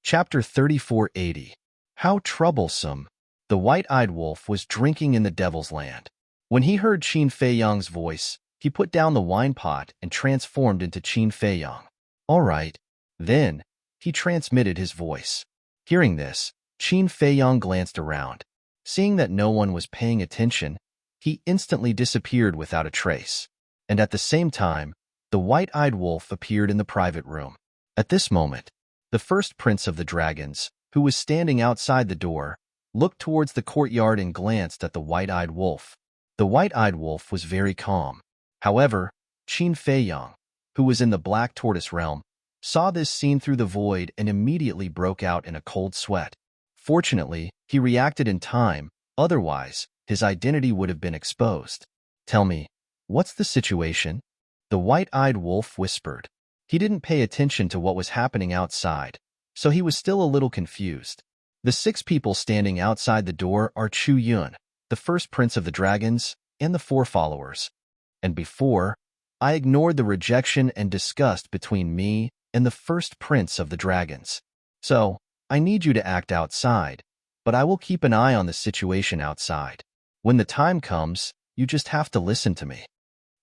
Chapter 3480. How troublesome. The white-eyed wolf was drinking in the devil's land. When he heard Qin Feiyang's voice, he put down the wine pot and transformed into Qin Feiyang. All right. Then, he transmitted his voice. Hearing this, Qin Feiyang glanced around. Seeing that no one was paying attention, he instantly disappeared without a trace. And at the same time, the white-eyed wolf appeared in the private room. At this moment, the first prince of the dragons, who was standing outside the door, looked towards the courtyard and glanced at the white-eyed wolf. The white-eyed wolf was very calm. However, Qin Feiyang, who was in the black tortoise realm, saw this scene through the void and immediately broke out in a cold sweat. Fortunately, he reacted in time, otherwise, his identity would have been exposed. Tell me, what's the situation? The white-eyed wolf whispered. He didn't pay attention to what was happening outside, so he was still a little confused. The 6 people standing outside the door are Chu Yun, the first prince of the dragons, and the 4 followers. And before, I ignored the rejection and disgust between me and the first prince of the dragons. So, I need you to act outside, but I will keep an eye on the situation outside. When the time comes, you just have to listen to me.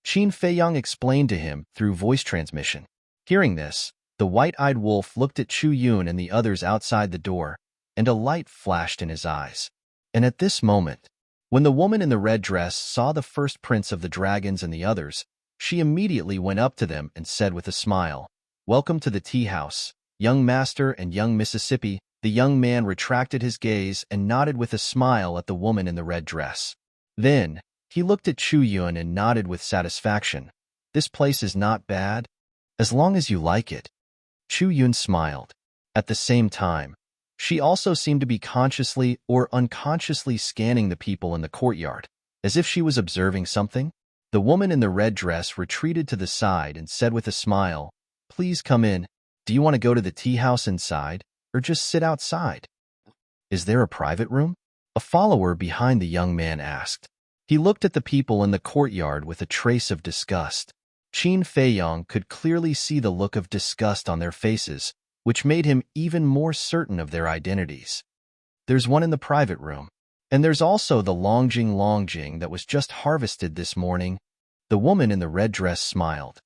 Qin Feiyang explained to him through voice transmission. Hearing this, the white-eyed wolf looked at Chu Yun and the others outside the door, and a light flashed in his eyes. And at this moment, when the woman in the red dress saw the first prince of the dragons and the others, she immediately went up to them and said with a smile, "Welcome to the tea house, young master and young Mississippi." The young man retracted his gaze and nodded with a smile at the woman in the red dress. Then, he looked at Chu Yun and nodded with satisfaction. "This place is not bad, as long as you like it." Chu Yun smiled. At the same time, she also seemed to be consciously or unconsciously scanning the people in the courtyard, as if she was observing something. The woman in the red dress retreated to the side and said with a smile, "Please come in. Do you want to go to the tea house inside, or just sit outside?" "Is there a private room?" a follower behind the young man asked. He looked at the people in the courtyard with a trace of disgust. Qin Feiyang could clearly see the look of disgust on their faces, which made him even more certain of their identities. "There's one in the private room. And there's also the Longjing that was just harvested this morning." The woman in the red dress smiled.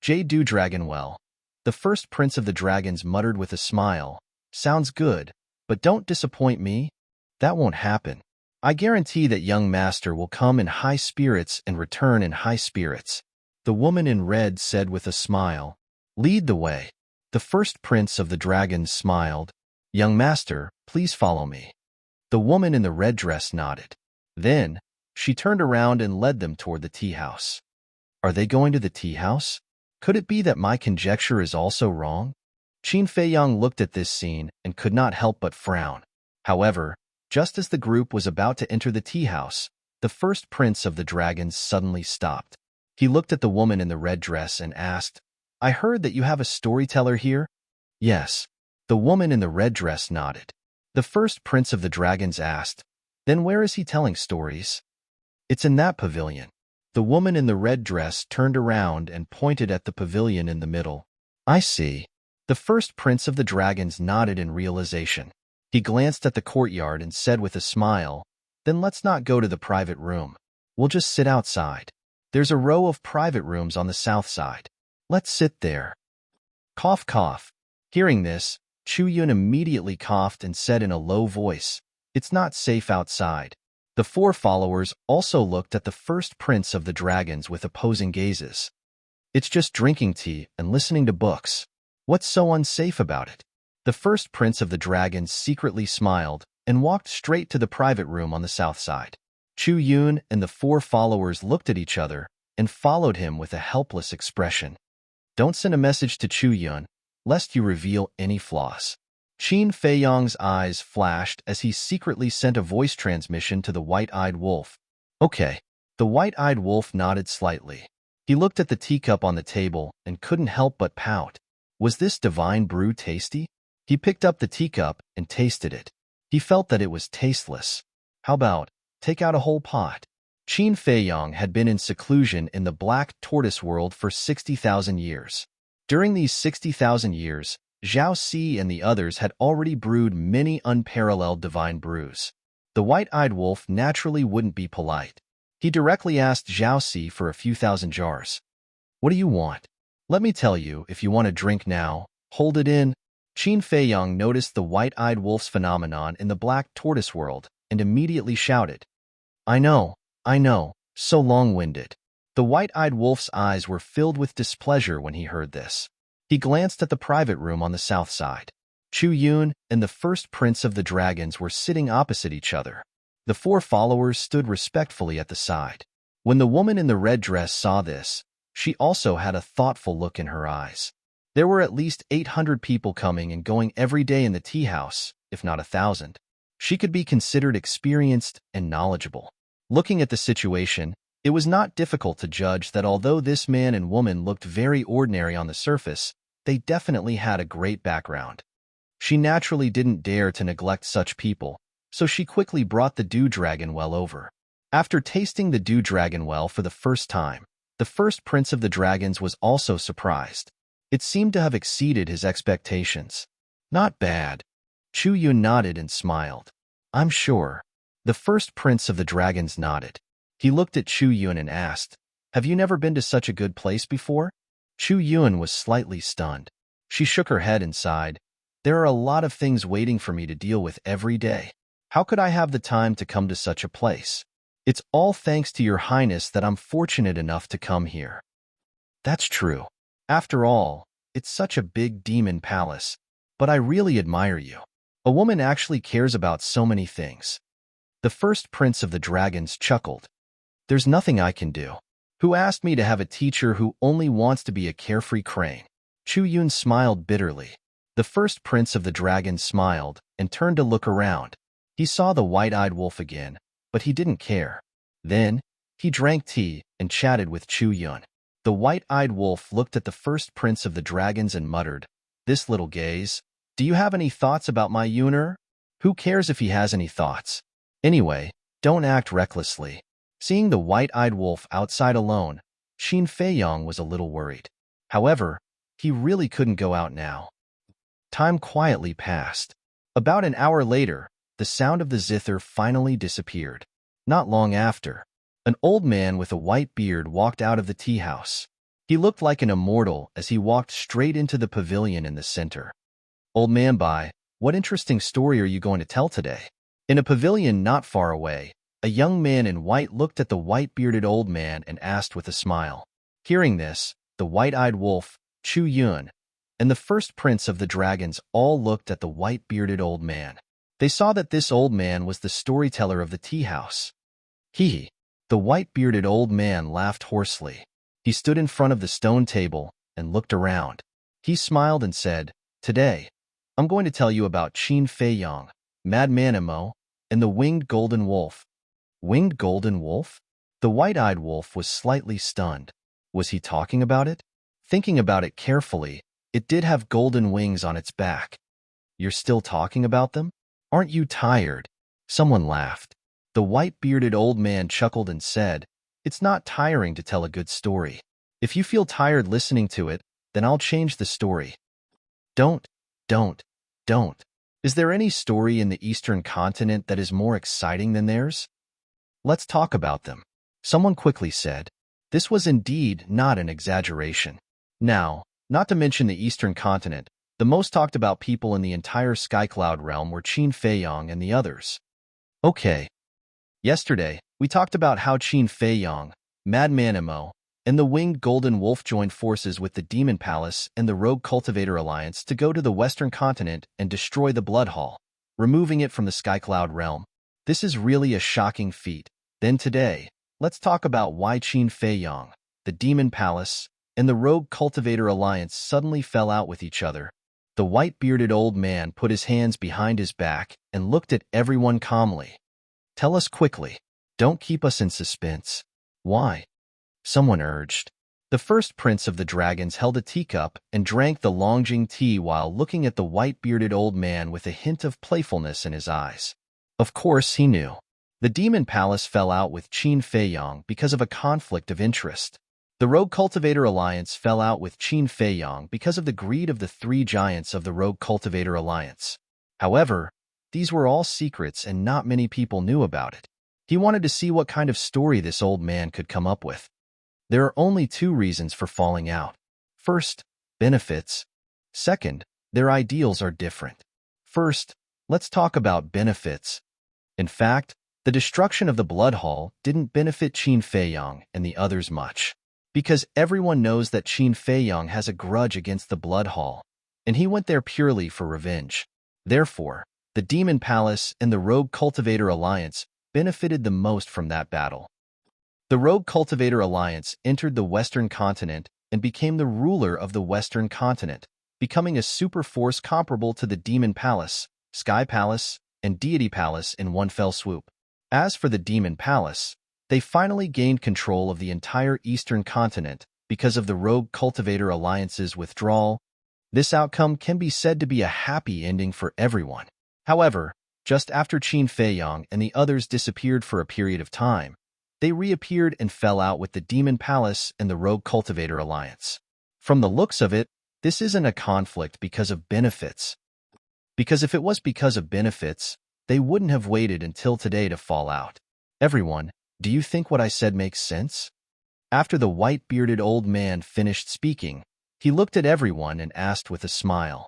"Jade Dragonwell," the first prince of the dragons muttered with a smile. "Sounds good, but don't disappoint me. That won't happen. I guarantee that young master will come in high spirits and return in high spirits." The woman in red said with a smile, "Lead the way." The first prince of the dragons smiled. "Young master, please follow me." The woman in the red dress nodded. Then, she turned around and led them toward the tea house. Are they going to the tea house? Could it be that my conjecture is also wrong? Qin Feiyang looked at this scene and could not help but frown. However, just as the group was about to enter the tea house, the first prince of the dragons suddenly stopped. He looked at the woman in the red dress and asked, "I heard that you have a storyteller here?" "Yes." The woman in the red dress nodded. The first prince of the dragons asked, "Then where is he telling stories?" "It's in that pavilion." The woman in the red dress turned around and pointed at the pavilion in the middle. "I see." The first prince of the dragons nodded in realization. He glanced at the courtyard and said with a smile, "Then let's not go to the private room. We'll just sit outside. There's a row of private rooms on the south side. Let's sit there." Cough, cough. Hearing this, Chu Yun immediately coughed and said in a low voice, "It's not safe outside." The 4 followers also looked at the first prince of the dragons with opposing gazes. "It's just drinking tea and listening to books. What's so unsafe about it?" The first prince of the dragons secretly smiled and walked straight to the private room on the south side. Chu Yun and the 4 followers looked at each other and followed him with a helpless expression. Don't send a message to Chu Yun, lest you reveal any flaws. Qin Feiyang's eyes flashed as he secretly sent a voice transmission to the white-eyed wolf. "Okay." The white-eyed wolf nodded slightly. He looked at the teacup on the table and couldn't help but pout. Was this divine brew tasty? He picked up the teacup and tasted it. He felt that it was tasteless. How about, take out a whole pot? Qin Feiyang had been in seclusion in the black tortoise world for 60,000 years. During these 60,000 years, Zhao Si and the others had already brewed many unparalleled divine brews. The white-eyed wolf naturally wouldn't be polite. He directly asked Zhao Si for a few thousand jars. What do you want? Let me tell you, if you want a drink now, hold it in. Qin Feiyang noticed the white-eyed wolf's phenomenon in the black tortoise world and immediately shouted, I know, so long-winded. The white-eyed wolf's eyes were filled with displeasure when he heard this. He glanced at the private room on the south side. Chu Yun and the first prince of the dragons were sitting opposite each other. The four followers stood respectfully at the side. When the woman in the red dress saw this, she also had a thoughtful look in her eyes. There were at least 800 people coming and going every day in the tea house, if not 1,000. She could be considered experienced and knowledgeable. Looking at the situation, it was not difficult to judge that although this man and woman looked very ordinary on the surface, they definitely had a great background. She naturally didn't dare to neglect such people, so she quickly brought the Dew Dragon Well over. After tasting the Dew Dragon Well for the first time, the first prince of the dragons was also surprised. It seemed to have exceeded his expectations. Not bad. Chu Yun nodded and smiled. I'm sure. The first prince of the dragons nodded. He looked at Chu Yun and asked, Have you never been to such a good place before? Chu Yun was slightly stunned. She shook her head and sighed. There are a lot of things waiting for me to deal with every day. How could I have the time to come to such a place? It's all thanks to your highness that I'm fortunate enough to come here. That's true. After all, it's such a big demon palace, but I really admire you. A woman actually cares about so many things. The first prince of the dragons chuckled. There's nothing I can do. Who asked me to have a teacher who only wants to be a carefree crane? Chu Yun smiled bitterly. The first prince of the dragons smiled and turned to look around. He saw the white-eyed wolf again, but he didn't care. Then, he drank tea and chatted with Chu Yun. The white-eyed wolf looked at the first prince of the dragons and muttered, This little gaze. Do you have any thoughts about my Yuner? Who cares if he has any thoughts? Anyway, don't act recklessly. Seeing the white-eyed wolf outside alone, Qin Feiyang was a little worried. However, he really couldn't go out now. Time quietly passed. About an hour later, the sound of the zither finally disappeared. Not long after, an old man with a white beard walked out of the tea house. He looked like an immortal as he walked straight into the pavilion in the center. Old man, what interesting story are you going to tell today? In a pavilion not far away, a young man in white looked at the white-bearded old man and asked with a smile. Hearing this, the white-eyed wolf, Chu Yun, and the first prince of the dragons all looked at the white-bearded old man. They saw that this old man was the storyteller of the tea house. Hee. The white-bearded old man laughed hoarsely. He stood in front of the stone table and looked around. He smiled and said, Today, I'm going to tell you about Qin Feiyang, Madman Emo, and the winged golden wolf. Winged golden wolf? The white-eyed wolf was slightly stunned. Was he talking about it? Thinking about it carefully, it did have golden wings on its back. You're still talking about them? Aren't you tired? Someone laughed. The white-bearded old man chuckled and said, It's not tiring to tell a good story. If you feel tired listening to it, then I'll change the story. Don't. Is there any story in the Eastern continent that is more exciting than theirs? Let's talk about them. Someone quickly said. This was indeed not an exaggeration. Now, not to mention the Eastern continent, the most talked about people in the entire Skycloud realm were Qin Feiyang and the others. Okay. Yesterday, we talked about how Qin Feiyang, Madman Emo, and the winged golden wolf joined forces with the Demon Palace and the Rogue Cultivator Alliance to go to the Western continent and destroy the Blood Hall, removing it from the Skycloud realm. This is really a shocking feat. Then today, let's talk about why Qin Feiyang, the Demon Palace, and the Rogue Cultivator Alliance suddenly fell out with each other. The white-bearded old man put his hands behind his back and looked at everyone calmly. Tell us quickly. Don't keep us in suspense. Why? Someone urged. The first prince of the dragons held a teacup and drank the Longjing tea while looking at the white-bearded old man with a hint of playfulness in his eyes. Of course, he knew. The Demon Palace fell out with Qin Feiyang because of a conflict of interest. The Rogue Cultivator Alliance fell out with Qin Feiyang because of the greed of the three giants of the Rogue Cultivator Alliance. However, these were all secrets and not many people knew about it. He wanted to see what kind of story this old man could come up with. There are only two reasons for falling out. First, benefits. Second, their ideals are different. First, let's talk about benefits. In fact, the destruction of the Blood Hall didn't benefit Qin Feiyang and the others much, because everyone knows that Qin Feiyang has a grudge against the Blood Hall, and he went there purely for revenge. Therefore, the Demon Palace and the Rogue Cultivator Alliance benefited the most from that battle. The Rogue Cultivator Alliance entered the Western continent and became the ruler of the Western continent, becoming a super force comparable to the Demon Palace, Sky Palace, and Deity Palace in one fell swoop. As for the Demon Palace, they finally gained control of the entire Eastern continent because of the Rogue Cultivator Alliance's withdrawal. This outcome can be said to be a happy ending for everyone. However, just after Qin Feiyang and the others disappeared for a period of time, they reappeared and fell out with the Demon Palace and the Rogue Cultivator Alliance. From the looks of it, this isn't a conflict because of benefits. Because if it was because of benefits, they wouldn't have waited until today to fall out. Everyone, do you think what I said makes sense? After the white-bearded old man finished speaking, he looked at everyone and asked with a smile.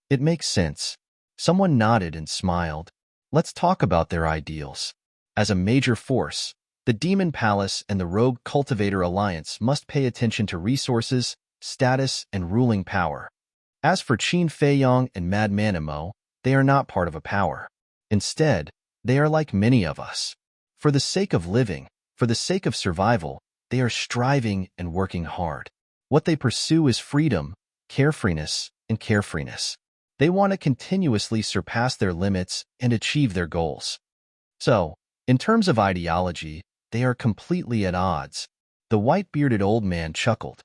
It makes sense. Someone nodded and smiled. Let's talk about their ideals. As a major force, the Demon Palace and the Rogue Cultivator Alliance must pay attention to resources, status, and ruling power. As for Qin Feiyang and Madman Imo, they are not part of a power. Instead, they are like many of us. For the sake of living, for the sake of survival, they are striving and working hard. What they pursue is freedom, carefreeness, and carefreeness. They want to continuously surpass their limits and achieve their goals. So, in terms of ideology, they are completely at odds. The white-bearded old man chuckled.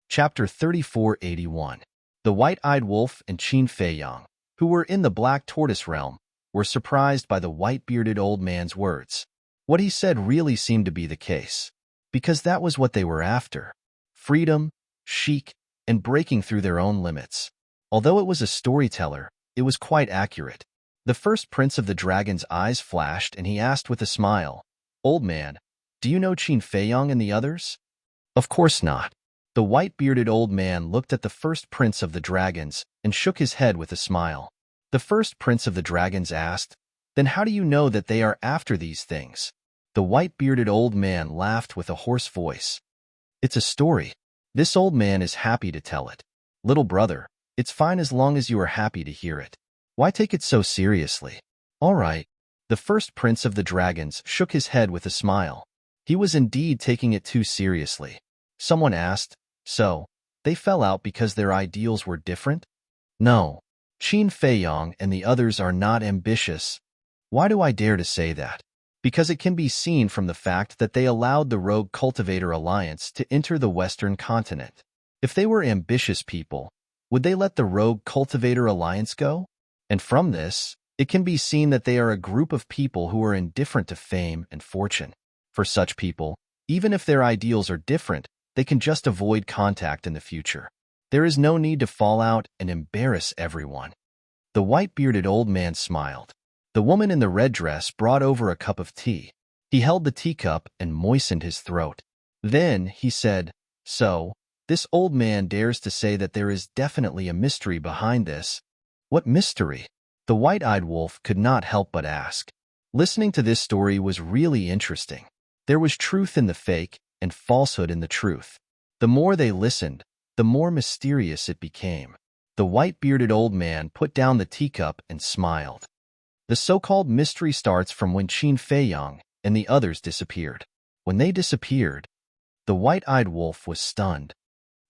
Chapter 3481. The White-Eyed Wolf and Qin Feiyang, who were in the Black Tortoise realm, were surprised by the white-bearded old man's words. What he said really seemed to be the case, because that was what they were after. Freedom, chic, and breaking through their own limits. Although it was a storyteller, it was quite accurate. The first prince of the dragon's eyes flashed and he asked with a smile, "Old man, do you know Qin Feiyang and the others?" "Of course not." The white-bearded old man looked at the first prince of the dragons and shook his head with a smile. The first prince of the dragons asked, "Then how do you know that they are after these things?" The white-bearded old man laughed with a hoarse voice. "It's a story. This old man is happy to tell it. Little brother, it's fine as long as you are happy to hear it. Why take it so seriously?" "All right." The first prince of the dragons shook his head with a smile. He was indeed taking it too seriously. Someone asked, "So, they fell out because their ideals were different?" "No. Qin Feiyang and the others are not ambitious." "Why do I dare to say that?" "Because it can be seen from the fact that they allowed the Rogue Cultivator Alliance to enter the Western continent. If they were ambitious people, would they let the Rogue Cultivator Alliance go? And from this, it can be seen that they are a group of people who are indifferent to fame and fortune. For such people, even if their ideals are different, they can just avoid contact in the future. There is no need to fall out and embarrass everyone." The white-bearded old man smiled. The woman in the red dress brought over a cup of tea. He held the teacup and moistened his throat. Then he said, "So, this old man dares to say that there is definitely a mystery behind this." "What mystery?" The white-eyed wolf could not help but ask. Listening to this story was really interesting. There was truth in the fake and falsehood in the truth. The more they listened, the more mysterious it became. The white-bearded old man put down the teacup and smiled. The so-called mystery starts from when Qin Feiyang and the others disappeared. When they disappeared, the white-eyed wolf was stunned.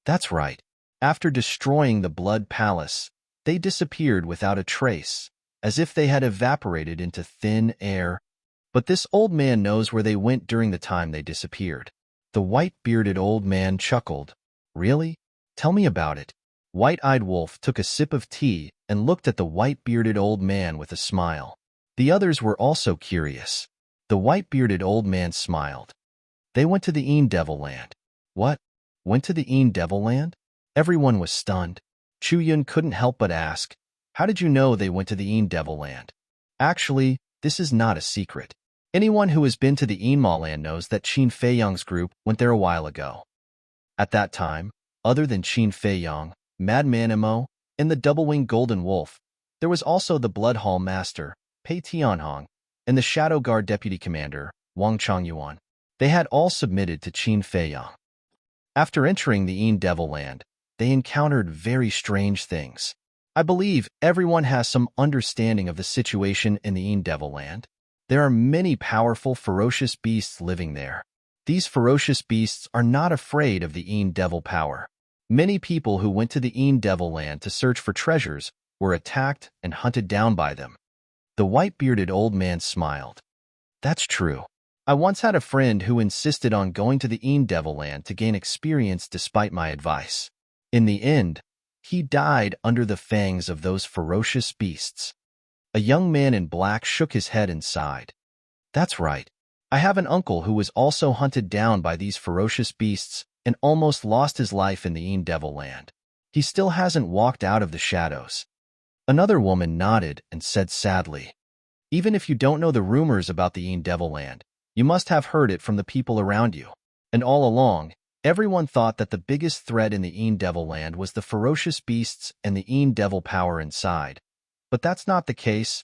That's right. After destroying the Blood Palace, they disappeared without a trace, as if they had evaporated into thin air. But this old man knows where they went during the time they disappeared. The white-bearded old man chuckled. "Really? Tell me about it." White-eyed wolf took a sip of tea and looked at the white-bearded old man with a smile. The others were also curious. The white-bearded old man smiled. They went to the Devil Land. What? Went to the Devil Land? Everyone was stunned. Chu Yun couldn't help but ask, how did you know they went to the Devil Land? Actually, this is not a secret. Anyone who has been to the Enma Land knows that Qin Feiyang's group went there a while ago. At that time, other than Qin Feiyang, Madman Imo, and the double-winged Golden Wolf, there was also the Blood Hall Master, Pei Tianhong, and the Shadow Guard Deputy Commander, Wang Changyuan. They had all submitted to Qin Feiyang. After entering the Devil Land, they encountered very strange things. I believe everyone has some understanding of the situation in the Devil Land. There are many powerful, ferocious beasts living there. These ferocious beasts are not afraid of the Devil power. Many people who went to the Devil Land to search for treasures were attacked and hunted down by them. The white-bearded old man smiled. That's true. I once had a friend who insisted on going to the Devil Land to gain experience despite my advice. In the end, he died under the fangs of those ferocious beasts. A young man in black shook his head and sighed. That's right. I have an uncle who was also hunted down by these ferocious beasts and almost lost his life in the Devil Land. He still hasn't walked out of the shadows. Another woman nodded and said sadly, even if you don't know the rumors about the Devil Land, you must have heard it from the people around you. And all along, everyone thought that the biggest threat in the Devil Land was the ferocious beasts and the Devil power inside. But that's not the case.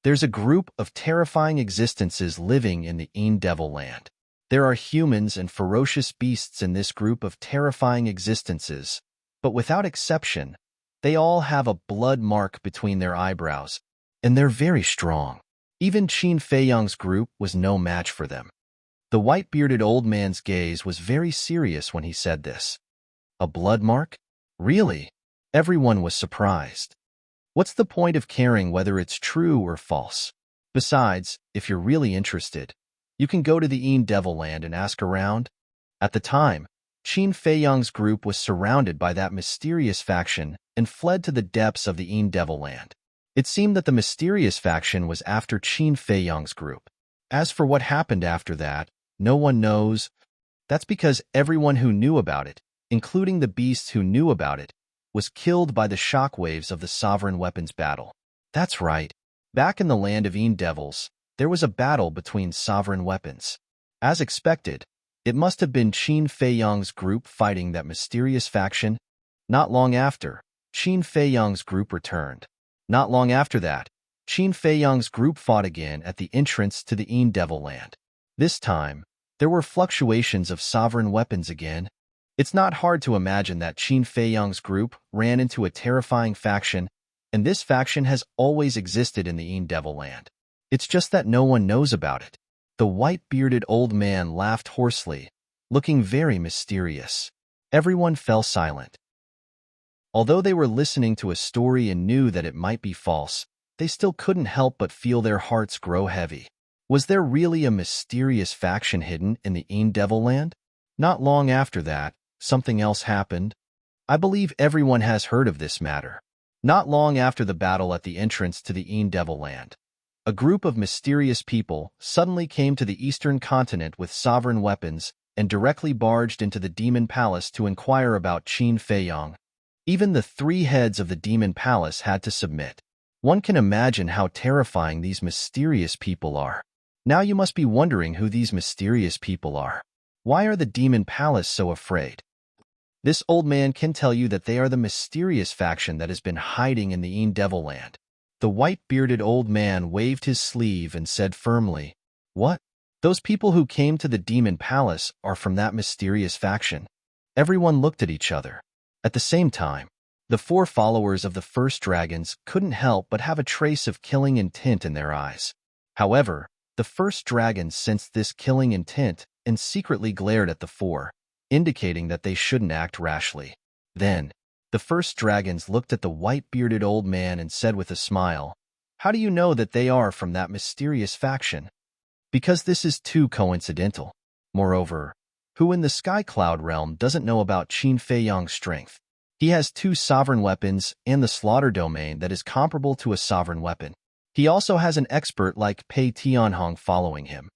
There's a group of terrifying existences living in the Devil Land. There are humans and ferocious beasts in this group of terrifying existences, but without exception, they all have a blood mark between their eyebrows, and they're very strong. Even Qin Feiyang's group was no match for them. The white-bearded old man's gaze was very serious when he said this. A blood mark? Really? Everyone was surprised. What's the point of caring whether it's true or false? Besides, if you're really interested, you can go to the Devil Land and ask around. At the time, Qin Feiyang's group was surrounded by that mysterious faction and fled to the depths of the Devil Land. It seemed that the mysterious faction was after Qin Feiyang's group. As for what happened after that, no one knows. That's because everyone who knew about it, including the beasts who knew about it, was killed by the shockwaves of the sovereign weapons battle. That's right. Back in the land of Devils, there was a battle between sovereign weapons. As expected, it must have been Qin Feiyang's group fighting that mysterious faction. Not long after, Qin Feiyang's group returned. Not long after that, Qin Feiyang's group fought again at the entrance to the Devil Land. This time, there were fluctuations of sovereign weapons again. It's not hard to imagine that Qin Feiyang's group ran into a terrifying faction, and this faction has always existed in the Devil Land. It's just that no one knows about it. The white-bearded old man laughed hoarsely, looking very mysterious. Everyone fell silent. Although they were listening to a story and knew that it might be false, they still couldn't help but feel their hearts grow heavy. Was there really a mysterious faction hidden in the Devil Land? Not long after that, something else happened. I believe everyone has heard of this matter. Not long after the battle at the entrance to the Devil Land, a group of mysterious people suddenly came to the eastern continent with sovereign weapons and directly barged into the Demon Palace to inquire about Qin Feiyang. Even the three heads of the Demon Palace had to submit. One can imagine how terrifying these mysterious people are. Now you must be wondering who these mysterious people are. Why are the Demon Palace so afraid? This old man can tell you that they are the mysterious faction that has been hiding in the Devil Land. The white-bearded old man waved his sleeve and said firmly, What? Those people who came to the Demon Palace are from that mysterious faction. Everyone looked at each other. At the same time, the four followers of the first dragons couldn't help but have a trace of killing intent in their eyes. However, the first dragon sensed this killing intent and secretly glared at the four, indicating that they shouldn't act rashly. Then, the first dragons looked at the white-bearded old man and said with a smile, How do you know that they are from that mysterious faction? Because this is too coincidental. Moreover, who in the Sky Cloud realm doesn't know about Qin Feiyang's strength? He has two sovereign weapons and the slaughter domain that is comparable to a sovereign weapon. He also has an expert like Pei Tianhong following him.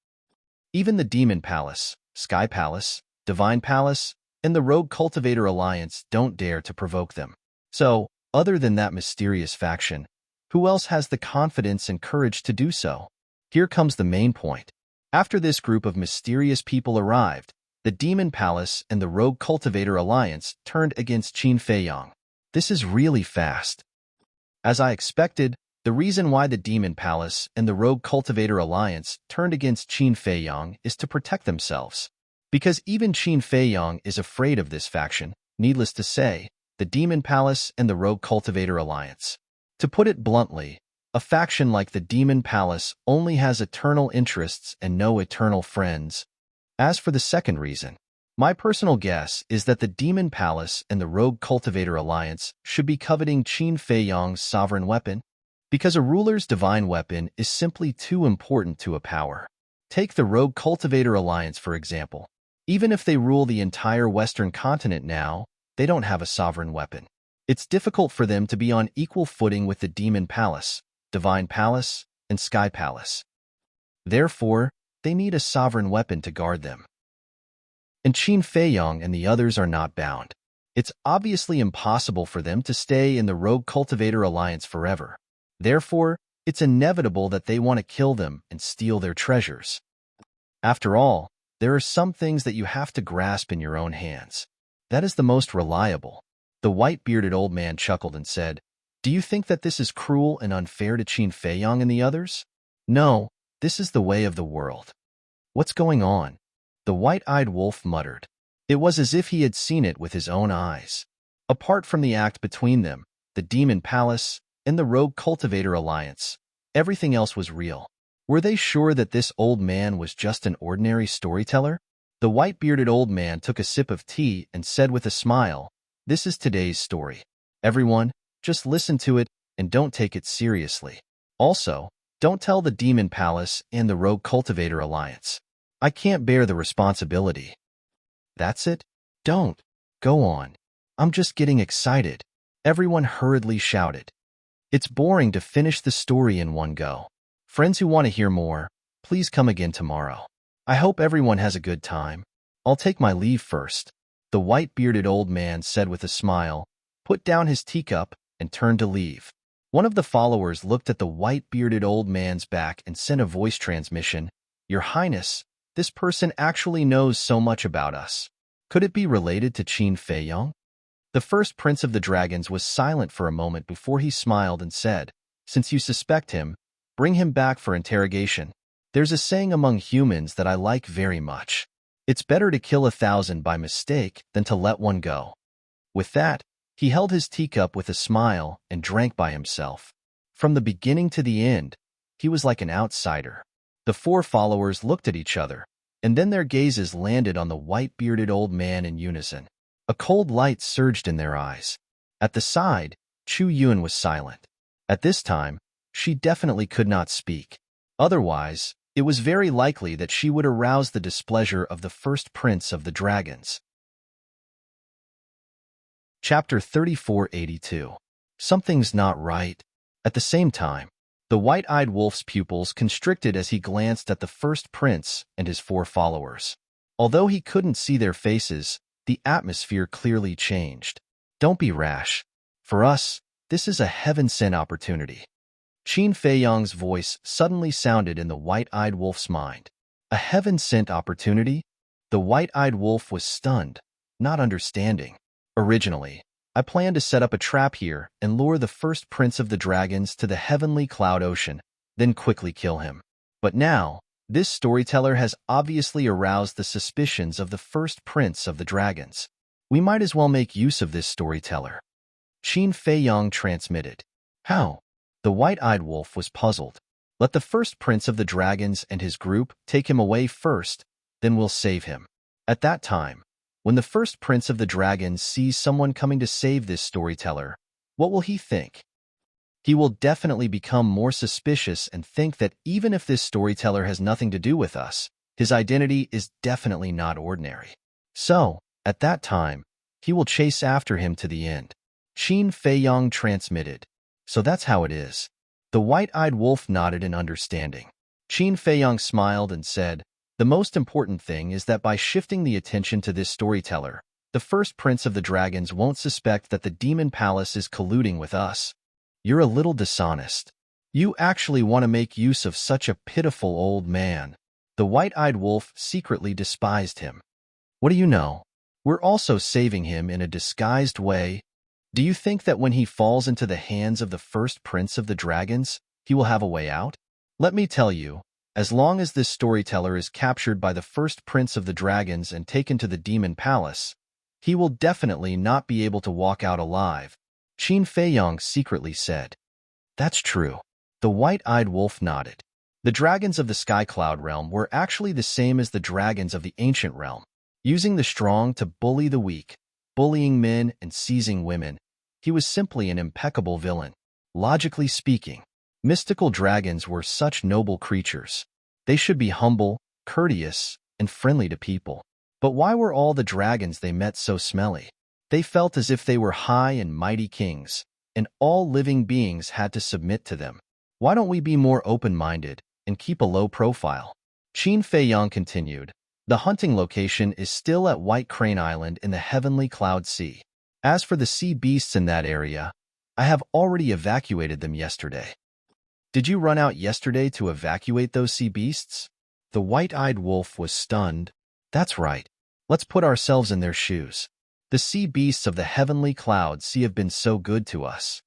Even the Demon Palace, Sky Palace, Divine Palace, and the Rogue Cultivator Alliance don't dare to provoke them. So, other than that mysterious faction, who else has the confidence and courage to do so? Here comes the main point. After this group of mysterious people arrived, the Demon Palace and the Rogue Cultivator Alliance turned against Qin Feiyang. This is really fast. As I expected, the reason why the Demon Palace and the Rogue Cultivator Alliance turned against Qin Feiyang is to protect themselves. Because even Qin Feiyang is afraid of this faction, needless to say, the Demon Palace and the Rogue Cultivator Alliance. To put it bluntly, a faction like the Demon Palace only has eternal interests and no eternal friends. As for the second reason, my personal guess is that the Demon Palace and the Rogue Cultivator Alliance should be coveting Qin Feiyang's sovereign weapon, because a ruler's divine weapon is simply too important to a power. Take the Rogue Cultivator Alliance, for example. Even if they rule the entire Western continent now, they don't have a sovereign weapon. It's difficult for them to be on equal footing with the Demon Palace, Divine Palace, and Sky Palace. Therefore, they need a sovereign weapon to guard them. And Qin Feiyang and the others are not bound. It's obviously impossible for them to stay in the Rogue Cultivator Alliance forever. Therefore, it's inevitable that they want to kill them and steal their treasures. After all, there are some things that you have to grasp in your own hands. That is the most reliable. The white-bearded old man chuckled and said, "Do you think that this is cruel and unfair to Qin Feiyang and the others? No, this is the way of the world." "What's going on?" the white-eyed wolf muttered. It was as if he had seen it with his own eyes. Apart from the act between them, the Demon Palace, and the Rogue Cultivator Alliance, everything else was real. Were they sure that this old man was just an ordinary storyteller? The white-bearded old man took a sip of tea and said with a smile, "This is today's story. Everyone, just listen to it and don't take it seriously. Also, don't tell the Demon Palace and the Rogue Cultivator Alliance. I can't bear the responsibility." "That's it? Don't. Go on. I'm just getting excited," everyone hurriedly shouted. It's boring to finish the story in one go. Friends who want to hear more, please come again tomorrow. I hope everyone has a good time. I'll take my leave first, the white-bearded old man said with a smile, put down his teacup, and turned to leave. One of the followers looked at the white-bearded old man's back and sent a voice transmission. "Your Highness, this person actually knows so much about us. Could it be related to Qin Feiyang?" The first prince of the dragons was silent for a moment before he smiled and said, "Since you suspect him, bring him back for interrogation. There's a saying among humans that I like very much. It's better to kill 1,000 by mistake than to let one go." With that, he held his teacup with a smile and drank by himself. From the beginning to the end, he was like an outsider. The four followers looked at each other, and then their gazes landed on the white-bearded old man in unison. A cold light surged in their eyes. At the side, Chu Yun was silent. At this time, she definitely could not speak. Otherwise, it was very likely that she would arouse the displeasure of the first prince of the dragons. Chapter 3482. Something's not right. At the same time, the white-eyed wolf's pupils constricted as he glanced at the first prince and his four followers. Although he couldn't see their faces, the atmosphere clearly changed. "Don't be rash. For us, this is a heaven-sent opportunity." Qin Feiyang's voice suddenly sounded in the white-eyed wolf's mind. A heaven-sent opportunity? The white-eyed wolf was stunned, not understanding. "Originally, I planned to set up a trap here and lure the first prince of the dragons to the heavenly cloud ocean, then quickly kill him. But now, this storyteller has obviously aroused the suspicions of the first prince of the dragons. We might as well make use of this storyteller." Qin Feiyang transmitted. "How?" The white-eyed wolf was puzzled. "Let the first prince of the dragons and his group take him away first, then we'll save him." At that time, when the first prince of the dragons sees someone coming to save this storyteller, what will he think? He will definitely become more suspicious and think that even if this storyteller has nothing to do with us, his identity is definitely not ordinary. So, at that time, he will chase after him to the end. Qin Feiyang transmitted. "So that's how it is." The white-eyed wolf nodded in understanding. Qin Feiyang smiled and said, The most important thing is that by shifting the attention to this storyteller, the first prince of the dragons won't suspect that the demon palace is colluding with us. You're a little dishonest. You actually want to make use of such a pitiful old man. The white-eyed wolf secretly despised him. What do you know? We're also saving him in a disguised way. Do you think that when he falls into the hands of the first prince of the dragons, he will have a way out? Let me tell you, as long as this storyteller is captured by the first prince of the dragons and taken to the demon palace, he will definitely not be able to walk out alive, Qin Feiyong secretly said. That's true. The white-eyed wolf nodded. The dragons of the Sky Cloud realm were actually the same as the dragons of the ancient realm, using the strong to bully the weak, bullying men and seizing women. He was simply an impeccable villain. Logically speaking, mystical dragons were such noble creatures. They should be humble, courteous, and friendly to people. But why were all the dragons they met so smelly? They felt as if they were high and mighty kings, and all living beings had to submit to them. Why don't we be more open-minded and keep a low profile? Qin Feiyong continued. The hunting location is still at White Crane Island in the Heavenly Cloud Sea. As for the sea beasts in that area, I have already evacuated them yesterday. Did you run out yesterday to evacuate those sea beasts? The white-eyed wolf was stunned. That's right. Let's put ourselves in their shoes. The sea beasts of the Heavenly Cloud Sea have been so good to us.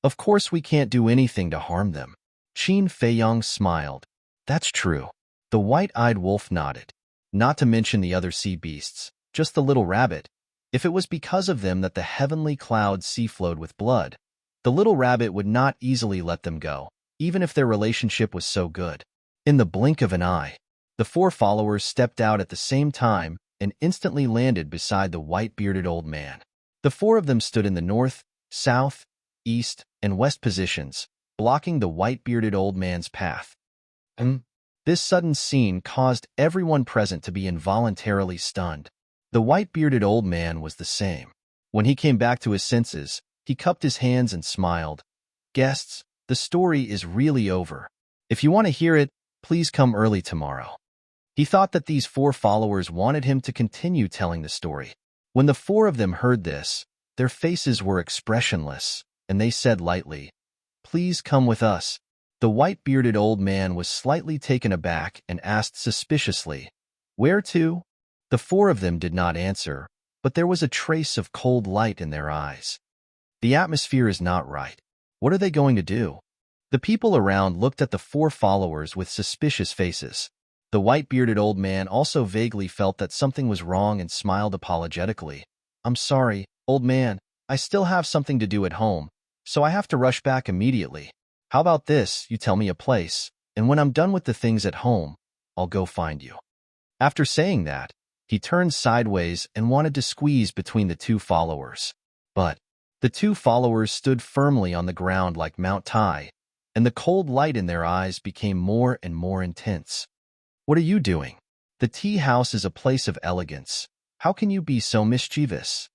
Of course we can't do anything to harm them. Qin Feiyong smiled. That's true. The white-eyed wolf nodded. Not to mention the other sea beasts, just the little rabbit. If it was because of them that the Heavenly Cloud Sea flowed with blood, the little rabbit would not easily let them go, even if their relationship was so good. In the blink of an eye, the four followers stepped out at the same time and instantly landed beside the white-bearded old man. The four of them stood in the north, south, east, and west positions, blocking the white-bearded old man's path. This sudden scene caused everyone present to be involuntarily stunned. The white-bearded old man was the same. When he came back to his senses, he cupped his hands and smiled. Guests, the story is really over. If you want to hear it, please come early tomorrow. He thought that these four followers wanted him to continue telling the story. When the four of them heard this, their faces were expressionless, and they said lightly, "Please come with us." The white-bearded old man was slightly taken aback and asked suspiciously, "Where to?" The four of them did not answer, but there was a trace of cold light in their eyes. The atmosphere is not right. What are they going to do? The people around looked at the four followers with suspicious faces. The white-bearded old man also vaguely felt that something was wrong and smiled apologetically. "I'm sorry, old man, I still have something to do at home, so I have to rush back immediately. How about this, you tell me a place, and when I'm done with the things at home, I'll go find you." After saying that, he turned sideways and wanted to squeeze between the two followers. But the two followers stood firmly on the ground like Mount Tai, and the cold light in their eyes became more and more intense. "What are you doing? The tea house is a place of elegance. How can you be so mischievous?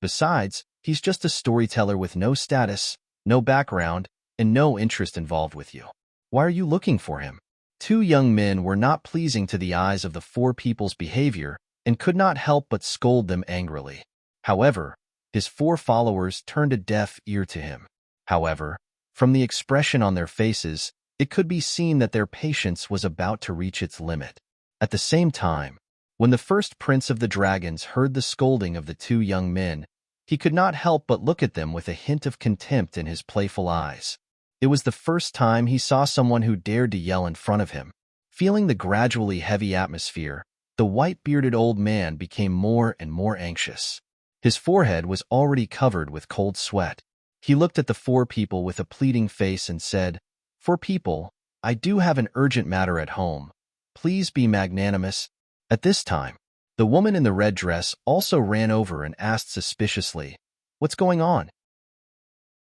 Besides, he's just a storyteller with no status, no background, and no interest involved with you. Why are you looking for him?" Two young men were not pleasing to the eyes of the four people's behavior and could not help but scold them angrily. However, his four followers turned a deaf ear to him. However, from the expression on their faces, it could be seen that their patience was about to reach its limit. At the same time, when the first prince of the dragons heard the scolding of the two young men, he could not help but look at them with a hint of contempt in his playful eyes. It was the first time he saw someone who dared to yell in front of him. Feeling the gradually heavy atmosphere, the white-bearded old man became more and more anxious. His forehead was already covered with cold sweat. He looked at the four people with a pleading face and said, "Four people, I do have an urgent matter at home. Please be magnanimous." At this time, the woman in the red dress also ran over and asked suspiciously, "What's going on?"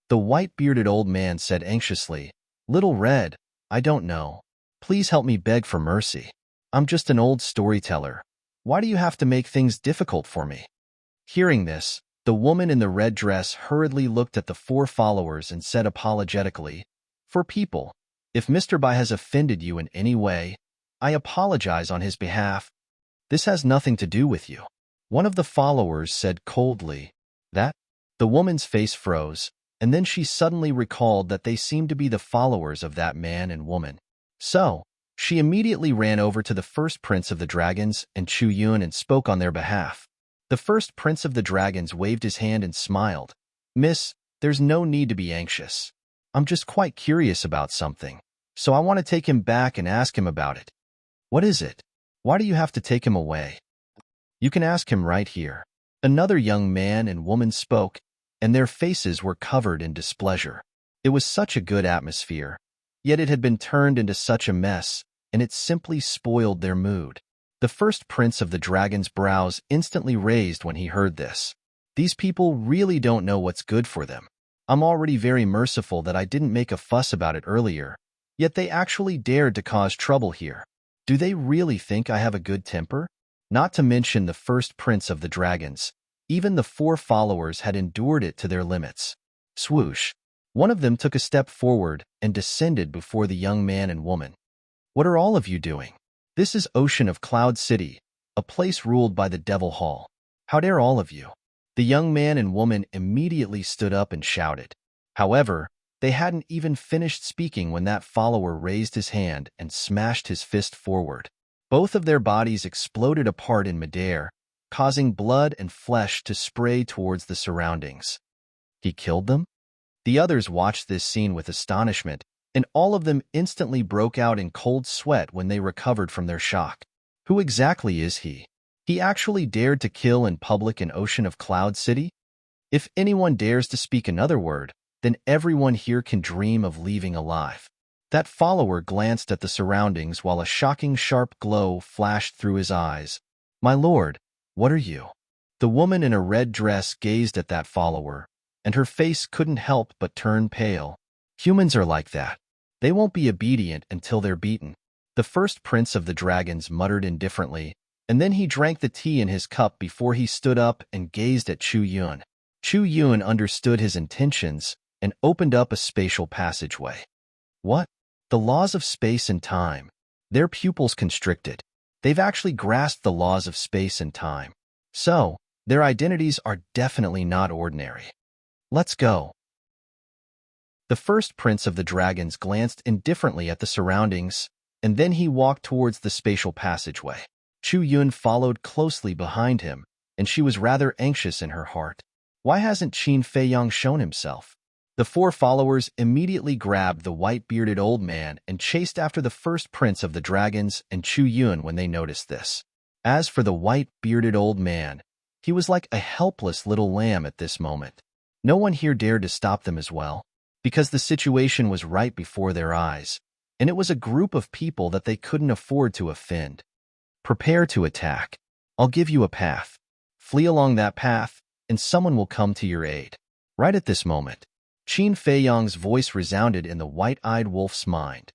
The white-bearded old man said anxiously, "Little Red, I don't know. Please help me beg for mercy. I'm just an old storyteller. Why do you have to make things difficult for me?" Hearing this, the woman in the red dress hurriedly looked at the four followers and said apologetically, "For people, if Mr. Bai has offended you in any way, I apologize on his behalf. This has nothing to do with you. One of the followers said coldly. That? The woman's face froze, and then she suddenly recalled that they seemed to be the followers of that man and woman. So, she immediately ran over to the first prince of the dragons and Chu Yun and spoke on their behalf. The first prince of the dragons waved his hand and smiled. Miss, there's no need to be anxious. I'm just quite curious about something, so I want to take him back and ask him about it. What is it? Why do you have to take him away? You can ask him right here. Another young man and woman spoke, and their faces were covered in displeasure. It was such a good atmosphere, yet it had been turned into such a mess, and it simply spoiled their mood. The first prince of the dragon's brows instantly raised when he heard this. These people really don't know what's good for them. I'm already very merciful that I didn't make a fuss about it earlier, yet they actually dared to cause trouble here. Do they really think I have a good temper? Not to mention the first prince of the dragons. Even the 4 followers had endured it to their limits. Swoosh. One of them took a step forward and descended before the young man and woman. What are all of you doing? This is Ocean of Cloud City, a place ruled by the Devil Hall. How dare all of you? The young man and woman immediately stood up and shouted. However, they hadn't even finished speaking when that follower raised his hand and smashed his fist forward. Both of their bodies exploded apart in midair, causing blood and flesh to spray towards the surroundings. He killed them? The others watched this scene with astonishment, and all of them instantly broke out in cold sweat when they recovered from their shock. Who exactly is he? He actually dared to kill in public in Ocean of Cloud City? If anyone dares to speak another word, then everyone here can dream of leaving alive. That follower glanced at the surroundings while a shocking sharp glow flashed through his eyes. My lord, what are you? The woman in a red dress gazed at that follower, and her face couldn't help but turn pale. Humans are like that. They won't be obedient until they're beaten. The first prince of the dragons muttered indifferently, and then he drank the tea in his cup before he stood up and gazed at Chu Yun. Chu Yun understood his intentions and opened up a spatial passageway. What? The laws of space and time. Their pupils constricted. They've actually grasped the laws of space and time. So, their identities are definitely not ordinary. Let's go. The first prince of the dragons glanced indifferently at the surroundings, and then he walked towards the spatial passageway. Chu Yun followed closely behind him, and she was rather anxious in her heart. Why hasn't Qin Feiyang shown himself? The 4 followers immediately grabbed the white-bearded old man and chased after the first prince of the dragons and Chu Yun when they noticed this. As for the white-bearded old man, he was like a helpless little lamb at this moment. No one here dared to stop them as well, because the situation was right before their eyes, and it was a group of people that they couldn't afford to offend. Prepare to attack. I'll give you a path. Flee along that path, and someone will come to your aid. Right at this moment, Qin Feiyang's voice resounded in the white-eyed wolf's mind.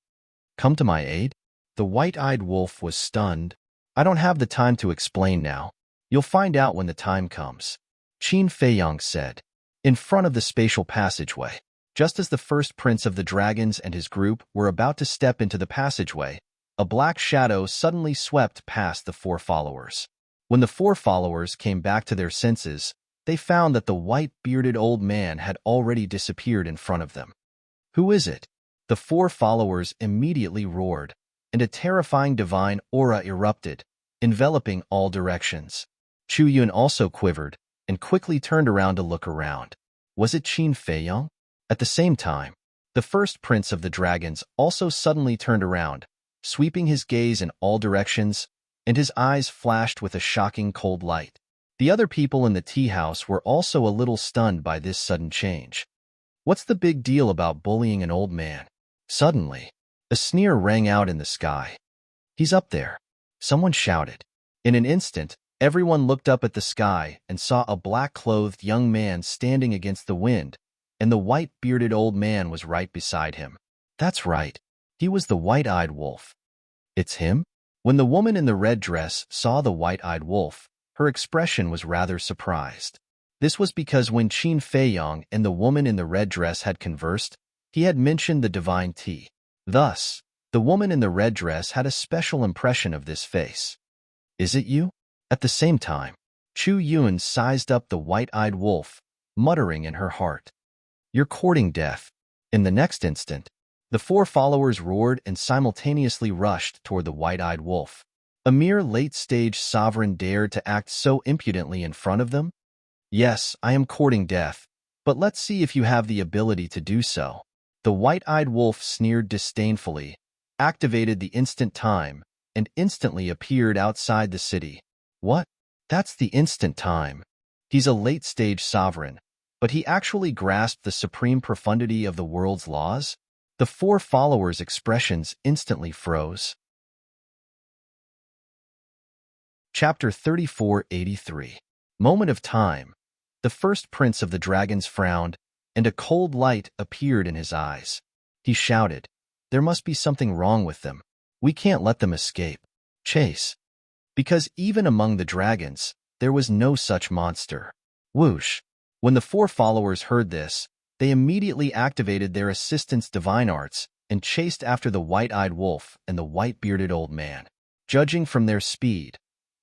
Come to my aid? The white-eyed wolf was stunned. I don't have the time to explain now. You'll find out when the time comes, Qin Feiyang said. In front of the spatial passageway, just as the first prince of the dragons and his group were about to step into the passageway, a black shadow suddenly swept past the 4 followers. When the 4 followers came back to their senses, they found that the white-bearded old man had already disappeared in front of them. Who is it? The 4 followers immediately roared, and a terrifying divine aura erupted, enveloping all directions. Chu Yun also quivered and quickly turned around to look around. Was it Qin Feiyang? At the same time, the first prince of the dragons also suddenly turned around, sweeping his gaze in all directions, and his eyes flashed with a shocking cold light. The other people in the tea house were also a little stunned by this sudden change. What's the big deal about bullying an old man? Suddenly, a sneer rang out in the sky. He's up there, someone shouted. In an instant, everyone looked up at the sky and saw a black-clothed young man standing against the wind, and the white-bearded old man was right beside him. That's right, he was the white-eyed wolf. It's him? When the woman in the red dress saw the white-eyed wolf, her expression was rather surprised. This was because when Qin Feiyang and the woman in the red dress had conversed, he had mentioned the divine tea. Thus, The woman in the red dress had a special impression of this face. Is it you? At the same time, Chu Yun sized up the white-eyed wolf, muttering in her heart, "You're courting death." In the next instant, the four followers roared and simultaneously rushed toward the white-eyed wolf. A mere late-stage sovereign dared to act so impudently in front of them? Yes, I am courting death, but let's see if you have the ability to do so. The white-eyed wolf sneered disdainfully, activated the instant time, and instantly appeared outside the city. What? That's the instant time. He's a late-stage sovereign, but he actually grasped the supreme profundity of the world's laws? The four followers' expressions instantly froze. Chapter 3483. Moment of time. The first prince of the dragons frowned, and a cold light appeared in his eyes. He shouted, "There must be something wrong with them. We can't let them escape. Chase." Because even among the dragons, there was no such monster. Whoosh! When the four followers heard this, they immediately activated their assistant's divine arts and chased after the white-eyed wolf and the white-bearded old man. Judging from their speed,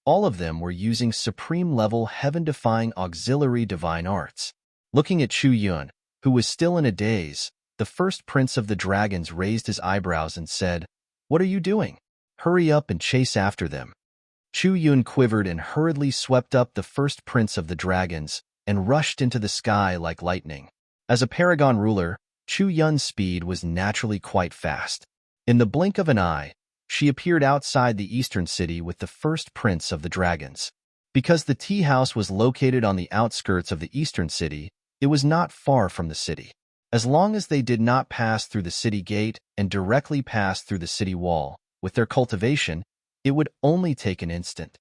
all of them were using supreme-level heaven-defying auxiliary divine arts. Looking at Chu Yun, who was still in a daze, the first prince of the dragons raised his eyebrows and said, "What are you doing? Hurry up and chase after them." Chu Yun quivered and hurriedly swept up the first prince of the dragons and rushed into the sky like lightning. As a paragon ruler, Chu Yun's speed was naturally quite fast. In the blink of an eye, she appeared outside the eastern city with the first prince of the dragons. Because the tea house was located on the outskirts of the eastern city, it was not far from the city. As long as they did not pass through the city gate and directly pass through the city wall, with their cultivation, it would only take an instant.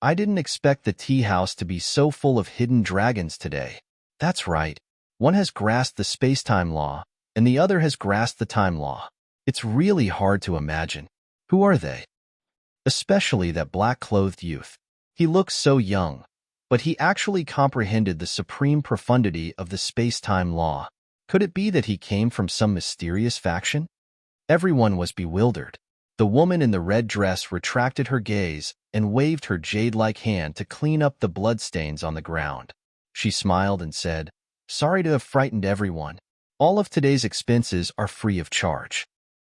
I didn't expect the tea house to be so full of hidden dragons today. That's right. One has grasped the space-time law, and the other has grasped the time law. It's really hard to imagine. Who are they? Especially that black-clothed youth. He looks so young, but he actually comprehended the supreme profundity of the space-time law. Could it be that he came from some mysterious faction? Everyone was bewildered. The woman in the red dress retracted her gaze and waved her jade-like hand to clean up the bloodstains on the ground. She smiled and said, "Sorry to have frightened everyone. All of today's expenses are free of charge."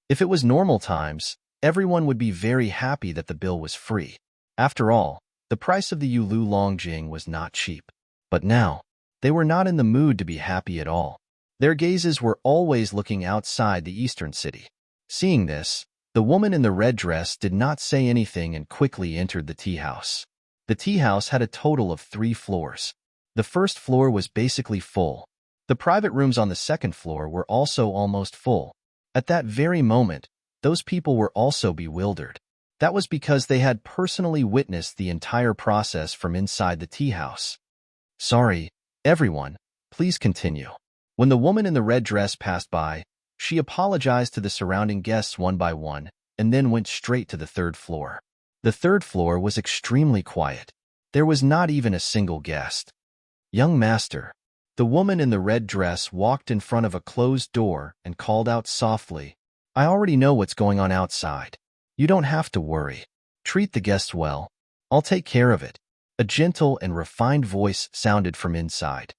If it was normal times, everyone would be very happy that the bill was free. After all, the price of the Yulu Longjing was not cheap. But now, they were not in the mood to be happy at all. Their gazes were always looking outside the eastern city. Seeing this, the woman in the red dress did not say anything and quickly entered the tea house. The tea house had a total of 3 floors. The first floor was basically full. The private rooms on the second floor were also almost full. At that very moment, those people were also bewildered. That was because they had personally witnessed the entire process from inside the tea house. "Sorry, everyone, please continue." When the woman in the red dress passed by, she apologized to the surrounding guests one by one and then went straight to the third floor. The third floor was extremely quiet. There was not even a single guest. "Young master." The woman in the red dress walked in front of a closed door and called out softly, "I already know what's going on outside. You don't have to worry. Treat the guests well. I'll take care of it." A gentle and refined voice sounded from inside.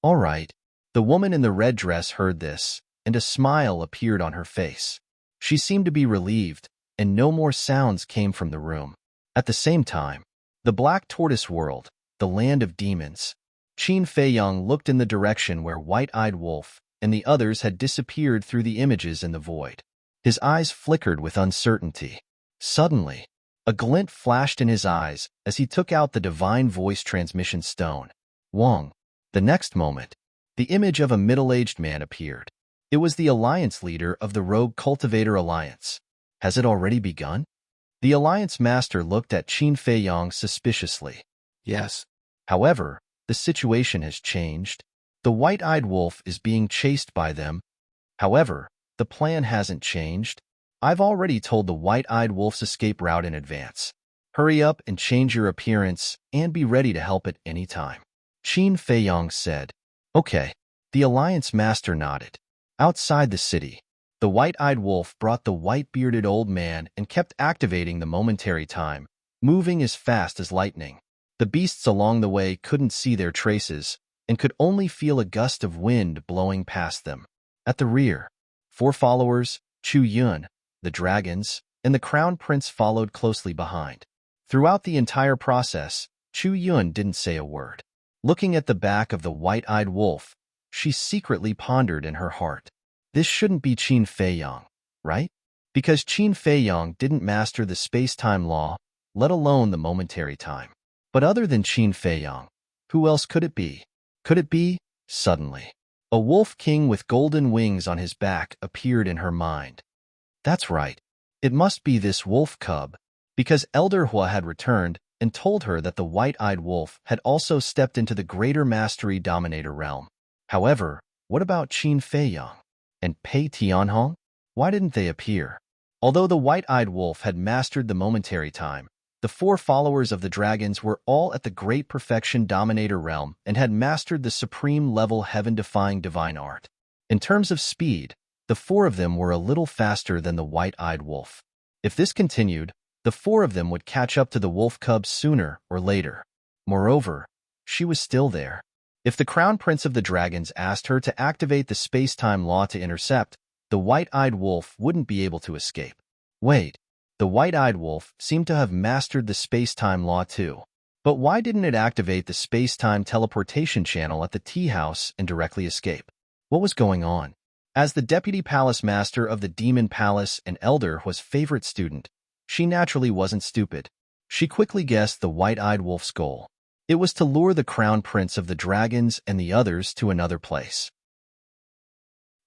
"All right." The woman in the red dress heard this, and a smile appeared on her face. She seemed to be relieved, and no more sounds came from the room. At the same time, the Black Tortoise World, the land of demons. Qin Feiyang looked in the direction where White-Eyed Wolf and the others had disappeared through the images in the void. His eyes flickered with uncertainty. Suddenly, a glint flashed in his eyes as he took out the divine voice transmission stone. Wong. The next moment, the image of a middle-aged man appeared. It was the alliance leader of the Rogue Cultivator Alliance. Has it already begun? The alliance master looked at Qin Feiyang suspiciously. Yes. However, the situation has changed. The white-eyed wolf is being chased by them. However, the plan hasn't changed. I've already told the white-eyed wolf's escape route in advance. Hurry up and change your appearance and be ready to help at any time. Qin Feiyang said. Okay. The alliance master nodded. Outside the city, The white-eyed wolf brought the white-bearded old man and kept activating the momentary time, moving as fast as lightning. The beasts along the way couldn't see their traces and could only feel a gust of wind blowing past them. At the rear, 4 followers, Chu Yun, the dragons, and the crown prince followed closely behind. Throughout the entire process, Chu Yun didn't say a word. Looking at the back of the white-eyed wolf, she secretly pondered in her heart. This shouldn't be Qin Feiyang, right? Because Qin Feiyang didn't master the space-time law, let alone the momentary time. But other than Qin Feiyang, who else could it be? Could it be? Suddenly, a wolf king with golden wings on his back appeared in her mind. That's right. It must be this wolf cub, because Elder Hua had returned and told her that the white-eyed wolf had also stepped into the greater mastery dominator realm. However, what about Qin Feiyang and Pei Tianhong? Why didn't they appear? Although the white-eyed wolf had mastered the momentary time, the 4 followers of the dragons were all at the great perfection dominator realm and had mastered the supreme level heaven-defying divine art. In terms of speed, the 4 of them were a little faster than the white-eyed wolf. If this continued, the 4 of them would catch up to the wolf cub sooner or later. Moreover, she was still there. If the crown prince of the dragons asked her to activate the space-time law to intercept, the white-eyed wolf wouldn't be able to escape. Wait, the white-eyed wolf seemed to have mastered the space-time law too. But why didn't it activate the space-time teleportation channel at the tea house and directly escape? What was going on? As the deputy palace master of the Demon Palace and Elder Hua's favorite student, she naturally wasn't stupid. She quickly guessed the white-eyed wolf's goal. It was to lure the crown prince of the dragons and the others to another place.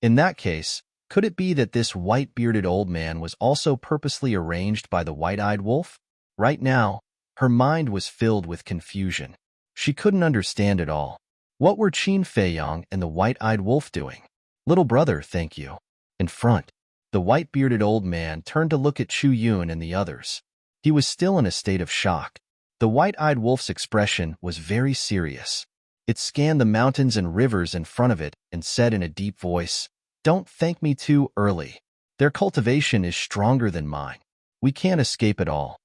In that case, could it be that this white-bearded old man was also purposely arranged by the white-eyed wolf? Right now, her mind was filled with confusion. She couldn't understand it all. What were Qin Feiyang and the white-eyed wolf doing? Little brother, thank you. In front, the white-bearded old man turned to look at Chu Yun and the others. He was still in a state of shock. The white-eyed wolf's expression was very serious. It scanned the mountains and rivers in front of it and said in a deep voice, "Don't thank me too early. Their cultivation is stronger than mine. We can't escape at all."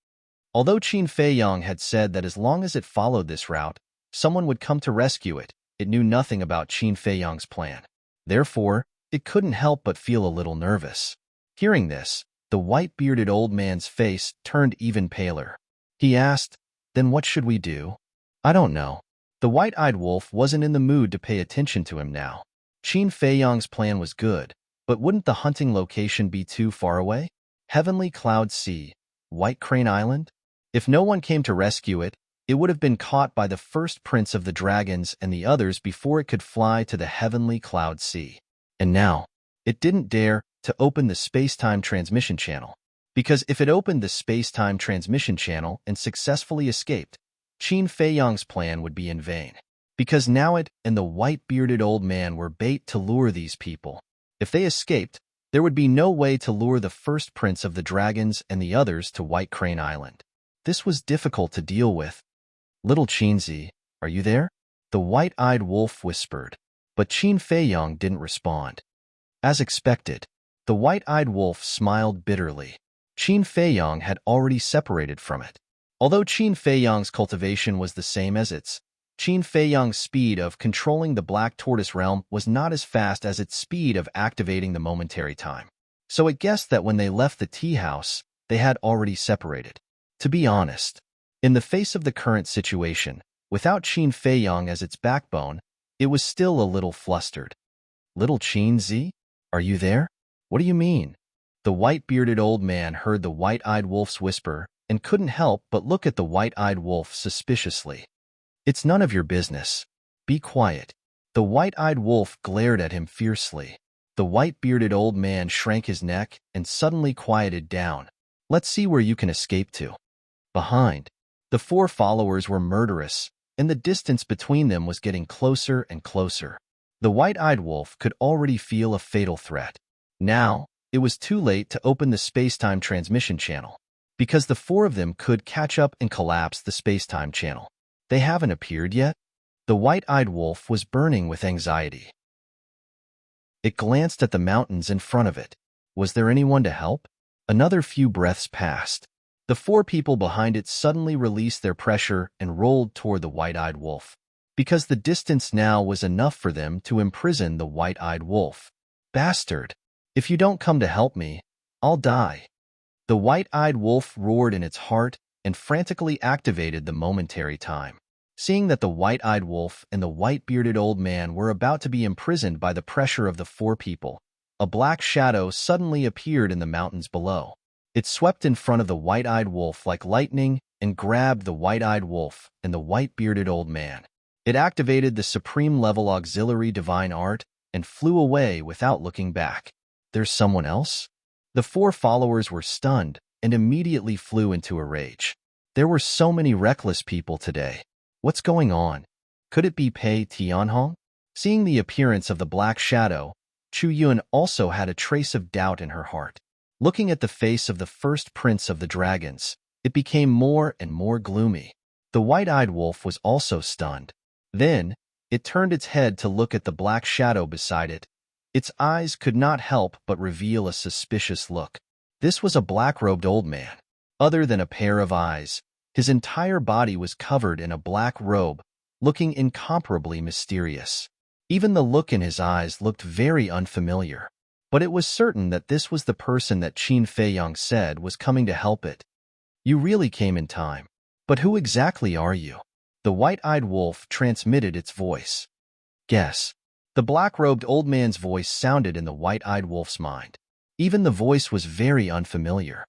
Although Qin Feiyang had said that as long as it followed this route, someone would come to rescue it, it knew nothing about Qin Feiyang's plan. Therefore, it couldn't help but feel a little nervous. Hearing this, the white-bearded old man's face turned even paler. He asked, "Then what should we do?" "I don't know." The white-eyed wolf wasn't in the mood to pay attention to him now. Qin Feiyang's plan was good, but wouldn't the hunting location be too far away? Heavenly Cloud Sea, White Crane Island? If no one came to rescue it, it would have been caught by the first prince of the dragons and the others before it could fly to the Heavenly Cloud Sea. And now, it didn't dare to open the space-time transmission channel. Because if it opened the space-time transmission channel and successfully escaped, Qin Feiyang's plan would be in vain. Because now it and the white-bearded old man were bait to lure these people. If they escaped, there would be no way to lure the first prince of the dragons and the others to White Crane Island. This was difficult to deal with. "Little Qinzi, are you there?" the white-eyed wolf whispered. But Qin Feiyang didn't respond. As expected, the white-eyed wolf smiled bitterly. Qin Feiyang had already separated from it. Although Qin Feiyang's cultivation was the same as its, Qin Feiyang's speed of controlling the Black Tortoise realm was not as fast as its speed of activating the momentary time. So it guessed that when they left the tea house, they had already separated. To be honest, in the face of the current situation, without Qin Feiyang as its backbone, it was still a little flustered. "Little Qinzi, are you there?" "What do you mean?" The white-bearded old man heard the white-eyed wolf's whisper and couldn't help but look at the white-eyed wolf suspiciously. "It's none of your business. Be quiet." The white-eyed wolf glared at him fiercely. The white-bearded old man shrank his neck and suddenly quieted down. "Let's see where you can escape to." Behind, the 4 followers were murderous, and the distance between them was getting closer and closer. The white-eyed wolf could already feel a fatal threat. Now, it was too late to open the space-time transmission channel, because the 4 of them could catch up and collapse the space-time channel. They haven't appeared yet? The white-eyed wolf was burning with anxiety. It glanced at the mountains in front of it. Was there anyone to help? Another few breaths passed. The four people behind it suddenly released their pressure and rolled toward the white-eyed wolf, because the distance now was enough for them to imprison the white-eyed wolf. Bastard! If you don't come to help me, I'll die. The white-eyed wolf roared in its heart and frantically activated the momentary time. Seeing that the white-eyed wolf and the white-bearded old man were about to be imprisoned by the pressure of the four people, a black shadow suddenly appeared in the mountains below. It swept in front of the white-eyed wolf like lightning and grabbed the white-eyed wolf and the white-bearded old man. It activated the supreme-level auxiliary divine art and flew away without looking back. There's someone else? The four followers were stunned and immediately flew into a rage. There were so many reckless people today. What's going on? Could it be Pei Tianhong? Seeing the appearance of the black shadow, Chu Yun also had a trace of doubt in her heart. Looking at the face of the first prince of the dragons, it became more and more gloomy. The white-eyed wolf was also stunned. Then, it turned its head to look at the black shadow beside it. Its eyes could not help but reveal a suspicious look. This was a black-robed old man. Other than a pair of eyes, his entire body was covered in a black robe, looking incomparably mysterious. Even the look in his eyes looked very unfamiliar. But it was certain that this was the person that Qin Feiyang said was coming to help it. You really came in time. But who exactly are you? The white-eyed wolf transmitted its voice. Guess. The black-robed old man's voice sounded in the white-eyed wolf's mind. Even the voice was very unfamiliar.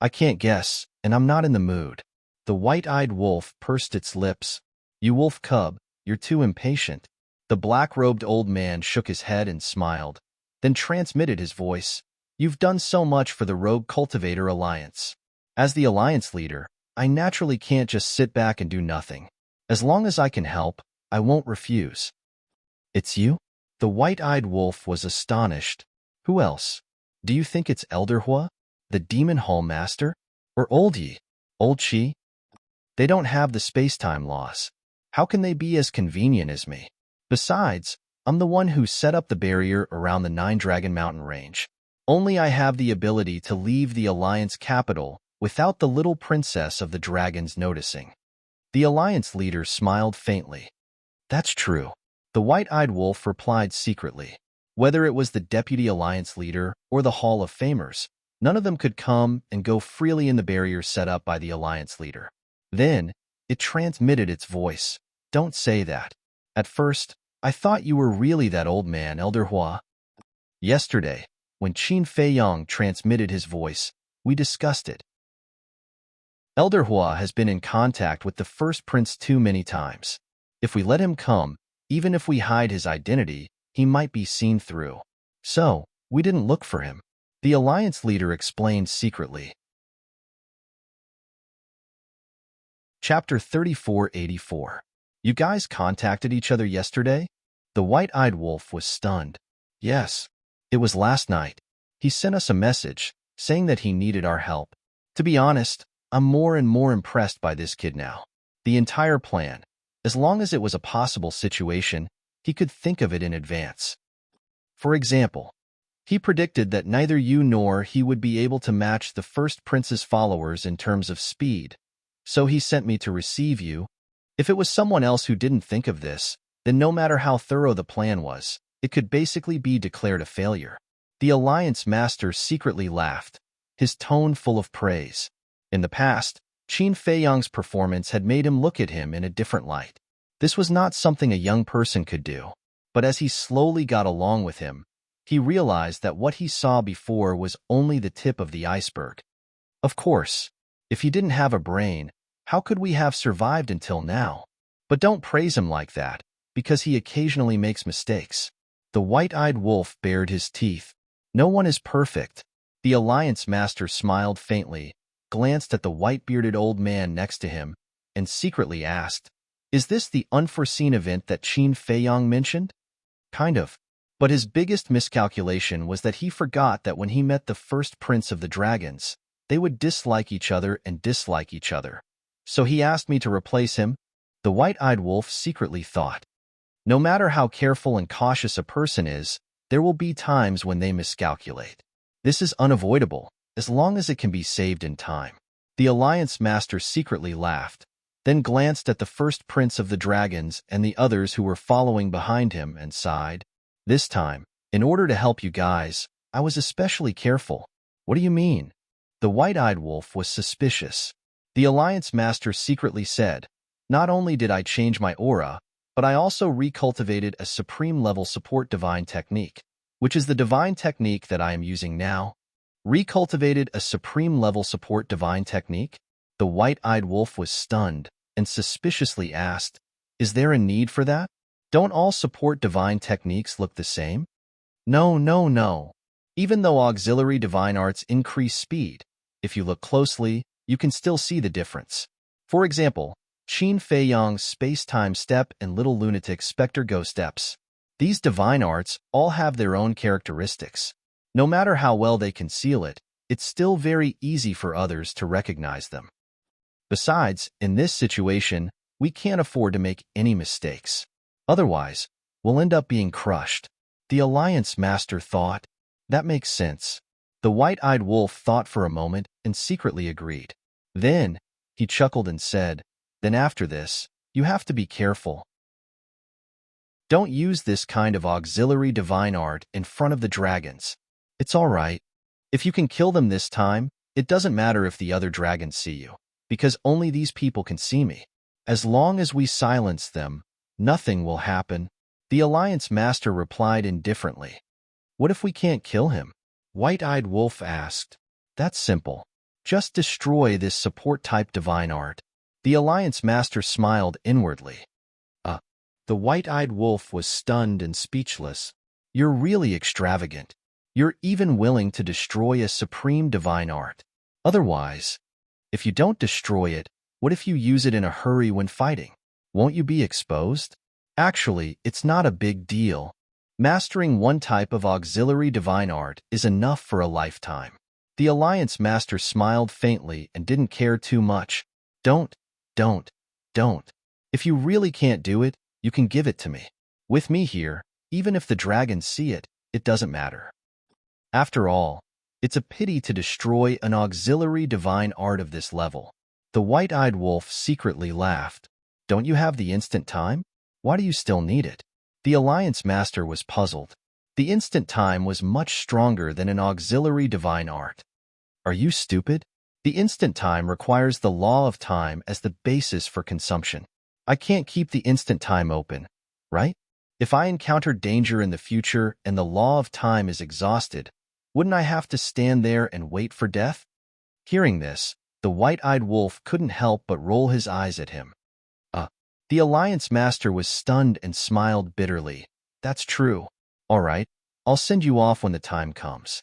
I can't guess, and I'm not in the mood. The white-eyed wolf pursed its lips. You wolf cub, you're too impatient. The black-robed old man shook his head and smiled, then transmitted his voice. You've done so much for the Rogue Cultivator Alliance. As the Alliance leader, I naturally can't just sit back and do nothing. As long as I can help, I won't refuse. It's you? The white-eyed wolf was astonished. Who else? Do you think it's Elder Hua, the Demon Hall Master? Or Old Yi? Old Qi? They don't have the space-time laws. How can they be as convenient as me? Besides, I'm the one who set up the barrier around the Nine-Dragon Mountain range. Only I have the ability to leave the Alliance capital without the little princess of the dragons noticing. The Alliance leader smiled faintly. That's true. The white-eyed wolf replied secretly. Whether it was the deputy Alliance leader or the Hall of Famers, none of them could come and go freely in the barrier set up by the Alliance leader. Then, it transmitted its voice. Don't say that. At first, I thought you were really that old man, Elder Hua. Yesterday, when Qin Feiyang transmitted his voice, we discussed it. Elder Hua has been in contact with the first prince too many times. If we let him come, even if we hide his identity, he might be seen through. So, we didn't look for him. The Alliance leader explained secretly. Chapter 3484. You guys contacted each other yesterday? The white-eyed wolf was stunned. Yes. It was last night. He sent us a message, saying that he needed our help. To be honest, I'm more and more impressed by this kid now. The entire plan, as long as it was a possible situation, he could think of it in advance. For example, he predicted that neither you nor he would be able to match the first prince's followers in terms of speed. So he sent me to receive you. If it was someone else who didn't think of this, then no matter how thorough the plan was, it could basically be declared a failure. The Alliance Master secretly laughed, his tone full of praise. In the past, Qin Feiyang's performance had made him look at him in a different light. This was not something a young person could do. But as he slowly got along with him, he realized that what he saw before was only the tip of the iceberg. Of course, if he didn't have a brain, how could we have survived until now? But don't praise him like that, because he occasionally makes mistakes. The white-eyed wolf bared his teeth. No one is perfect. The Alliance Master smiled faintly, glanced at the white-bearded old man next to him, and secretly asked, Is this the unforeseen event that Qin Feiyang mentioned? Kind of. But his biggest miscalculation was that he forgot that when he met the first prince of the dragons, they would dislike each other and dislike each other. So he asked me to replace him. The white-eyed wolf secretly thought. No matter how careful and cautious a person is, there will be times when they miscalculate. This is unavoidable, as long as it can be saved in time. The Alliance Master secretly laughed, then glanced at the first prince of the dragons and the others who were following behind him and sighed. This time, in order to help you guys, I was especially careful. What do you mean? The white-eyed wolf was suspicious. The Alliance Master secretly said, not only did I change my aura, but I also recultivated a supreme-level support divine technique, which is the divine technique that I am using now. Recultivated a supreme-level support divine technique? The white-eyed wolf was stunned and suspiciously asked, is there a need for that? Don't all support divine techniques look the same? No, no, no. Even though auxiliary divine arts increase speed, if you look closely, you can still see the difference. For example, Qin Fei Yang's space-time step and Little Lunatic's specter go steps. These divine arts all have their own characteristics. No matter how well they conceal it, it's still very easy for others to recognize them. Besides, in this situation, we can't afford to make any mistakes. Otherwise, we'll end up being crushed. The Alliance Master thought. That makes sense. The white-eyed wolf thought for a moment and secretly agreed. Then, he chuckled and said, then after this, you have to be careful. Don't use this kind of auxiliary divine art in front of the dragons. It's all right. If you can kill them this time, it doesn't matter if the other dragons see you, because only these people can see me. As long as we silence them, nothing will happen. The Alliance Master replied indifferently. What if we can't kill him? White-eyed wolf asked. That's simple. Just destroy this support-type divine art. The Alliance Master smiled inwardly. The white-eyed wolf was stunned and speechless. You're really extravagant. You're even willing to destroy a supreme divine art. Otherwise, if you don't destroy it, what if you use it in a hurry when fighting? Won't you be exposed? Actually, it's not a big deal. Mastering one type of auxiliary divine art is enough for a lifetime. The Alliance Master smiled faintly and didn't care too much. Don't. If you really can't do it, you can give it to me. With me here, even if the dragons see it, it doesn't matter. After all, it's a pity to destroy an auxiliary divine art of this level. The white-eyed wolf secretly laughed. Don't you have the instant time? Why do you still need it? The Alliance Master was puzzled. The instant time was much stronger than an auxiliary divine art. Are you stupid? The instant time requires the law of time as the basis for consumption. I can't keep the instant time open, right? If I encounter danger in the future and the law of time is exhausted, wouldn't I have to stand there and wait for death? Hearing this, the white-eyed wolf couldn't help but roll his eyes at him. The Alliance Master was stunned and smiled bitterly. That's true. All right, I'll send you off when the time comes.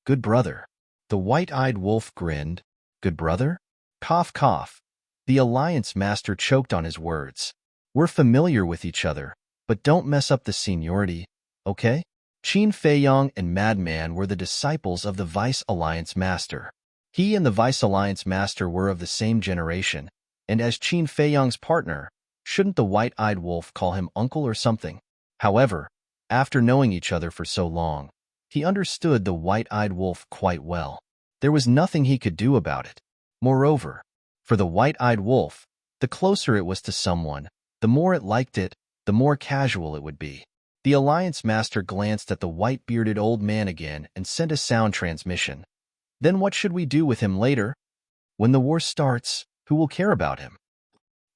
Good brother. The white-eyed wolf grinned. Good brother? Cough, cough. The Alliance Master choked on his words. We're familiar with each other, but don't mess up the seniority, okay? Qin Fei Yang and Madman were the disciples of the Vice Alliance Master. He and the Vice Alliance Master were of the same generation, and as Qin Fei Yang's partner, shouldn't the white-eyed wolf call him uncle or something? However, after knowing each other for so long, he understood the white-eyed wolf quite well. There was nothing he could do about it. Moreover, for the white-eyed wolf, the closer it was to someone, the more it liked it, the more casual it would be. The Alliance Master glanced at the white-bearded old man again and sent a sound transmission. Then what should we do with him later? When the war starts, who will care about him?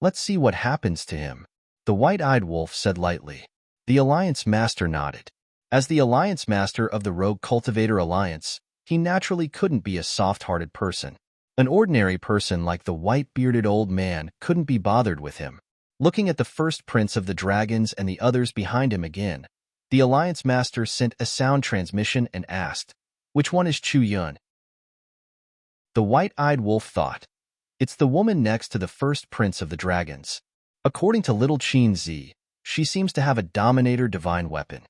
Let's see what happens to him, the white-eyed wolf said lightly. The Alliance Master nodded. As the Alliance Master of the Rogue Cultivator Alliance, he naturally couldn't be a soft-hearted person. An ordinary person like the white-bearded old man couldn't be bothered with him. Looking at the first prince of the dragons and the others behind him again, the Alliance Master sent a sound transmission and asked, which one is Chu Yun? The white-eyed wolf thought, it's the woman next to the first prince of the dragons. According to Little Qin Zi, she seems to have a Dominator Divine Weapon.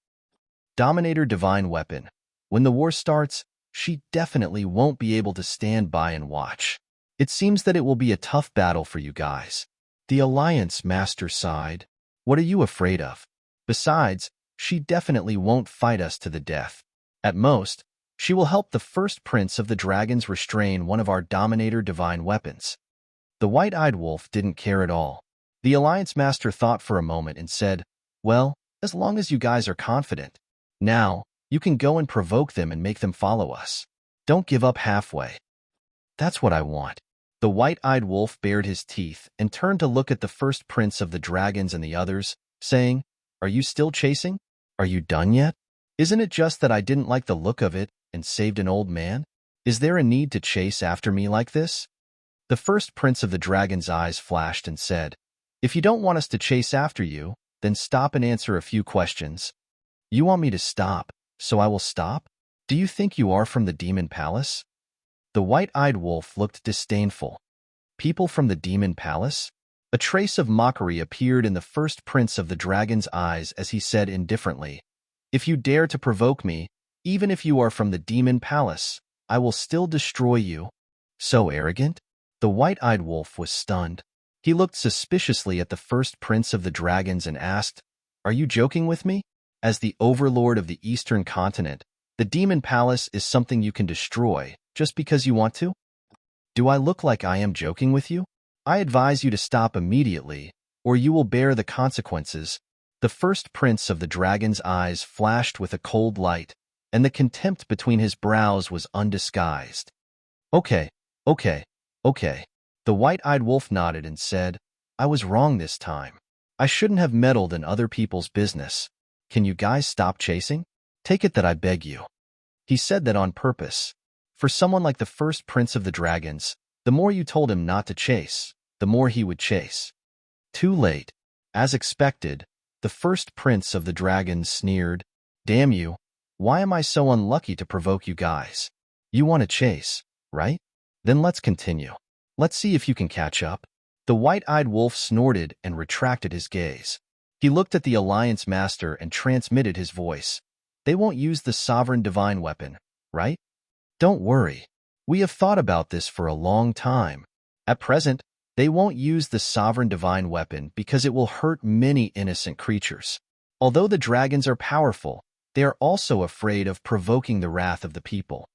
Dominator Divine Weapon. When the war starts, she definitely won't be able to stand by and watch. It seems that it will be a tough battle for you guys. The Alliance Master sighed. What are you afraid of? Besides, she definitely won't fight us to the death. At most, She will help the first prince of the dragons restrain one of our Dominator divine weapons. The white-eyed wolf didn't care at all. The Alliance Master thought for a moment and said, "Well, as long as you guys are confident. Now, you can go and provoke them and make them follow us. Don't give up halfway." "That's what I want." The white-eyed wolf bared his teeth and turned to look at the first prince of the dragons and the others, saying, "Are you still chasing? Are you done yet? Isn't it just that I didn't like the look of it and saved an old man? Is there a need to chase after me like this?" The first prince of the dragon's eyes flashed and said, "If you don't want us to chase after you, then stop and answer a few questions." "You want me to stop, so I will stop? Do you think you are from the Demon Palace?" The white-eyed wolf looked disdainful. "People from the Demon Palace?" A trace of mockery appeared in the first prince of the dragon's eyes as he said indifferently, "If you dare to provoke me, even if you are from the Demon Palace, I will still destroy you." "So arrogant?" The white-eyed wolf was stunned. He looked suspiciously at the first prince of the dragons and asked, "Are you joking with me? As the overlord of the Eastern continent, the Demon Palace is something you can destroy just because you want to? Do I look like I am joking with you? I advise you to stop immediately, or you will bear the consequences." The first prince of the dragon's eyes flashed with a cold light, and the contempt between his brows was undisguised. "Okay, okay, okay." The white-eyed wolf nodded and said, "I was wrong this time. I shouldn't have meddled in other people's business. Can you guys stop chasing? Take it that I beg you." He said that on purpose. For someone like the first prince of the dragons, the more you told him not to chase, the more he would chase. Too late. As expected, the first prince of the dragons sneered, "Damn you, why am I so unlucky to provoke you guys? You want to chase, right? Then let's continue. Let's see if you can catch up." The white-eyed wolf snorted and retracted his gaze. He looked at the Alliance Master and transmitted his voice. "They won't use the sovereign divine weapon, right? Don't worry. We have thought about this for a long time. At present, they won't use the sovereign divine weapon because it will hurt many innocent creatures. Although the dragons are powerful, they are also afraid of provoking the wrath of the people.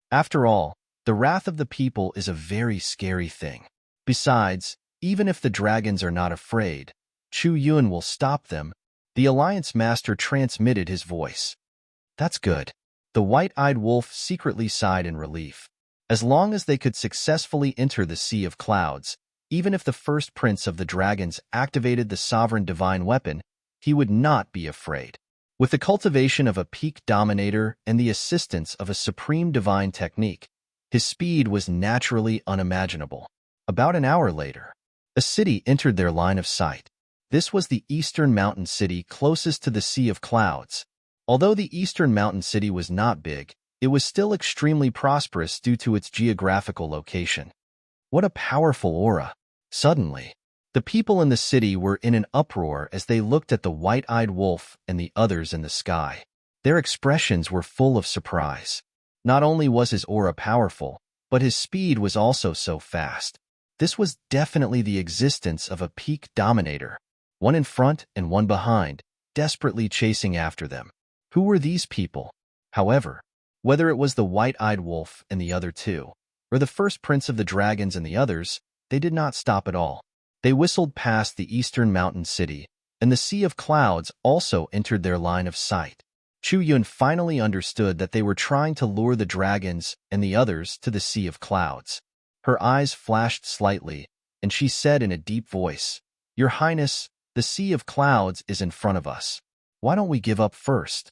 After all, the wrath of the people is a very scary thing. Besides, even if the dragons are not afraid, Chu Yun will stop them." The Alliance Master transmitted his voice. "That's good." The white-eyed wolf secretly sighed in relief. As long as they could successfully enter the Sea of Clouds, even if the first prince of the dragons activated the sovereign divine weapon, he would not be afraid. With the cultivation of a peak dominator and the assistance of a supreme divine technique, his speed was naturally unimaginable. About an hour later, a city entered their line of sight. This was the eastern mountain city closest to the Sea of Clouds. Although the eastern mountain city was not big, it was still extremely prosperous due to its geographical location. What a powerful aura! Suddenly, the people in the city were in an uproar as they looked at the white-eyed wolf and the others in the sky. Their expressions were full of surprise. Not only was his aura powerful, but his speed was also so fast. This was definitely the existence of a peak dominator, one in front and one behind, desperately chasing after them. Who were these people? However, whether it was the white-eyed wolf and the other two, or the first prince of the dragons and the others, they did not stop at all. They whistled past the eastern mountain city, and the Sea of Clouds also entered their line of sight. Chu Yun finally understood that they were trying to lure the dragons and the others to the Sea of Clouds. Her eyes flashed slightly, and she said in a deep voice, "Your Highness, the Sea of Clouds is in front of us. Why don't we give up first?"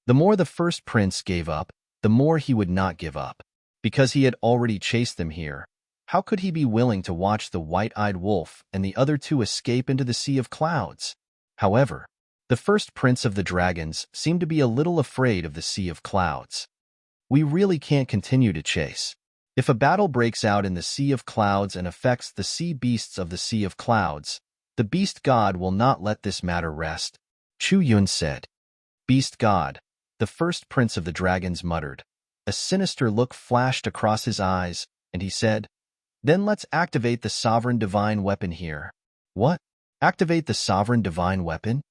The more the first prince gave up, the more he would not give up. Because he had already chased them here, how could he be willing to watch the white-eyed wolf and the other two escape into the Sea of Clouds? However, the first prince of the dragons seemed to be a little afraid of the Sea of Clouds. "We really can't continue to chase. If a battle breaks out in the Sea of Clouds and affects the sea beasts of the Sea of Clouds, the beast god will not let this matter rest," Chu Yun said. "Beast god," the first prince of the dragons muttered. A sinister look flashed across his eyes, and he said, "Then let's activate the sovereign divine weapon here." "What? Activate the sovereign divine weapon?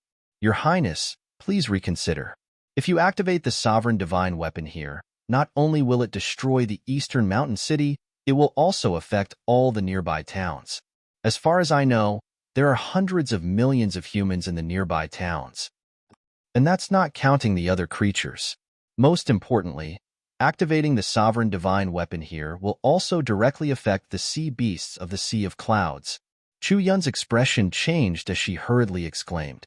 Your Highness, please reconsider." If you activate the sovereign divine weapon here, not only will it destroy the eastern mountain city, it will also affect all the nearby towns. As far as I know, there are hundreds of millions of humans in the nearby towns. And that's not counting the other creatures. Most importantly, activating the sovereign divine weapon here will also directly affect the sea beasts of the Sea of Clouds. Chu Yun's expression changed as she hurriedly exclaimed.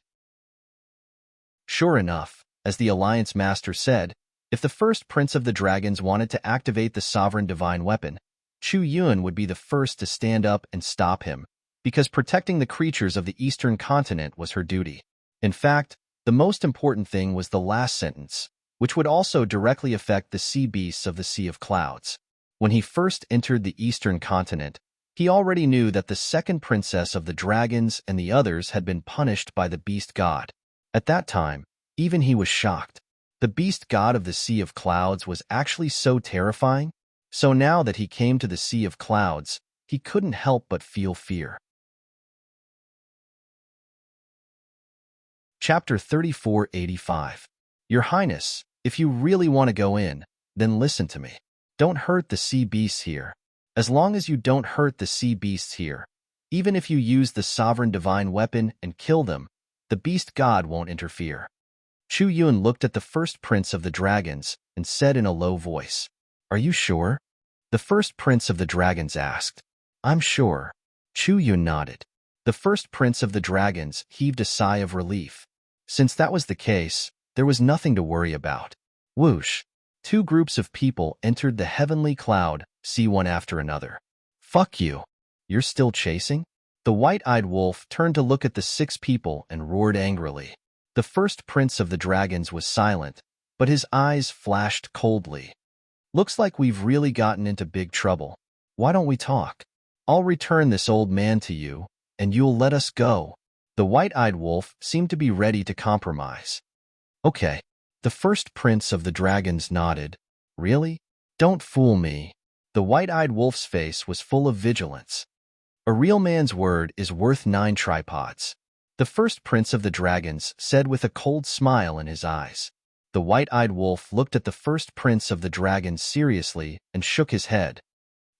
Sure enough, as the Alliance Master said, if the first Prince of the Dragons wanted to activate the sovereign divine weapon, Chu Yun would be the first to stand up and stop him, because protecting the creatures of the eastern continent was her duty. In fact, the most important thing was the last sentence, which would also directly affect the sea beasts of the Sea of Clouds. When he first entered the eastern continent, he already knew that the second princess of the dragons and the others had been punished by the beast god. At that time, even he was shocked. The beast god of the Sea of Clouds was actually so terrifying, so now that he came to the Sea of Clouds, he couldn't help but feel fear. Chapter 3485. Your Highness, if you really want to go in, then listen to me. Don't hurt the sea beasts here. As long as you don't hurt the sea beasts here, even if you use the sovereign divine weapon and kill them, the beast god won't interfere. Chu Yun looked at the first prince of the dragons and said in a low voice, Are you sure? The first prince of the dragons asked. I'm sure. Chu Yun nodded. The first prince of the dragons heaved a sigh of relief. Since that was the case, there was nothing to worry about. Whoosh! Two groups of people entered the heavenly cloud, sea one after another. Fuck you. You're still chasing? The white-eyed wolf turned to look at the 6 people and roared angrily. The first prince of the dragons was silent, but his eyes flashed coldly. Looks like we've really gotten into big trouble. Why don't we talk? I'll return this old man to you, and you'll let us go. The white-eyed wolf seemed to be ready to compromise. Okay. The first prince of the dragons nodded. Really? Don't fool me. The white-eyed wolf's face was full of vigilance. A real man's word is worth 9 tripods. The first prince of the dragons said with a cold smile in his eyes. The white-eyed wolf looked at the first prince of the dragons seriously and shook his head.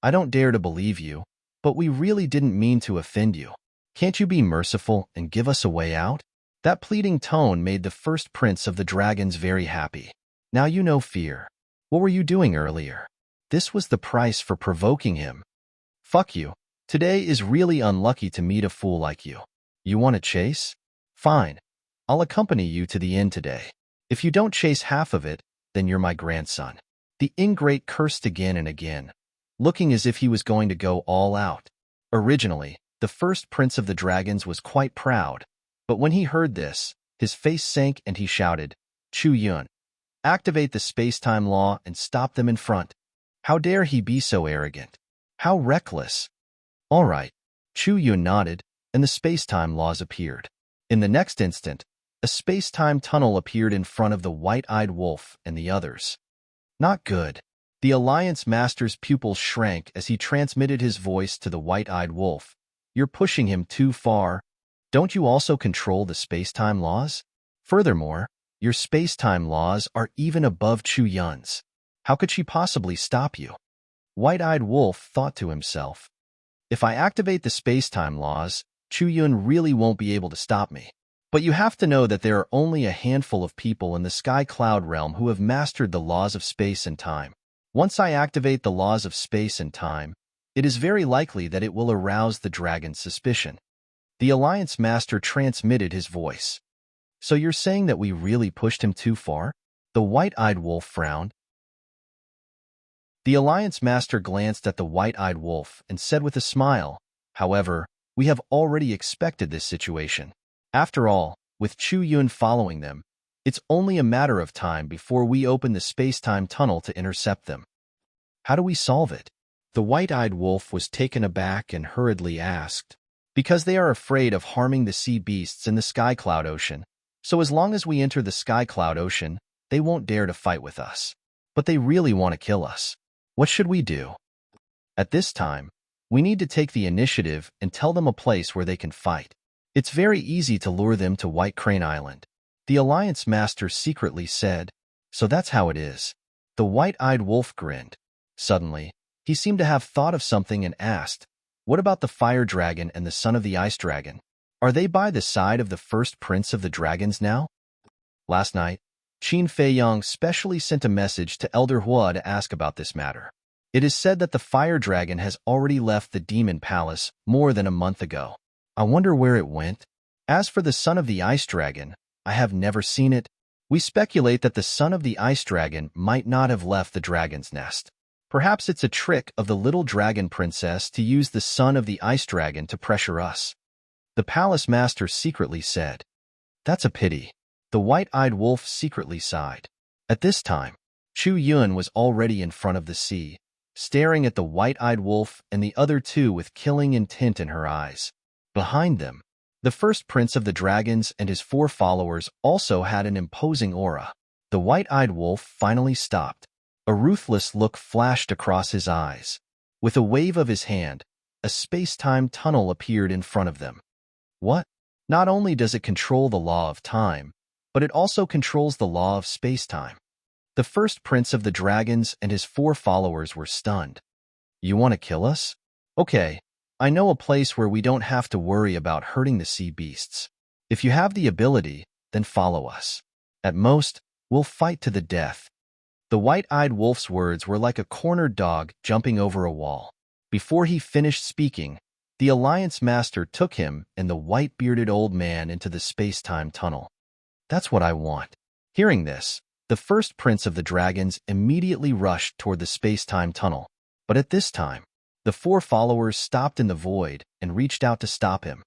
I don't dare to believe you, but we really didn't mean to offend you. Can't you be merciful and give us a way out? That pleading tone made the first prince of the dragons very happy. Now you know fear. What were you doing earlier? This was the price for provoking him. Fuck you. Today is really unlucky to meet a fool like you. You want to chase? Fine. I'll accompany you to the inn today. If you don't chase half of it, then you're my grandson. The ingrate cursed again and again, looking as if he was going to go all out. Originally, the first prince of the dragons was quite proud, but when he heard this, his face sank and he shouted, Chu Yun, activate the space-time law and stop them in front. How dare he be so arrogant? How reckless. All right. Chu Yun nodded, and the space-time laws appeared. In the next instant, a space-time tunnel appeared in front of the white-eyed wolf and the others. Not good. The Alliance Master's pupils shrank as he transmitted his voice to the white-eyed wolf. You're pushing him too far. Don't you also control the space-time laws? Furthermore, your space-time laws are even above Chu Yun's. How could she possibly stop you? White-eyed wolf thought to himself. If I activate the space-time laws, Chu Yun really won't be able to stop me. But you have to know that there are only a handful of people in the Sky Cloud realm who have mastered the laws of space and time. Once I activate the laws of space and time, it is very likely that it will arouse the dragon's suspicion. The Alliance Master transmitted his voice. So you're saying that we really pushed him too far? The white-eyed wolf frowned. The Alliance Master glanced at the white-eyed wolf and said with a smile, However, we have already expected this situation. After all, with Chu Yun following them, it's only a matter of time before we open the space-time tunnel to intercept them. How do we solve it? The white-eyed wolf was taken aback and hurriedly asked. Because they are afraid of harming the sea beasts in the Sky Cloud Ocean. So as long as we enter the Sky Cloud Ocean, they won't dare to fight with us. But they really want to kill us. What should we do? At this time, we need to take the initiative and tell them a place where they can fight. It's very easy to lure them to White Crane Island. The Alliance Master secretly said. So that's how it is. The white-eyed wolf grinned. Suddenly, he seemed to have thought of something and asked, what about the fire dragon and the son of the ice dragon? Are they by the side of the first prince of the dragons now? Last night, Qin Feiyang specially sent a message to Elder Hua to ask about this matter. It is said that the fire dragon has already left the demon palace more than a month ago. I wonder where it went. As for the son of the ice dragon, I have never seen it. We speculate that the son of the ice dragon might not have left the dragon's nest. Perhaps it's a trick of the little dragon princess to use the son of the ice dragon to pressure us. The palace master secretly said. That's a pity. The white-eyed wolf secretly sighed. At this time, Chu Yun was already in front of the sea, staring at the white-eyed wolf and the other two with killing intent in her eyes. Behind them, the first prince of the dragons and his 4 followers also had an imposing aura. The white-eyed wolf finally stopped. A ruthless look flashed across his eyes. With a wave of his hand, a space-time tunnel appeared in front of them. What? Not only does it control the law of time, but it also controls the law of space-time. The first prince of the dragons and his 4 followers were stunned. You want to kill us? Okay, I know a place where we don't have to worry about hurting the sea beasts. If you have the ability, then follow us. At most, we'll fight to the death. The white-eyed wolf's words were like a cornered dog jumping over a wall. Before he finished speaking, the Alliance Master took him and the white-bearded old man into the space-time tunnel. That's what I want. Hearing this, the first prince of the dragons immediately rushed toward the space-time tunnel. But at this time, the 4 followers stopped in the void and reached out to stop him.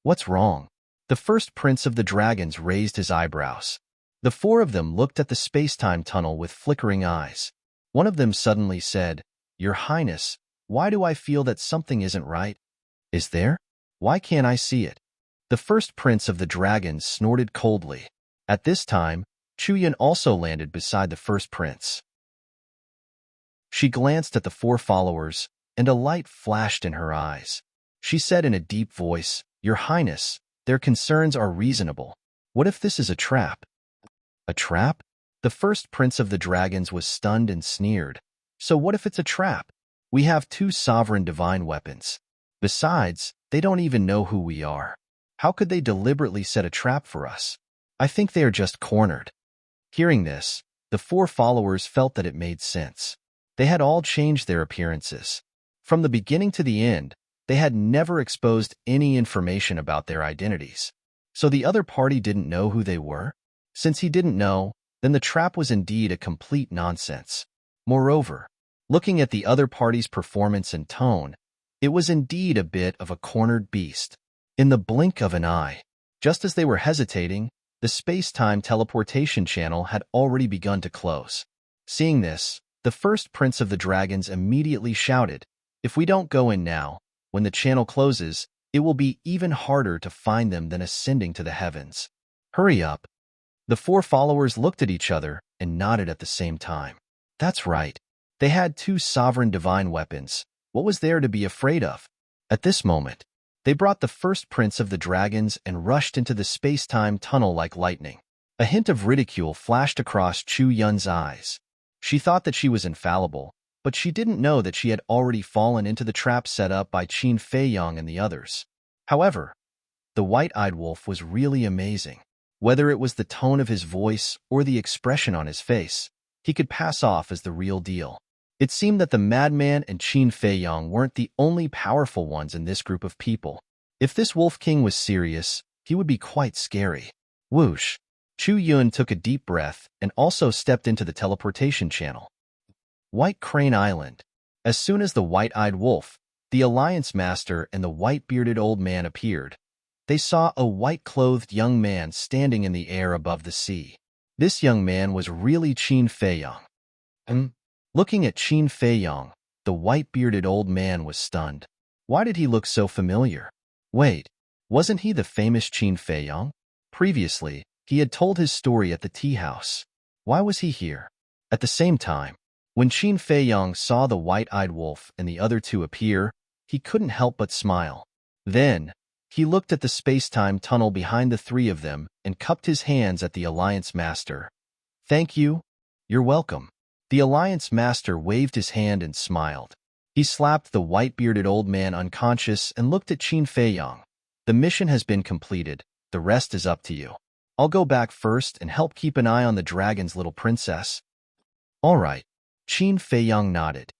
What's wrong? The first prince of the dragons raised his eyebrows. The 4 of them looked at the space-time tunnel with flickering eyes. One of them suddenly said, Your Highness, why do I feel that something isn't right? Is there? Why can't I see it? The first prince of the dragons snorted coldly. At this time, Chu Yun also landed beside the first prince. She glanced at the 4 followers, and a light flashed in her eyes. She said in a deep voice, Your Highness, their concerns are reasonable. What if this is a trap? A trap? The first prince of the dragons was stunned and sneered. So what if it's a trap? We have 2 sovereign divine weapons. Besides, they don't even know who we are. How could they deliberately set a trap for us? I think they are just cornered. Hearing this, the 4 followers felt that it made sense. They had all changed their appearances. From the beginning to the end, they had never exposed any information about their identities. So the other party didn't know who they were? Since he didn't know, then the trap was indeed a complete nonsense. Moreover, looking at the other party's performance and tone, it was indeed a bit of a cornered beast. In the blink of an eye, just as they were hesitating, the space-time teleportation channel had already begun to close. Seeing this, the first prince of the dragons immediately shouted, If we don't go in now, when the channel closes, it will be even harder to find them than ascending to the heavens. Hurry up. The 4 followers looked at each other and nodded at the same time. That's right. They had 2 sovereign divine weapons. What was there to be afraid of? At this moment, they brought the first prince of the dragons and rushed into the space-time tunnel like lightning. A hint of ridicule flashed across Chu Yun's eyes. She thought that she was infallible, but she didn't know that she had already fallen into the trap set up by Qin Feiyang and the others. However, the white-eyed wolf was really amazing. Whether it was the tone of his voice or the expression on his face, he could pass off as the real deal. It seemed that the madman and Qin Feiyang weren't the only powerful ones in this group of people. If this Wolf King was serious, he would be quite scary. Whoosh! Chu Yun took a deep breath and also stepped into the teleportation channel. White Crane Island. As soon as the white-eyed wolf, the Alliance Master, and the white-bearded old man appeared, they saw a white-clothed young man standing in the air above the sea. This young man was really Qin Feiyang. Looking at Qin Feiyang, the white-bearded old man was stunned. Why did he look so familiar? Wait, wasn't he the famous Qin Feiyang? Previously, he had told his story at the tea house. Why was he here? At the same time, when Qin Feiyang saw the white-eyed wolf and the other 2 appear, he couldn't help but smile. Then, He looked at the space-time tunnel behind the three of them and cupped his hands at the Alliance Master. Thank you. You're welcome. The Alliance Master waved his hand and smiled. He slapped the white-bearded old man unconscious and looked at Qin Feiyang. The mission has been completed. The rest is up to you. I'll go back first and help keep an eye on the dragon's little princess. All right. Qin Feiyang nodded.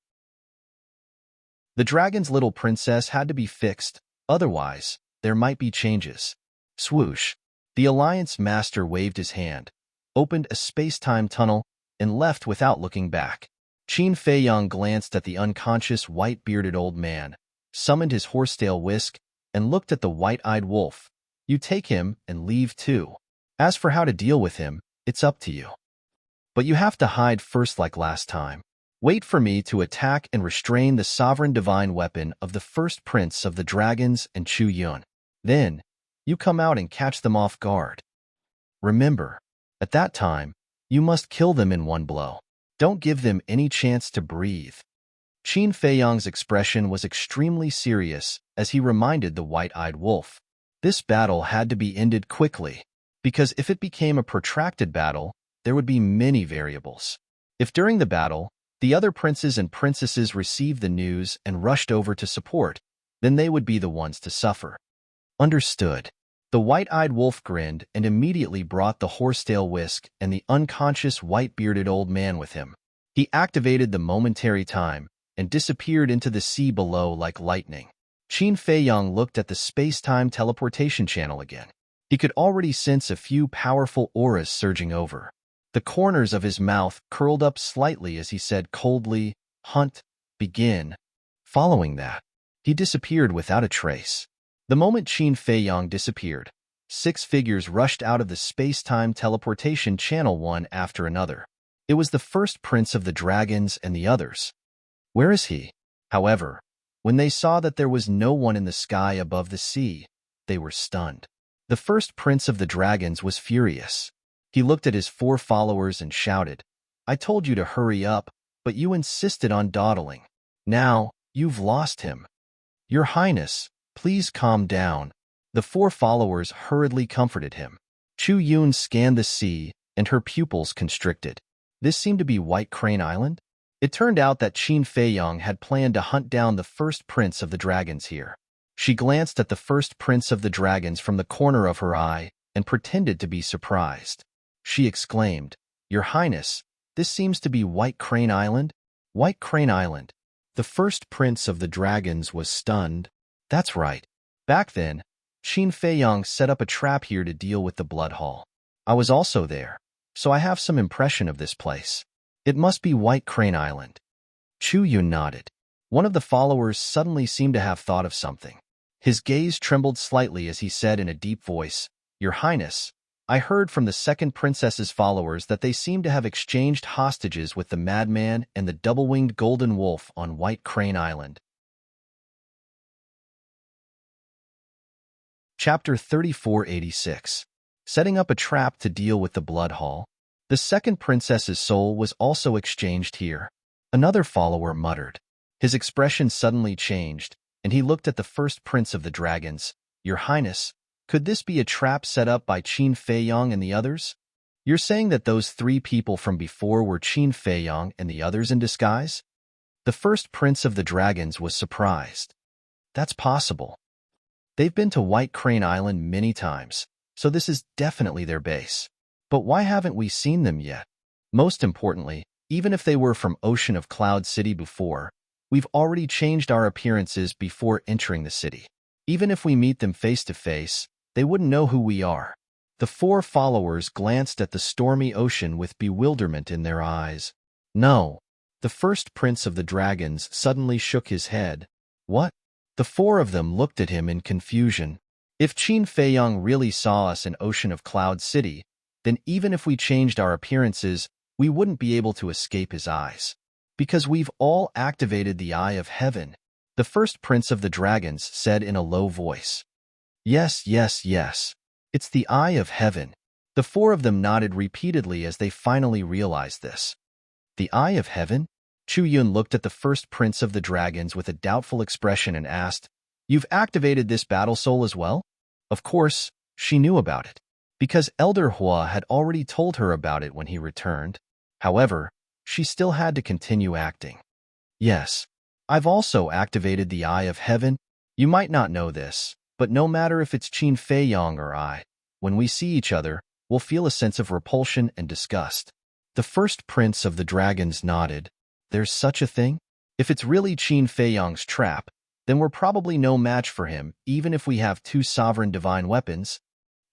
The dragon's little princess had to be fixed, otherwise, there might be changes. Swoosh. The Alliance Master waved his hand, opened a space-time tunnel, and left without looking back. Qin Feiyang glanced at the unconscious white-bearded old man, summoned his horsetail whisk, and looked at the white-eyed wolf. You take him and leave too. As for how to deal with him, it's up to you. But you have to hide first like last time. Wait for me to attack and restrain the sovereign divine weapon of the first prince of the dragons and Chu Yun. Then, you come out and catch them off guard. Remember, at that time, you must kill them in one blow. Don't give them any chance to breathe. Qin Feiyang's expression was extremely serious as he reminded the white-eyed wolf. This battle had to be ended quickly, because if it became a protracted battle, there would be many variables. If during the battle, the other princes and princesses received the news and rushed over to support, then they would be the ones to suffer. Understood. The white-eyed wolf grinned and immediately brought the horsetail whisk and the unconscious white-bearded old man with him. He activated the momentary time and disappeared into the sea below like lightning. Qin Feiyang looked at the space-time teleportation channel again. He could already sense a few powerful auras surging over. The corners of his mouth curled up slightly as he said coldly, "Hunt, begin." Following that, he disappeared without a trace. The moment Qin Feiyang disappeared, 6 figures rushed out of the space-time teleportation channel one after another. It was the first prince of the dragons and the others. Where is he? However, when they saw that there was no one in the sky above the sea, they were stunned. The first prince of the dragons was furious. He looked at his 4 followers and shouted, "I told you to hurry up, but you insisted on dawdling. Now, you've lost him. Your Highness, please calm down." The 4 followers hurriedly comforted him. Chu Yun scanned the sea, and her pupils constricted. This seemed to be White Crane Island? It turned out that Qin Feiyang had planned to hunt down the first prince of the dragons here. She glanced at the first prince of the dragons from the corner of her eye and pretended to be surprised. She exclaimed, "Your Highness, this seems to be White Crane Island?" White Crane Island. The first prince of the dragons was stunned. That's right. Back then, Qin Feiyang set up a trap here to deal with the Blood Hall. I was also there, so I have some impression of this place. It must be White Crane Island. Chu Yun nodded. One of the followers suddenly seemed to have thought of something. His gaze trembled slightly as he said in a deep voice, "Your Highness, I heard from the second princess's followers that they seem to have exchanged hostages with the madman and the double-winged golden wolf on White Crane Island." Chapter 3486. Setting up a trap to deal with the Blood Hall. The second princess's soul was also exchanged here. Another follower muttered. His expression suddenly changed, and he looked at the first prince of the dragons. "Your Highness, could this be a trap set up by Qin Feiyang and the others? You're saying that those 3 people from before were Qin Feiyang and the others in disguise?" The first prince of the dragons was surprised. That's possible. They've been to White Crane Island many times, so this is definitely their base. But why haven't we seen them yet? Most importantly, even if they were from Ocean of Cloud City before, we've already changed our appearances before entering the city. Even if we meet them face to face, they wouldn't know who we are. The 4 followers glanced at the stormy ocean with bewilderment in their eyes. No. The first prince of the dragons suddenly shook his head. What? The 4 of them looked at him in confusion. If Qin Feiyang really saw us in Ocean of Cloud City, then even if we changed our appearances, we wouldn't be able to escape his eyes. Because we've all activated the Eye of Heaven, the first prince of the dragons said in a low voice. Yes, yes, yes. It's the Eye of Heaven. The 4 of them nodded repeatedly as they finally realized this. The Eye of Heaven? Chu Yun looked at the first prince of the dragons with a doubtful expression and asked, You've activated this battle soul as well? Of course, she knew about it, because Elder Hua had already told her about it when he returned. However, she still had to continue acting. Yes, I've also activated the Eye of Heaven. You might not know this, but no matter if it's Qin Feiyang or I, when we see each other, we'll feel a sense of repulsion and disgust. The first prince of the dragons nodded. There's such a thing? If it's really Qin Feiyang's trap, then we're probably no match for him, even if we have two sovereign divine weapons.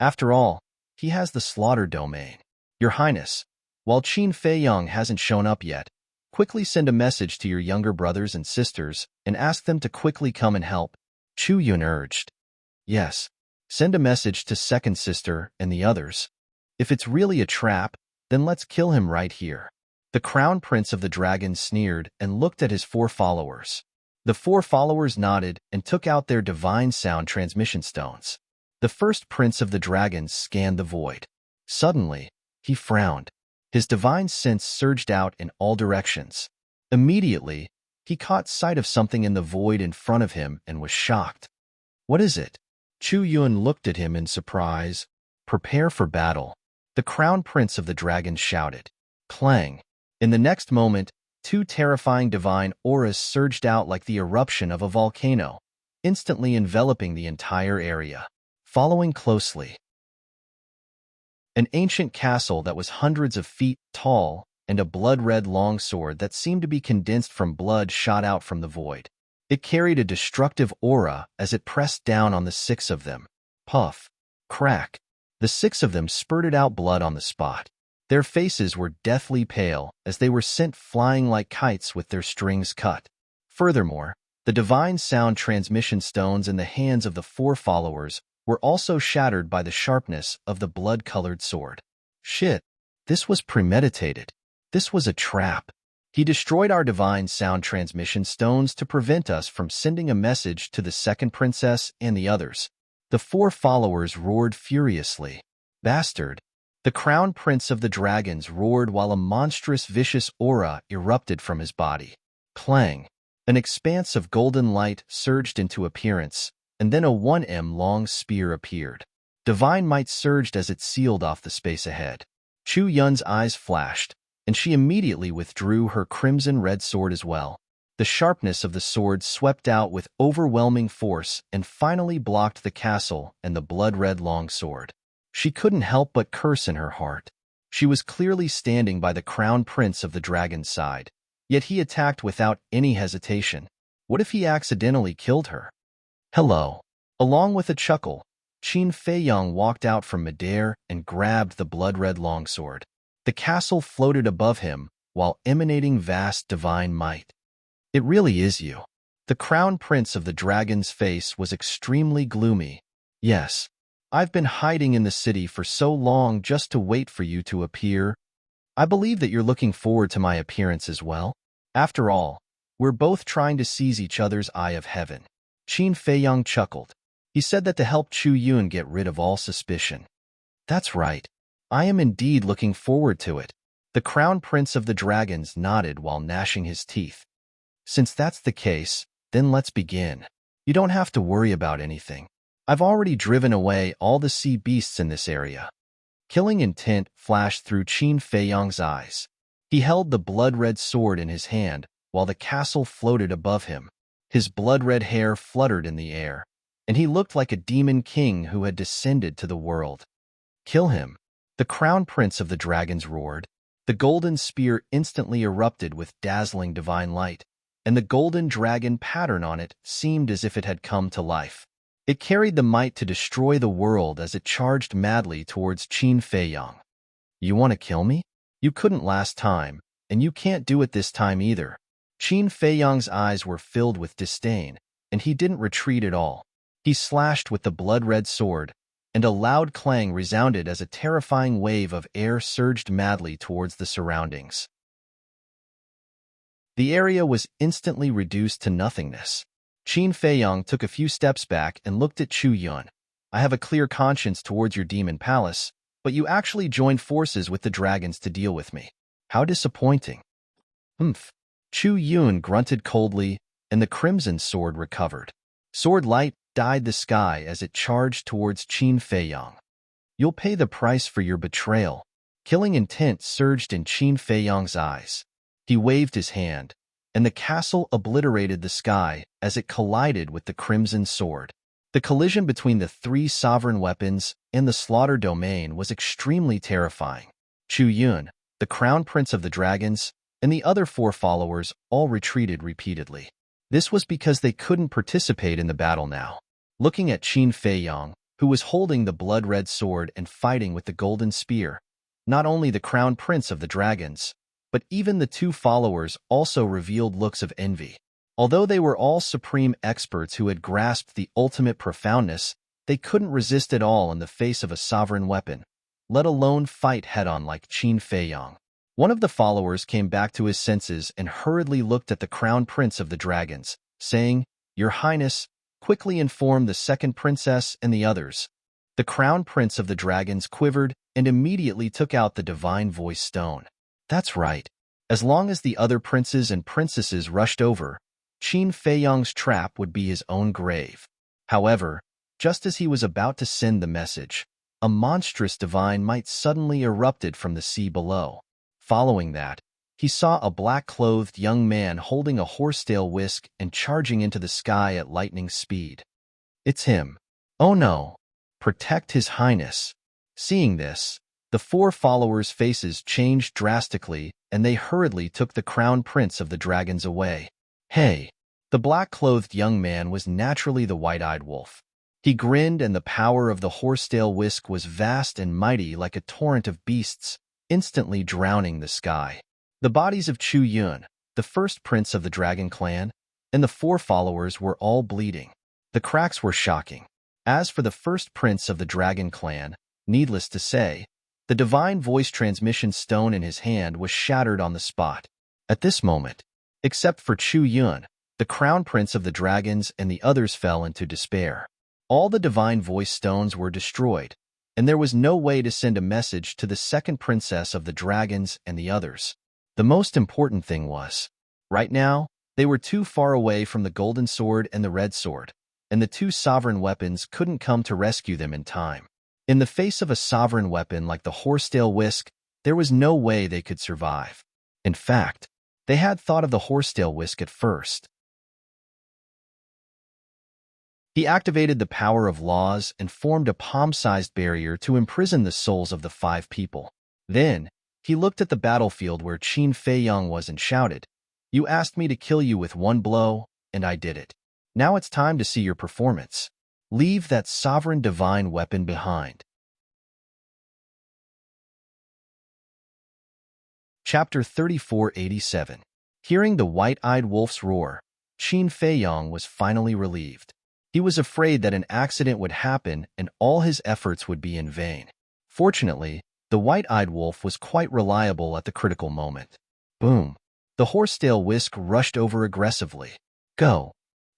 After all, he has the slaughter domain. Your Highness, while Qin Feiyang hasn't shown up yet, quickly send a message to your younger brothers and sisters and ask them to quickly come and help. Chu Yun urged. Yes, send a message to second sister and the others. If it's really a trap, then let's kill him right here. The crown prince of the dragons sneered and looked at his 4 followers. The 4 followers nodded and took out their divine sound transmission stones. The first prince of the dragons scanned the void. Suddenly, he frowned. His divine sense surged out in all directions. Immediately, he caught sight of something in the void in front of him and was shocked. What is it? Chu Yun looked at him in surprise. Prepare for battle. The crown prince of the dragons shouted. Clang. In the next moment, 2 terrifying divine auras surged out like the eruption of a volcano, instantly enveloping the entire area. Following closely, an ancient castle that was hundreds of feet tall and a blood-red longsword that seemed to be condensed from blood shot out from the void. It carried a destructive aura as it pressed down on the 6 of them. Puff. Crack. The 6 of them spurted out blood on the spot. Their faces were deathly pale as they were sent flying like kites with their strings cut. Furthermore, the divine sound transmission stones in the hands of the 4 followers were also shattered by the sharpness of the blood-colored sword. Shit, this was premeditated. This was a trap. He destroyed our divine sound transmission stones to prevent us from sending a message to the second princess and the others. The 4 followers roared furiously. Bastard! The crown prince of the dragons roared while a monstrous vicious aura erupted from his body. Clang! An expanse of golden light surged into appearance, and then a 1 m long spear appeared. Divine might surged as it sealed off the space ahead. Chu Yun's eyes flashed, and she immediately withdrew her crimson-red sword as well. The sharpness of the sword swept out with overwhelming force and finally blocked the castle and the blood-red longsword. She couldn't help but curse in her heart. She was clearly standing by the crown prince of the dragon's side, yet he attacked without any hesitation. What if he accidentally killed her? Hello. Along with a chuckle, Qin Feiyang walked out from midair and grabbed the blood-red longsword. The castle floated above him while emanating vast divine might. It really is you. The crown prince of the dragon's face was extremely gloomy. Yes, I've been hiding in the city for so long just to wait for you to appear. I believe that you're looking forward to my appearance as well. After all, we're both trying to seize each other's Eye of Heaven. Qin Feiyang chuckled. He said that to help Chu Yun get rid of all suspicion. That's right. I am indeed looking forward to it. The crown prince of the dragons nodded while gnashing his teeth. Since that's the case, then let's begin. You don't have to worry about anything. I've already driven away all the sea beasts in this area. Killing intent flashed through Qin Feiyang's eyes. He held the blood-red sword in his hand while the castle floated above him. His blood-red hair fluttered in the air, and he looked like a demon king who had descended to the world. Kill him. The crown prince of the dragons roared. The golden spear instantly erupted with dazzling divine light, and the golden dragon pattern on it seemed as if it had come to life. It carried the might to destroy the world as it charged madly towards Qin Feiyang. You want to kill me? You couldn't last time, and you can't do it this time either. Qin Feiyang's eyes were filled with disdain, and he didn't retreat at all. He slashed with the blood-red sword, and a loud clang resounded as a terrifying wave of air surged madly towards the surroundings. The area was instantly reduced to nothingness. Qin Feiyang took a few steps back and looked at Chu Yun. I have a clear conscience towards your demon palace, but you actually joined forces with the dragons to deal with me. How disappointing. Humph. Chu Yun grunted coldly, and the crimson sword recovered. Sword light dyed the sky as it charged towards Qin Feiyang. You'll pay the price for your betrayal. Killing intent surged in Qin Feiyang's eyes. He waved his hand, and the castle obliterated the sky as it collided with the crimson sword. The collision between the three sovereign weapons and the slaughter domain was extremely terrifying. Chu Yun, the crown prince of the dragons, and the other four followers all retreated repeatedly. This was because they couldn't participate in the battle now. Looking at Qin Feiyang, who was holding the blood-red sword and fighting with the golden spear, not only the crown prince of the dragons, but even the two followers also revealed looks of envy. Although they were all supreme experts who had grasped the ultimate profoundness, they couldn't resist at all in the face of a sovereign weapon, let alone fight head-on like Qin Feiyang. One of the followers came back to his senses and hurriedly looked at the crown prince of the dragons, saying, "Your Highness, quickly inform the second princess and the others." The crown prince of the dragons quivered and immediately took out the divine voice stone. That's right. As long as the other princes and princesses rushed over, Qin Feiyang's trap would be his own grave. However, just as he was about to send the message, a monstrous divine might suddenly erupted from the sea below. Following that, he saw a black-clothed young man holding a horsetail whisk and charging into the sky at lightning speed. It's him. Oh no! Protect His Highness. Seeing this, the four followers' faces changed drastically and they hurriedly took the crown prince of the dragons away. Hey! The black-clothed young man was naturally the white-eyed wolf. He grinned and the power of the horsetail whisk was vast and mighty like a torrent of beasts, instantly drowning the sky. The bodies of Chu Yun, the first prince of the dragon clan, and the four followers were all bleeding. The cracks were shocking. As for the first prince of the dragon clan, needless to say, the divine voice transmission stone in his hand was shattered on the spot. At this moment, except for Chu Yun, the crown prince of the dragons and the others fell into despair. All the divine voice stones were destroyed, and there was no way to send a message to the second princess of the dragons and the others. The most important thing was, right now, they were too far away from the golden sword and the red sword, and the two sovereign weapons couldn't come to rescue them in time. In the face of a sovereign weapon like the horsetail whisk, there was no way they could survive. In fact, they had thought of the horsetail whisk at first. He activated the power of laws and formed a palm-sized barrier to imprison the souls of the five people. Then, he looked at the battlefield where Qin Feiyang was and shouted, "You asked me to kill you with one blow, and I did it. Now it's time to see your performance. Leave that sovereign divine weapon behind." Chapter 3487. Hearing the white-eyed wolf's roar, Qin Feiyang was finally relieved. He was afraid that an accident would happen and all his efforts would be in vain. Fortunately, the white-eyed wolf was quite reliable at the critical moment. Boom! The horsetail whisk rushed over aggressively. Go!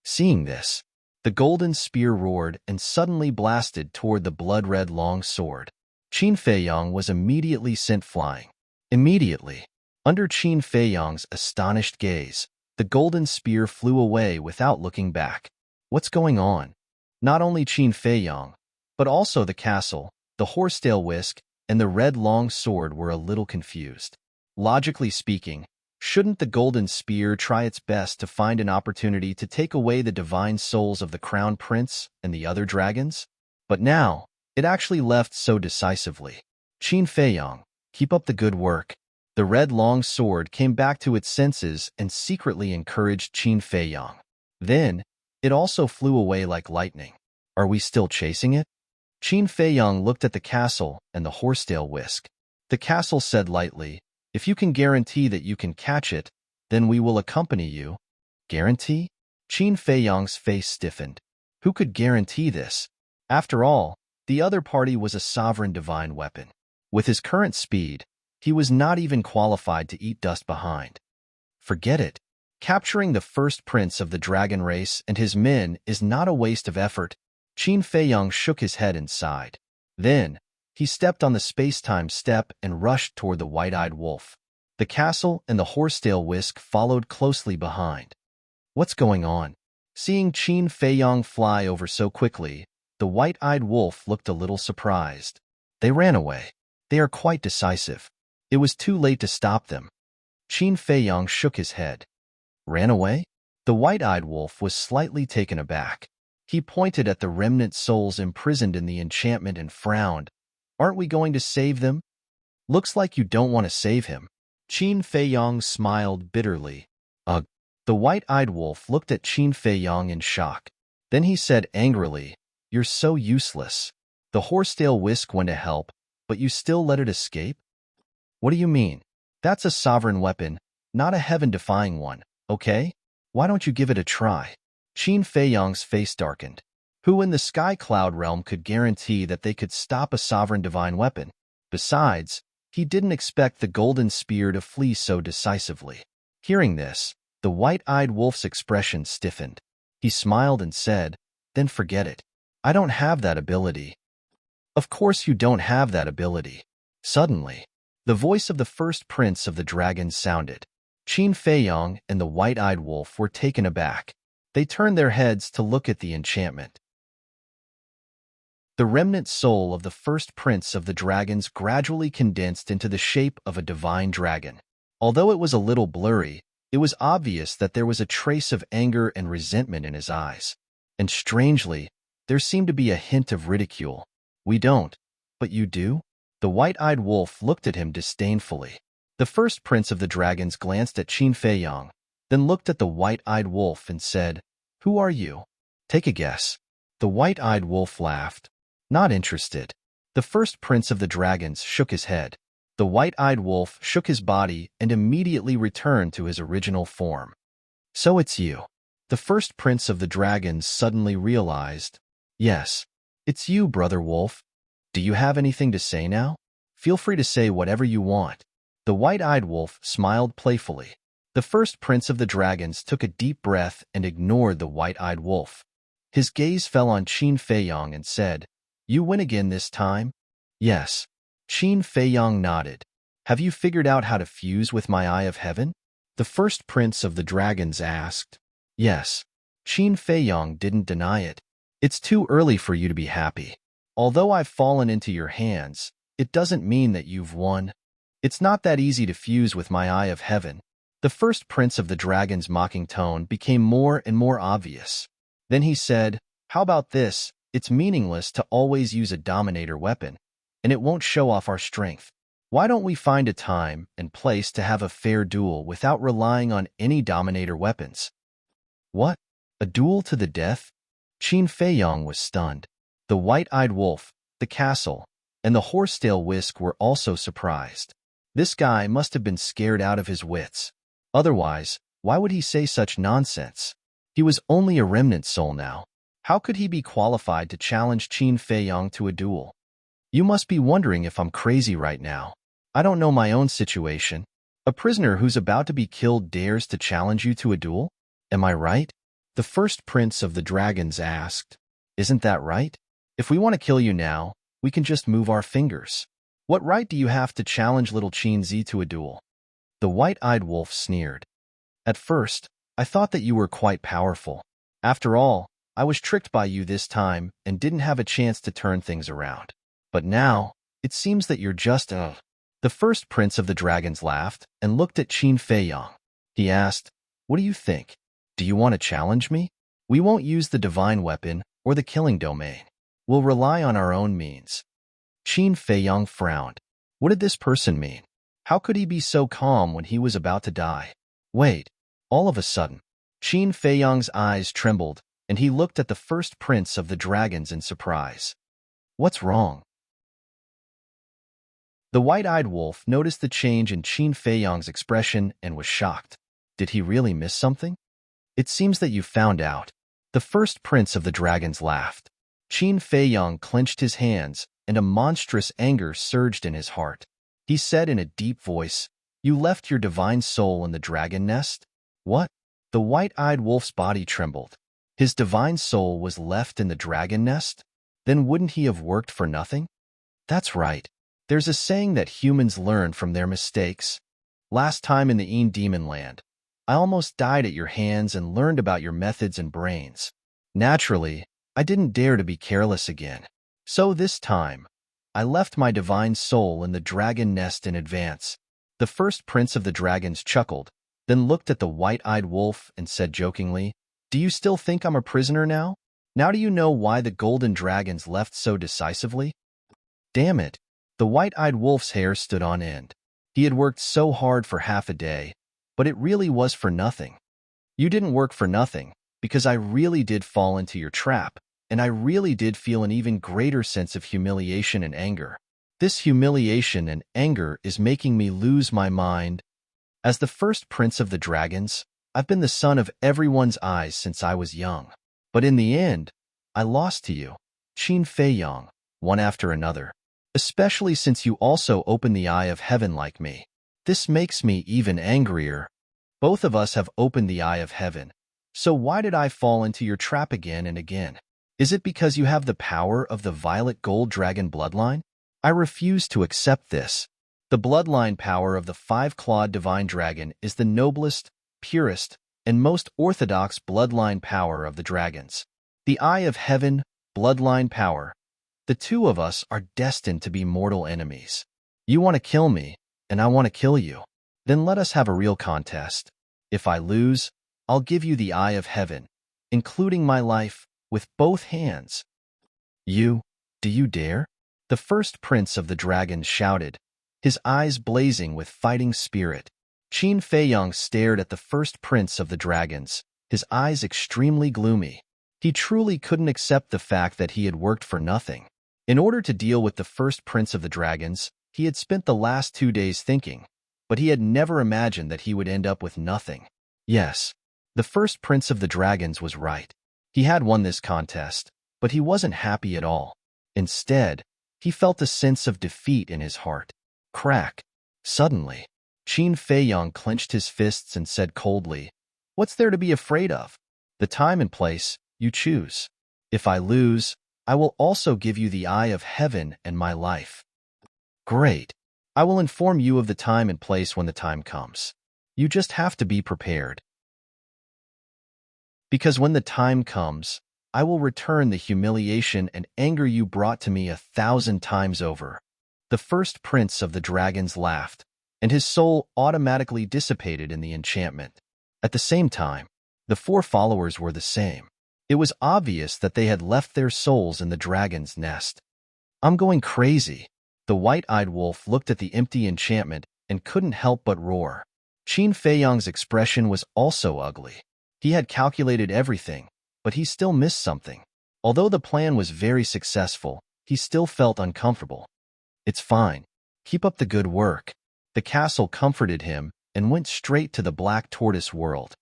Seeing this, the golden spear roared and suddenly blasted toward the blood-red long sword. Qin Feiyang was immediately sent flying. Immediately, under Qin Feiyang's astonished gaze, the golden spear flew away without looking back. What's going on? Not only Qin Feiyang, but also the castle, the horsetail whisk, and the red long sword were a little confused. Logically speaking, shouldn't the golden spear try its best to find an opportunity to take away the divine souls of the crown prince and the other dragons? But now, it actually left so decisively. Qin Feiyang, keep up the good work. The red long sword came back to its senses and secretly encouraged Qin Feiyang. Then, it also flew away like lightning. Are we still chasing it? Qin Feiyang looked at the castle and the horsetail whisk. The castle said lightly, "If you can guarantee that you can catch it, then we will accompany you." Guarantee? Qin Feiyang's face stiffened. Who could guarantee this? After all, the other party was a sovereign divine weapon. With his current speed, he was not even qualified to eat dust behind. Forget it. Capturing the first prince of the dragon race and his men is not a waste of effort. Qin Feiyang shook his head and sighed. Then, he stepped on the space-time step and rushed toward the white-eyed wolf. The castle and the horsetail whisk followed closely behind. What's going on? Seeing Qin Feiyong fly over so quickly, the white-eyed wolf looked a little surprised. They ran away. They are quite decisive. It was too late to stop them. Qin Feiyong shook his head. Ran away? The white-eyed wolf was slightly taken aback. He pointed at the remnant souls imprisoned in the enchantment and frowned. Aren't we going to save them? Looks like you don't want to save him. Qin Feiyong smiled bitterly. Ugh. The white-eyed wolf looked at Qin Feiyong in shock. Then he said angrily, You're so useless. The horsetail whisk went to help, but you still let it escape? What do you mean? That's a sovereign weapon, not a heaven-defying one, okay? Why don't you give it a try? Qin Feiyong's face darkened. Who in the Sky Cloud realm could guarantee that they could stop a sovereign divine weapon? Besides, he didn't expect the golden spear to flee so decisively. Hearing this, the white-eyed wolf's expression stiffened. He smiled and said, Then forget it. I don't have that ability. Of course you don't have that ability. Suddenly, the voice of the first prince of the dragons sounded. Qin Feiyong and the white-eyed wolf were taken aback. They turned their heads to look at the enchantment. The remnant soul of the first prince of the dragons gradually condensed into the shape of a divine dragon. Although it was a little blurry, it was obvious that there was a trace of anger and resentment in his eyes. And strangely, there seemed to be a hint of ridicule. We don't, but you do? The white-eyed wolf looked at him disdainfully. The first prince of the dragons glanced at Qin Feiyong, then looked at the white-eyed wolf and said, Who are you? Take a guess. The white-eyed wolf laughed. Not interested. The first prince of the dragons shook his head. The white-eyed wolf shook his body and immediately returned to his original form. So it's you. The first prince of the dragons suddenly realized, Yes, it's you, brother wolf. Do you have anything to say now? Feel free to say whatever you want. The white-eyed wolf smiled playfully. The first prince of the dragons took a deep breath and ignored the white-eyed wolf. His gaze fell on Qin Feiyong and said, You win again this time? Yes. Qin Feiyong nodded. Have you figured out how to fuse with my Eye of Heaven? The first prince of the dragons asked. Yes. Qin Feiyong didn't deny it. It's too early for you to be happy. Although I've fallen into your hands, it doesn't mean that you've won. It's not that easy to fuse with my Eye of Heaven. The first prince of the dragon's mocking tone became more and more obvious. Then he said, How about this? It's meaningless to always use a dominator weapon, and it won't show off our strength. Why don't we find a time and place to have a fair duel without relying on any dominator weapons? What? A duel to the death? Qin Feiyong was stunned. The white-eyed wolf, the castle, and the horsetail whisk were also surprised. This guy must have been scared out of his wits. Otherwise, why would he say such nonsense? He was only a remnant soul now. How could he be qualified to challenge Qin Feiyong to a duel? You must be wondering if I'm crazy right now. I don't know my own situation. A prisoner who's about to be killed dares to challenge you to a duel? Am I right? The first prince of the dragons asked. Isn't that right? If we want to kill you now, we can just move our fingers. What right do you have to challenge little Qin Zi to a duel? The white-eyed wolf sneered. At first, I thought that you were quite powerful. After all, I was tricked by you this time and didn't have a chance to turn things around. But now, it seems that you're just The first prince of the dragons laughed and looked at Qin Feiyong. He asked, What do you think? Do you want to challenge me? We won't use the divine weapon or the killing domain. We'll rely on our own means. Qin Feiyong frowned. What did this person mean? How could he be so calm when he was about to die? Wait. All of a sudden, Qin Feiyong's eyes trembled, and he looked at the first prince of the dragons in surprise. What's wrong? The white-eyed wolf noticed the change in Qin Feiyong's expression and was shocked. Did he really miss something? It seems that you found out. The first prince of the dragons laughed. Qin Feiyong clenched his hands, and a monstrous anger surged in his heart. He said in a deep voice, You left your divine soul in the dragon nest? What? The white-eyed wolf's body trembled. His divine soul was left in the dragon nest? Then wouldn't he have worked for nothing? That's right. There's a saying that humans learn from their mistakes. Last time in the Demon Land, I almost died at your hands and learned about your methods and brains. Naturally, I didn't dare to be careless again. So this time, I left my divine soul in the dragon nest in advance. The first prince of the dragons chuckled, then looked at the white-eyed wolf and said jokingly, "Do you still think I'm a prisoner now? Now do you know why the golden dragons left so decisively?" Damn it! The white-eyed wolf's hair stood on end. He had worked so hard for half a day, but it really was for nothing. You didn't work for nothing, because I really did fall into your trap, and I really did feel an even greater sense of humiliation and anger. This humiliation and anger is making me lose my mind. As the first prince of the dragons, I've been the son of everyone's eyes since I was young. But in the end, I lost to you, Qin Fei Yang, one after another. Especially since you also opened the eye of heaven like me. This makes me even angrier. Both of us have opened the eye of heaven. So why did I fall into your trap again and again? Is it because you have the power of the violet gold dragon bloodline? I refuse to accept this. The bloodline power of the five-clawed divine dragon is the noblest, purest, and most orthodox bloodline power of the dragons. The eye of heaven, bloodline power. The two of us are destined to be mortal enemies. You want to kill me, and I want to kill you. Then let us have a real contest. If I lose, I'll give you the eye of heaven, including my life, with both hands. Do you dare? The first prince of the dragons shouted, his eyes blazing with fighting spirit. Qin Fei Yang stared at the first prince of the dragons, his eyes extremely gloomy. He truly couldn't accept the fact that he had worked for nothing. In order to deal with the first prince of the dragons, he had spent the last 2 days thinking, but he had never imagined that he would end up with nothing. Yes, the first prince of the dragons was right. He had won this contest, but he wasn't happy at all. Instead, he felt a sense of defeat in his heart. Crack. Suddenly, Qin Fei Yang clenched his fists and said coldly, "What's there to be afraid of? The time and place, you choose. If I lose, I will also give you the eye of heaven and my life." Great. I will inform you of the time and place when the time comes. You just have to be prepared. Because when the time comes, I will return the humiliation and anger you brought to me 1,000 times over. The first prince of the dragons laughed, and his soul automatically dissipated in the enchantment. At the same time, the 4 followers were the same. It was obvious that they had left their souls in the dragon's nest. I'm going crazy. The white-eyed wolf looked at the empty enchantment and couldn't help but roar. Qin Fei Yang's expression was also ugly. He had calculated everything, but he still missed something. Although the plan was very successful, he still felt uncomfortable. It's fine. Keep up the good work. The castle comforted him and went straight to the black tortoise world.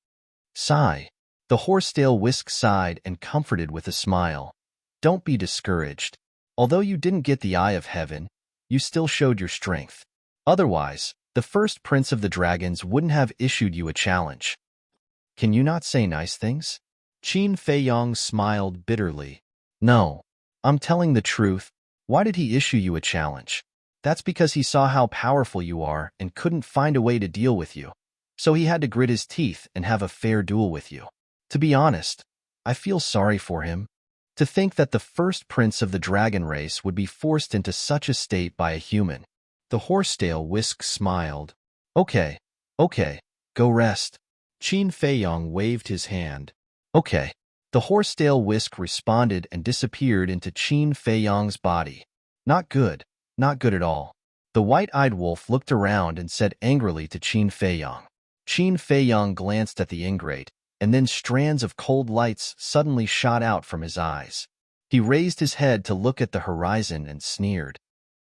Sigh. The horsetail whisk sighed and comforted with a smile. Don't be discouraged. Although you didn't get the eye of heaven, you still showed your strength. Otherwise, the first prince of the dragons wouldn't have issued you a challenge. Can you not say nice things? Qin Fei Yang smiled bitterly. No, I'm telling the truth. Why did he issue you a challenge? That's because he saw how powerful you are and couldn't find a way to deal with you. So he had to grit his teeth and have a fair duel with you. To be honest, I feel sorry for him. To think that the first prince of the dragon race would be forced into such a state by a human. The horsetail whisk smiled. Okay, go rest. Qin Fei Yang waved his hand. Okay. The horsetail whisk responded and disappeared into Qin Fei Yang's body. Not good at all. The white-eyed wolf looked around and said angrily to Qin Fei Yang. Qin Fei Yang glanced at the ingrate, and then strands of cold lights suddenly shot out from his eyes. He raised his head to look at the horizon and sneered.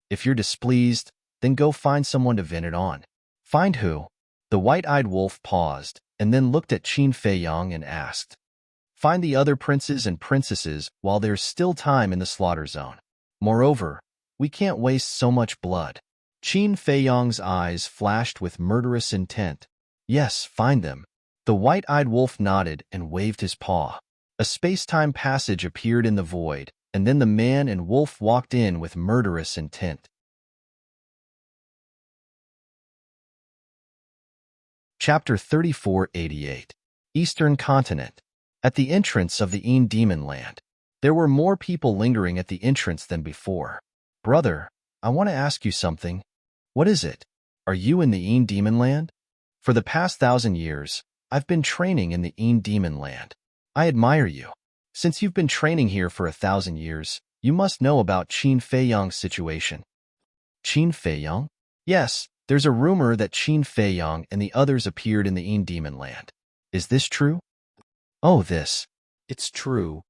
If you're displeased, then go find someone to vent it on. Find who? The white-eyed wolf paused, and then looked at Qin Fei Yang and asked. Find the other princes and princesses while there's still time in the slaughter zone. Moreover, we can't waste so much blood. Qin Fei Yang's eyes flashed with murderous intent. Yes, find them. The white-eyed wolf nodded and waved his paw. A space-time passage appeared in the void, and then the man and wolf walked in with murderous intent. Chapter 3488. Eastern Continent. At the entrance of the Demon Land. There were more people lingering at the entrance than before. Brother, I want to ask you something. What is it? Are you in the Demon Land? For the past 1,000 years, I've been training in the Demon Land. I admire you. Since you've been training here for 1,000 years, you must know about Qin Feiyang's situation. Qin Feiyang? Yes, there's a rumor that Qin Feiyang and the others appeared in the Demon Land. Is this true? Oh, it's true.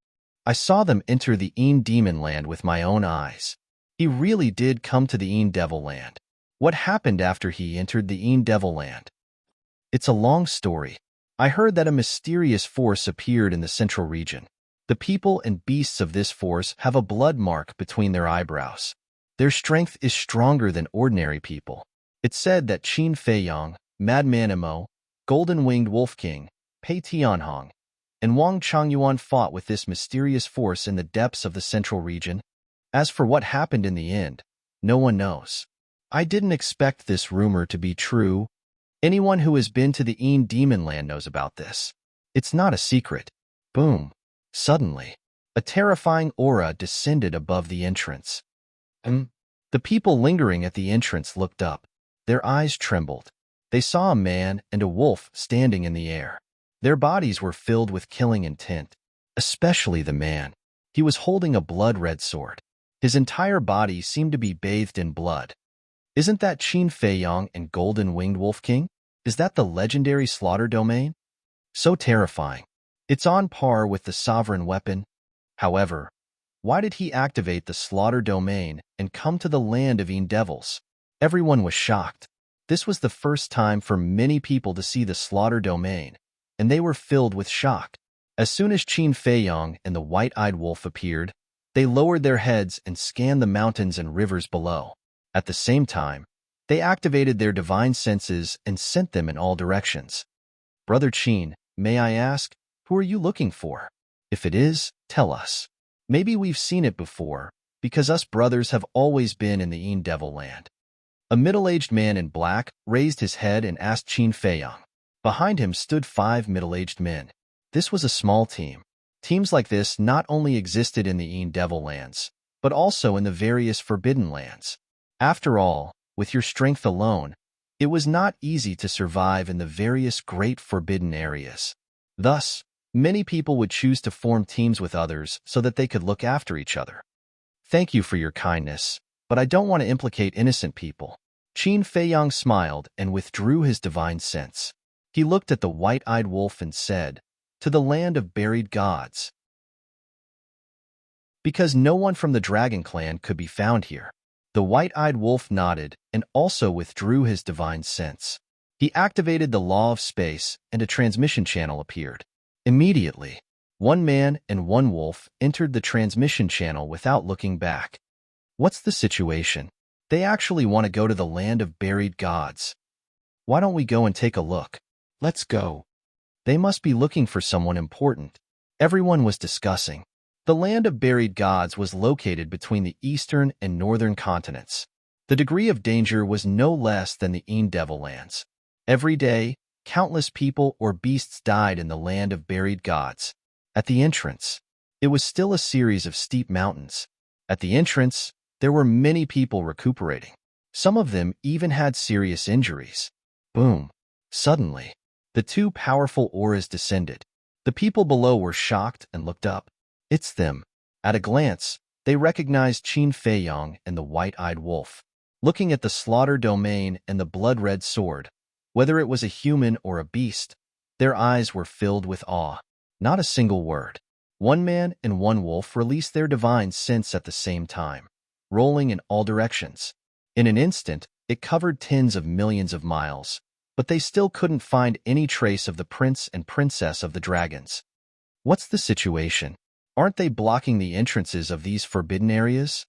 I saw them enter the Demon Land with my own eyes. He really did come to the Devil Land. What happened after he entered the Devil Land? It's a long story. I heard that a mysterious force appeared in the central region. The people and beasts of this force have a blood mark between their eyebrows. Their strength is stronger than ordinary people. It's said that Qin Feiyang, Madman Imo, Golden-Winged Wolf King, Pei Tianhong, and Wang Changyuan fought with this mysterious force in the depths of the central region. As for what happened in the end, no one knows. I didn't expect this rumor to be true. Anyone who has been to the Demon Land knows about this. It's not a secret. Boom. Suddenly, a terrifying aura descended above the entrance. The people lingering at the entrance looked up. Their eyes trembled. They saw a man and a wolf standing in the air. Their bodies were filled with killing intent, especially the man. He was holding a blood-red sword. His entire body seemed to be bathed in blood. Isn't that Qin Feiyang and Golden-Winged Wolf King? Is that the legendary slaughter domain? So terrifying. It's on par with the sovereign weapon. However, why did he activate the slaughter domain and come to the land of devils? Everyone was shocked. This was the first time for many people to see the slaughter domain, and they were filled with shock. As soon as Qin Feiyang and the white-eyed wolf appeared, they lowered their heads and scanned the mountains and rivers below. At the same time, they activated their divine senses and sent them in all directions. Brother Qin, may I ask, who are you looking for? If it is, tell us. Maybe we've seen it before, because us brothers have always been in the Devil Land. A middle-aged man in black raised his head and asked Qin Feiyang. Behind him stood 5 middle-aged men. This was a small team. Teams like this not only existed in the Devil Lands, but also in the various Forbidden Lands. After all, with your strength alone, it was not easy to survive in the various great forbidden areas. Thus, many people would choose to form teams with others so that they could look after each other. Thank you for your kindness, but I don't want to implicate innocent people. Qin Feiyang smiled and withdrew his divine sense. He looked at the white-eyed wolf and said, "To the land of buried gods." Because no one from the dragon clan could be found here, the white-eyed wolf nodded and also withdrew his divine sense. He activated the law of space and a transmission channel appeared. Immediately, 1 man and 1 wolf entered the transmission channel without looking back. What's the situation? They actually want to go to the land of buried gods. Why don't we go and take a look? Let's go. They must be looking for someone important. Everyone was discussing. The land of buried gods was located between the eastern and northern continents. The degree of danger was no less than the Devil Lands. Every day, countless people or beasts died in the land of buried gods. At the entrance, it was still a series of steep mountains. At the entrance, there were many people recuperating. Some of them even had serious injuries. Boom. Suddenly, the 2 powerful auras descended. The people below were shocked and looked up. It's them. At a glance, they recognized Qin Feiyang and the white-eyed wolf. Looking at the slaughter domain and the blood-red sword, whether it was a human or a beast, their eyes were filled with awe. Not a single word. 1 man and 1 wolf released their divine sense at the same time, rolling in all directions. In an instant, it covered tens of millions of miles, but they still couldn't find any trace of the prince and princess of the dragons. What's the situation? Aren't they blocking the entrances of these forbidden areas?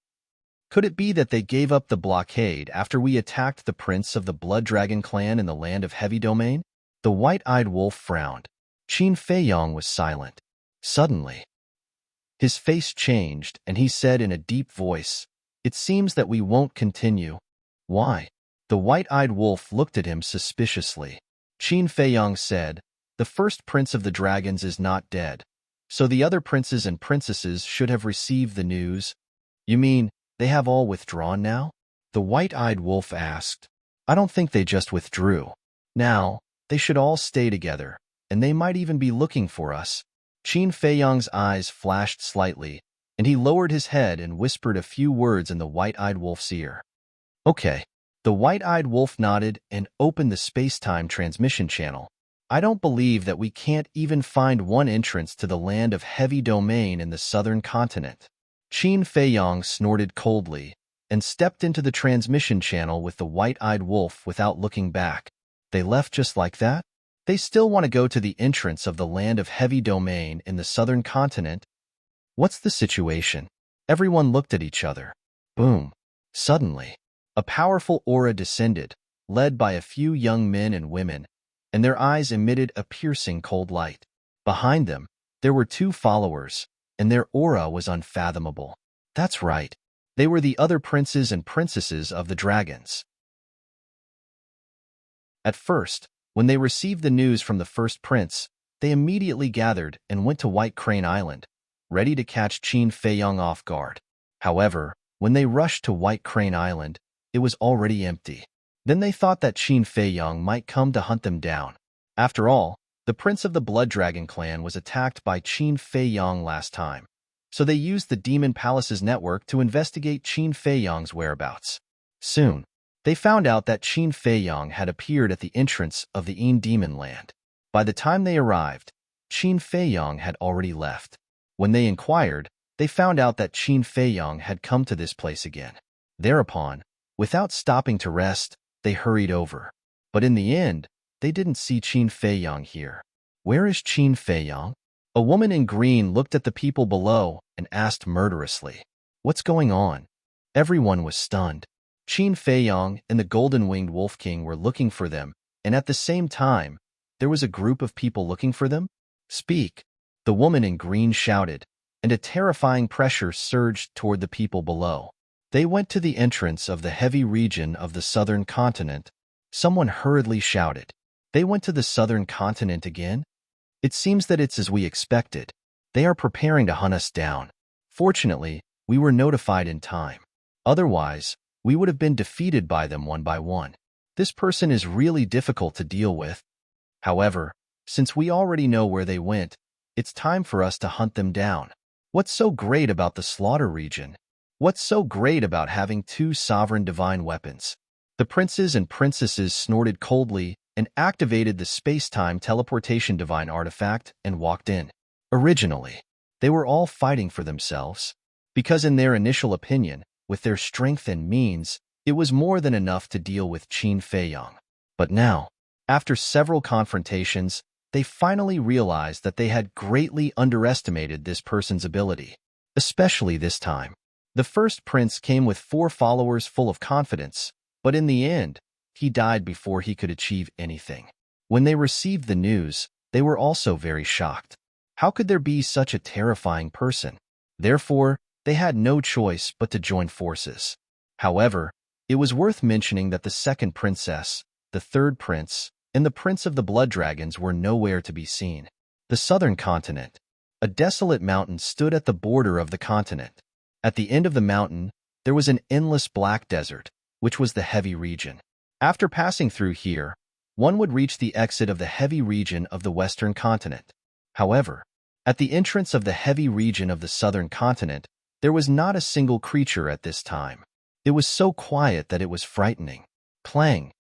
Could it be that they gave up the blockade after we attacked the prince of the Blood Dragon clan in the land of Heavy Domain? The white-eyed wolf frowned. Qin Feiyang was silent. Suddenly, his face changed and he said in a deep voice, "It seems that we won't continue." Why? The white-eyed wolf looked at him suspiciously. Qin Feiyang said, "The first prince of the dragons is not dead, so the other princes and princesses should have received the news." "You mean they have all withdrawn now?" the white-eyed wolf asked. "I don't think they just withdrew. Now, they should all stay together, and they might even be looking for us." Qin Feiyang's eyes flashed slightly, and he lowered his head and whispered a few words in the white-eyed wolf's ear. "Okay." The white-eyed wolf nodded and opened the space-time transmission channel. "I don't believe that we can't even find one entrance to the land of heavy domain in the southern continent." Qin Feiyang snorted coldly and stepped into the transmission channel with the white-eyed wolf without looking back. They left just like that? They still want to go to the entrance of the land of heavy domain in the southern continent? What's the situation? Everyone looked at each other. Boom. Suddenly, a powerful aura descended, led by a few young men and women, and their eyes emitted a piercing cold light. Behind them, there were two followers, and their aura was unfathomable. That's right. They were the other princes and princesses of the dragons. At first, when they received the news from the first prince, they immediately gathered and went to White Crane Island, ready to catch Qin Feiyang off guard. However, when they rushed to White Crane Island, it was already empty. Then they thought that Qin Feiyang might come to hunt them down. After all, the prince of the Blood Dragon clan was attacked by Qin Feiyang last time, so they used the Demon Palace's network to investigate Qin Feiyang's whereabouts. Soon, they found out that Qin Feiyang had appeared at the entrance of the Demon Land. By the time they arrived, Qin Feiyang had already left. When they inquired, they found out that Qin Feiyang had come to this place again. Thereupon, without stopping to rest, they hurried over. But in the end, they didn't see Qin Feiyang here. Where is Qin Feiyang? A woman in green looked at the people below and asked murderously, "What's going on?" Everyone was stunned. Qin Feiyang and the golden-winged Wolf King were looking for them, and at the same time, there was a group of people looking for them? "Speak," the woman in green shouted, and a terrifying pressure surged toward the people below. They went to the entrance of the heavy region of the southern continent. Someone hurriedly shouted, "They went to the southern continent again? It seems that it's as we expected. They are preparing to hunt us down. Fortunately, we were notified in time. Otherwise, we would have been defeated by them one by one. This person is really difficult to deal with. However, since we already know where they went, it's time for us to hunt them down. What's so great about the slaughter region? What's so great about having two sovereign divine weapons?" The princes and princesses snorted coldly and activated the space-time teleportation divine artifact and walked in. Originally, they were all fighting for themselves, because in their initial opinion, with their strength and means, it was more than enough to deal with Qin Feiyang. But now, after several confrontations, they finally realized that they had greatly underestimated this person's ability, especially this time. The first prince came with 4 followers full of confidence, but in the end, he died before he could achieve anything. When they received the news, they were also very shocked. How could there be such a terrifying person? Therefore, they had no choice but to join forces. However, it was worth mentioning that the second princess, the third prince, and the prince of the blood dragons were nowhere to be seen. The southern continent. A desolate mountain stood at the border of the continent. At the end of the mountain, there was an endless black desert, which was the heavy region. After passing through here, one would reach the exit of the heavy region of the western continent. However, at the entrance of the heavy region of the southern continent, there was not a single creature at this time. It was so quiet that it was frightening. Clang!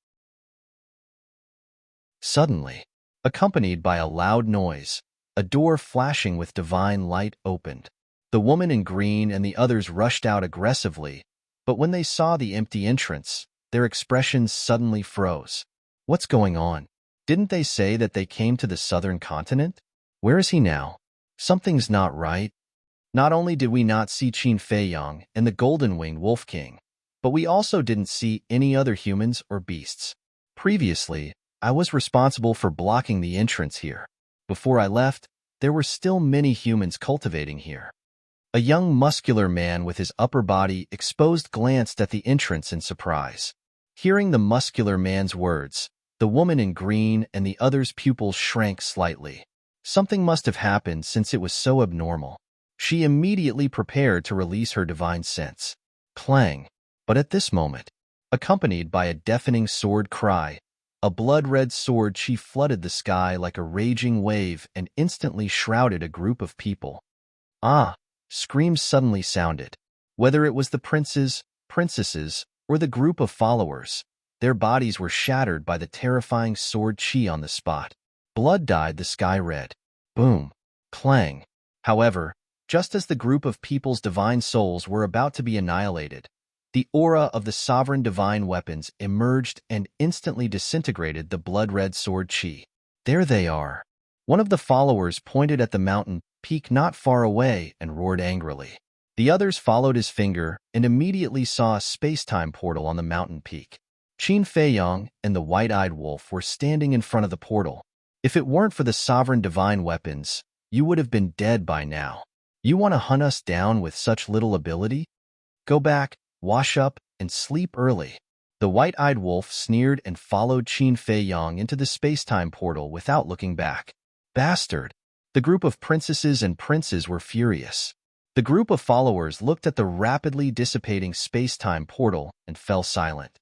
Suddenly, accompanied by a loud noise, a door flashing with divine light opened. The woman in green and the others rushed out aggressively, but when they saw the empty entrance, their expressions suddenly froze. What's going on? Didn't they say that they came to the southern continent? Where is he now? Something's not right. Not only did we not see Qin Feiyang and the golden-winged Wolf King, but we also didn't see any other humans or beasts. Previously, I was responsible for blocking the entrance here. Before I left, there were still many humans cultivating here. A young muscular man with his upper body exposed glanced at the entrance in surprise. Hearing the muscular man's words, The woman in green and the other's pupils shrank slightly. Something must have happened since it was so abnormal. She immediately prepared to release her divine sense. Clang! But at this moment, accompanied by a deafening sword cry, a blood-red sword chi flooded the sky like a raging wave and instantly shrouded a group of people. Ah! Screams suddenly sounded. Whether it was the princes, princesses, or the group of followers, their bodies were shattered by the terrifying sword chi on the spot. Blood dyed the sky red. Boom! Clang! However, just as the group of people's divine souls were about to be annihilated, the aura of the sovereign divine weapons emerged and instantly disintegrated the blood-red sword chi. There they are. One of the followers pointed at the mountain peak not far away and roared angrily. The others followed his finger and immediately saw a space-time portal on the mountain peak. Qin Feiyong and the white-eyed wolf were standing in front of the portal. If it weren't for the sovereign divine weapons, you would have been dead by now. You want to hunt us down with such little ability? Go back, wash up, and sleep early. The white-eyed wolf sneered and followed Qin Feiyong into the space-time portal without looking back. Bastard! The group of princesses and princes were furious. The group of followers looked at the rapidly dissipating space-time portal and fell silent.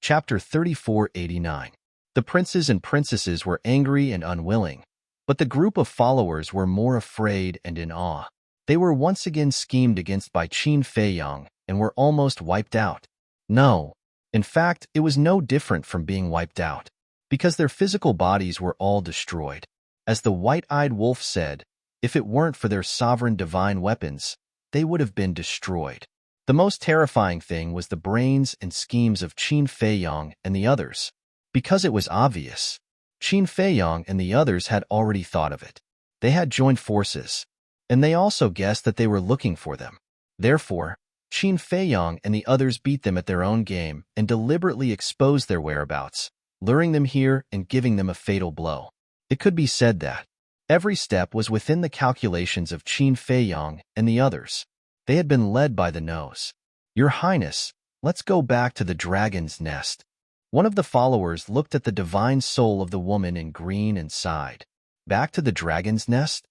Chapter 3489. The princes and princesses were angry and unwilling, but the group of followers were more afraid and in awe. They were once again schemed against by Qin Feiyong and were almost wiped out. No, in fact, it was no different from being wiped out, because their physical bodies were all destroyed. As the white-eyed wolf said, if it weren't for their sovereign divine weapons, they would have been destroyed. The most terrifying thing was the brains and schemes of Qin Feiyong and the others. Because it was obvious, Qin Feiyong and the others had already thought of it. They had joined forces, and they also guessed that they were looking for them. Therefore, Qin Feiyong and the others beat them at their own game and deliberately exposed their whereabouts, luring them here and giving them a fatal blow. It could be said that every step was within the calculations of Qin Feiyong and the others. They had been led by the nose. Your Highness, let's go back to the dragon's nest. One of the followers looked at the divine soul of the woman in green and sighed. Back to the dragon's nest?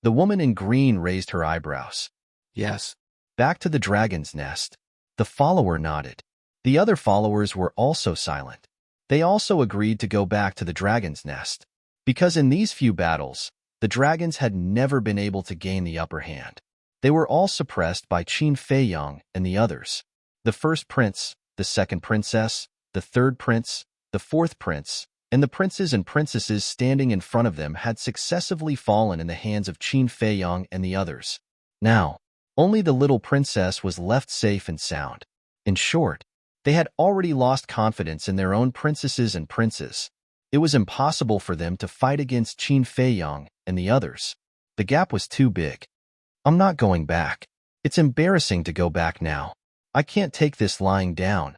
The woman in green raised her eyebrows. Yes. Back to the dragon's nest. The follower nodded. The other followers were also silent. They also agreed to go back to the dragon's nest, because in these few battles, the dragons had never been able to gain the upper hand. They were all suppressed by Qin Feiyong and the others. The first prince, the second princess, the third prince, the fourth prince, and the princes and princesses standing in front of them had successively fallen in the hands of Qin Feiyong and the others. Now, only the little princess was left safe and sound. In short, they had already lost confidence in their own princesses and princes. It was impossible for them to fight against Qin Feiyong and the others. The gap was too big. I'm not going back. It's embarrassing to go back now. I can't take this lying down.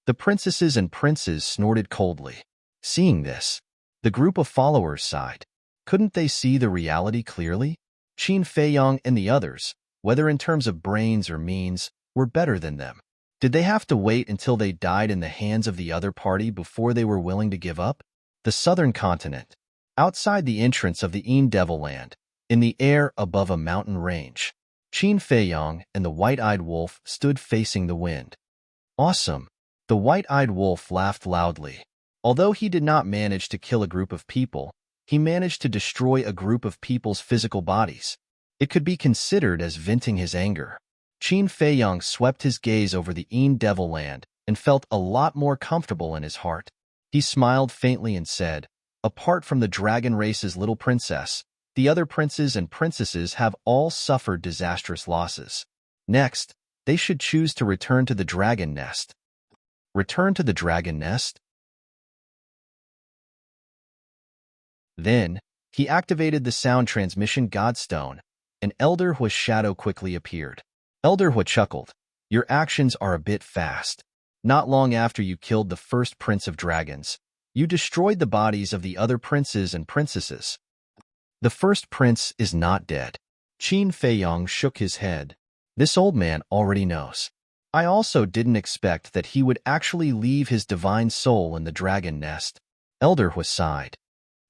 The princesses and princes snorted coldly. Seeing this, the group of followers sighed. Couldn't they see the reality clearly? Qin Feiyong and the others, whether in terms of brains or means, were better than them. Did they have to wait until they died in the hands of the other party before they were willing to give up? The southern continent, outside the entrance of the Devil Land, in the air above a mountain range, Qin Feiyong and the white-eyed wolf stood facing the wind. Awesome! The white-eyed wolf laughed loudly. Although he did not manage to kill a group of people, he managed to destroy a group of people's physical bodies. It could be considered as venting his anger. Qin Feiyong swept his gaze over the Devil Land and felt a lot more comfortable in his heart. He smiled faintly and said, apart from the dragon race's little princess, the other princes and princesses have all suffered disastrous losses. Next, they should choose to return to the dragon nest. Return to the dragon nest? Then, he activated the sound transmission godstone. An Elder Hua shadow quickly appeared. Elder Hua chuckled. Your actions are a bit fast. Not long after you killed the first prince of dragons, you destroyed the bodies of the other princes and princesses. The first prince is not dead. Qin Feiyong shook his head. This old man already knows. I also didn't expect that he would actually leave his divine soul in the dragon nest. Elder Hua sighed.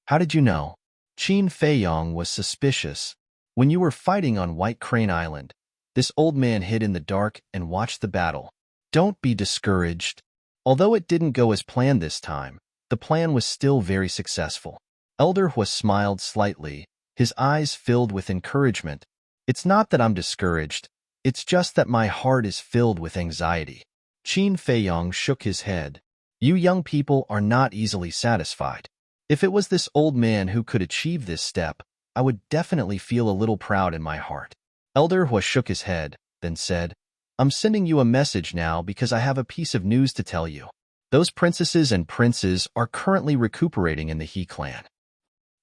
How did you know? Qin Feiyong was suspicious. When you were fighting on White Crane Island, this old man hid in the dark and watched the battle. Don't be discouraged. Although it didn't go as planned this time, the plan was still very successful. Elder Hua smiled slightly, his eyes filled with encouragement. It's not that I'm discouraged, it's just that my heart is filled with anxiety. Qin Feiyong shook his head. You young people are not easily satisfied. If it was this old man who could achieve this step, I would definitely feel a little proud in my heart. Elder Hua shook his head, then said, I'm sending you a message now because I have a piece of news to tell you. Those princesses and princes are currently recuperating in the He clan.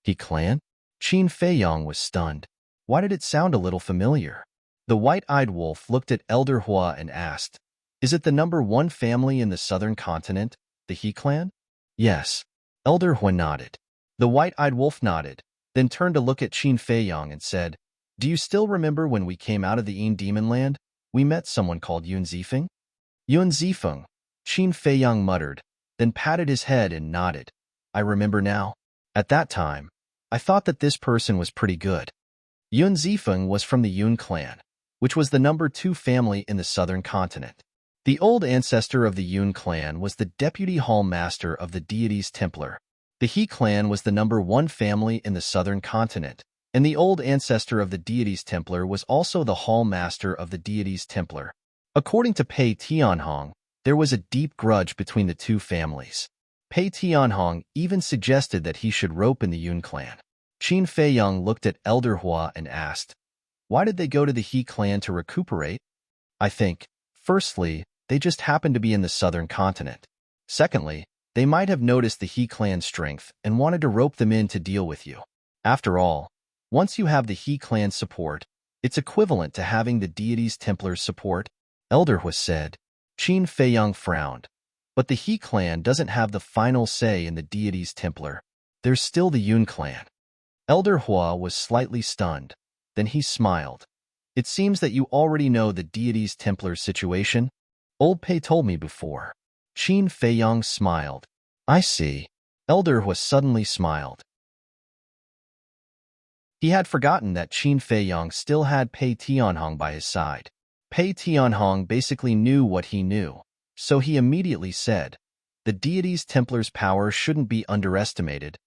He clan? Qin Feiyong was stunned. Why did it sound a little familiar? The white-eyed wolf looked at Elder Hua and asked, Is it the #1 family in the southern continent, the He clan? Yes. Elder Hua nodded. The white-eyed wolf nodded, then turned to look at Qin Feiyong and said, Do you still remember when we came out of the Yin Demon Land? We met someone called Yun Zifeng? Yun Zifeng, Qin Feiyong muttered, then patted his head and nodded. I remember now. At that time, I thought that this person was pretty good. Yun Zifeng was from the Yun clan, which was the #2 family in the southern continent. The old ancestor of the Yun clan was the deputy hall master of the deity's Templar. The He clan was the #1 family in the southern continent, and the old ancestor of the deity's Templar was also the hall master of the deity's Templar. According to Pei Tianhong, there was a deep grudge between the two families. Pei Tianhong even suggested that he should rope in the Yun clan. Qin Feiyong looked at Elder Hua and asked, Why did they go to the He clan to recuperate? I think, firstly, they just happened to be in the southern continent. Secondly, they might have noticed the He clan's strength and wanted to rope them in to deal with you. After all, once you have the He clan's support, it's equivalent to having the deity's Templar's support, Elder Hua said. Qin Feiyong frowned. But the He clan doesn't have the final say in the deity's Templar. There's still the Yun clan. Elder Hua was slightly stunned. Then he smiled. It seems that you already know the deity's Templar's situation. Old Pei told me before. Qin Feiyong smiled. I see. Elder Hua suddenly smiled. He had forgotten that Qin Feiyong still had Pei Tianhong by his side. Pei Tianhong basically knew what he knew, so he immediately said, The deity's Templar's power shouldn't be underestimated.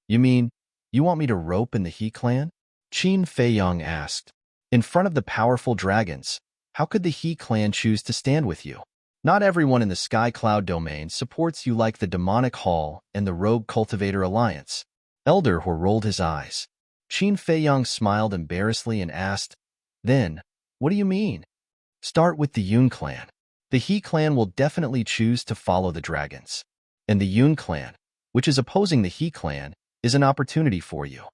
You mean, you want me to rope in the He clan? Qin Feiyong asked. In front of the powerful dragons, how could the He clan choose to stand with you? Not everyone in the Sky Cloud domain supports you like the Demonic Hall and the Rogue Cultivator Alliance. Elder Hua rolled his eyes. Qin Feiyong smiled embarrassedly and asked, Then, what do you mean? Start with the Yun clan. The He clan will definitely choose to follow the dragons. And the Yun clan, which is opposing the He clan, is an opportunity for you.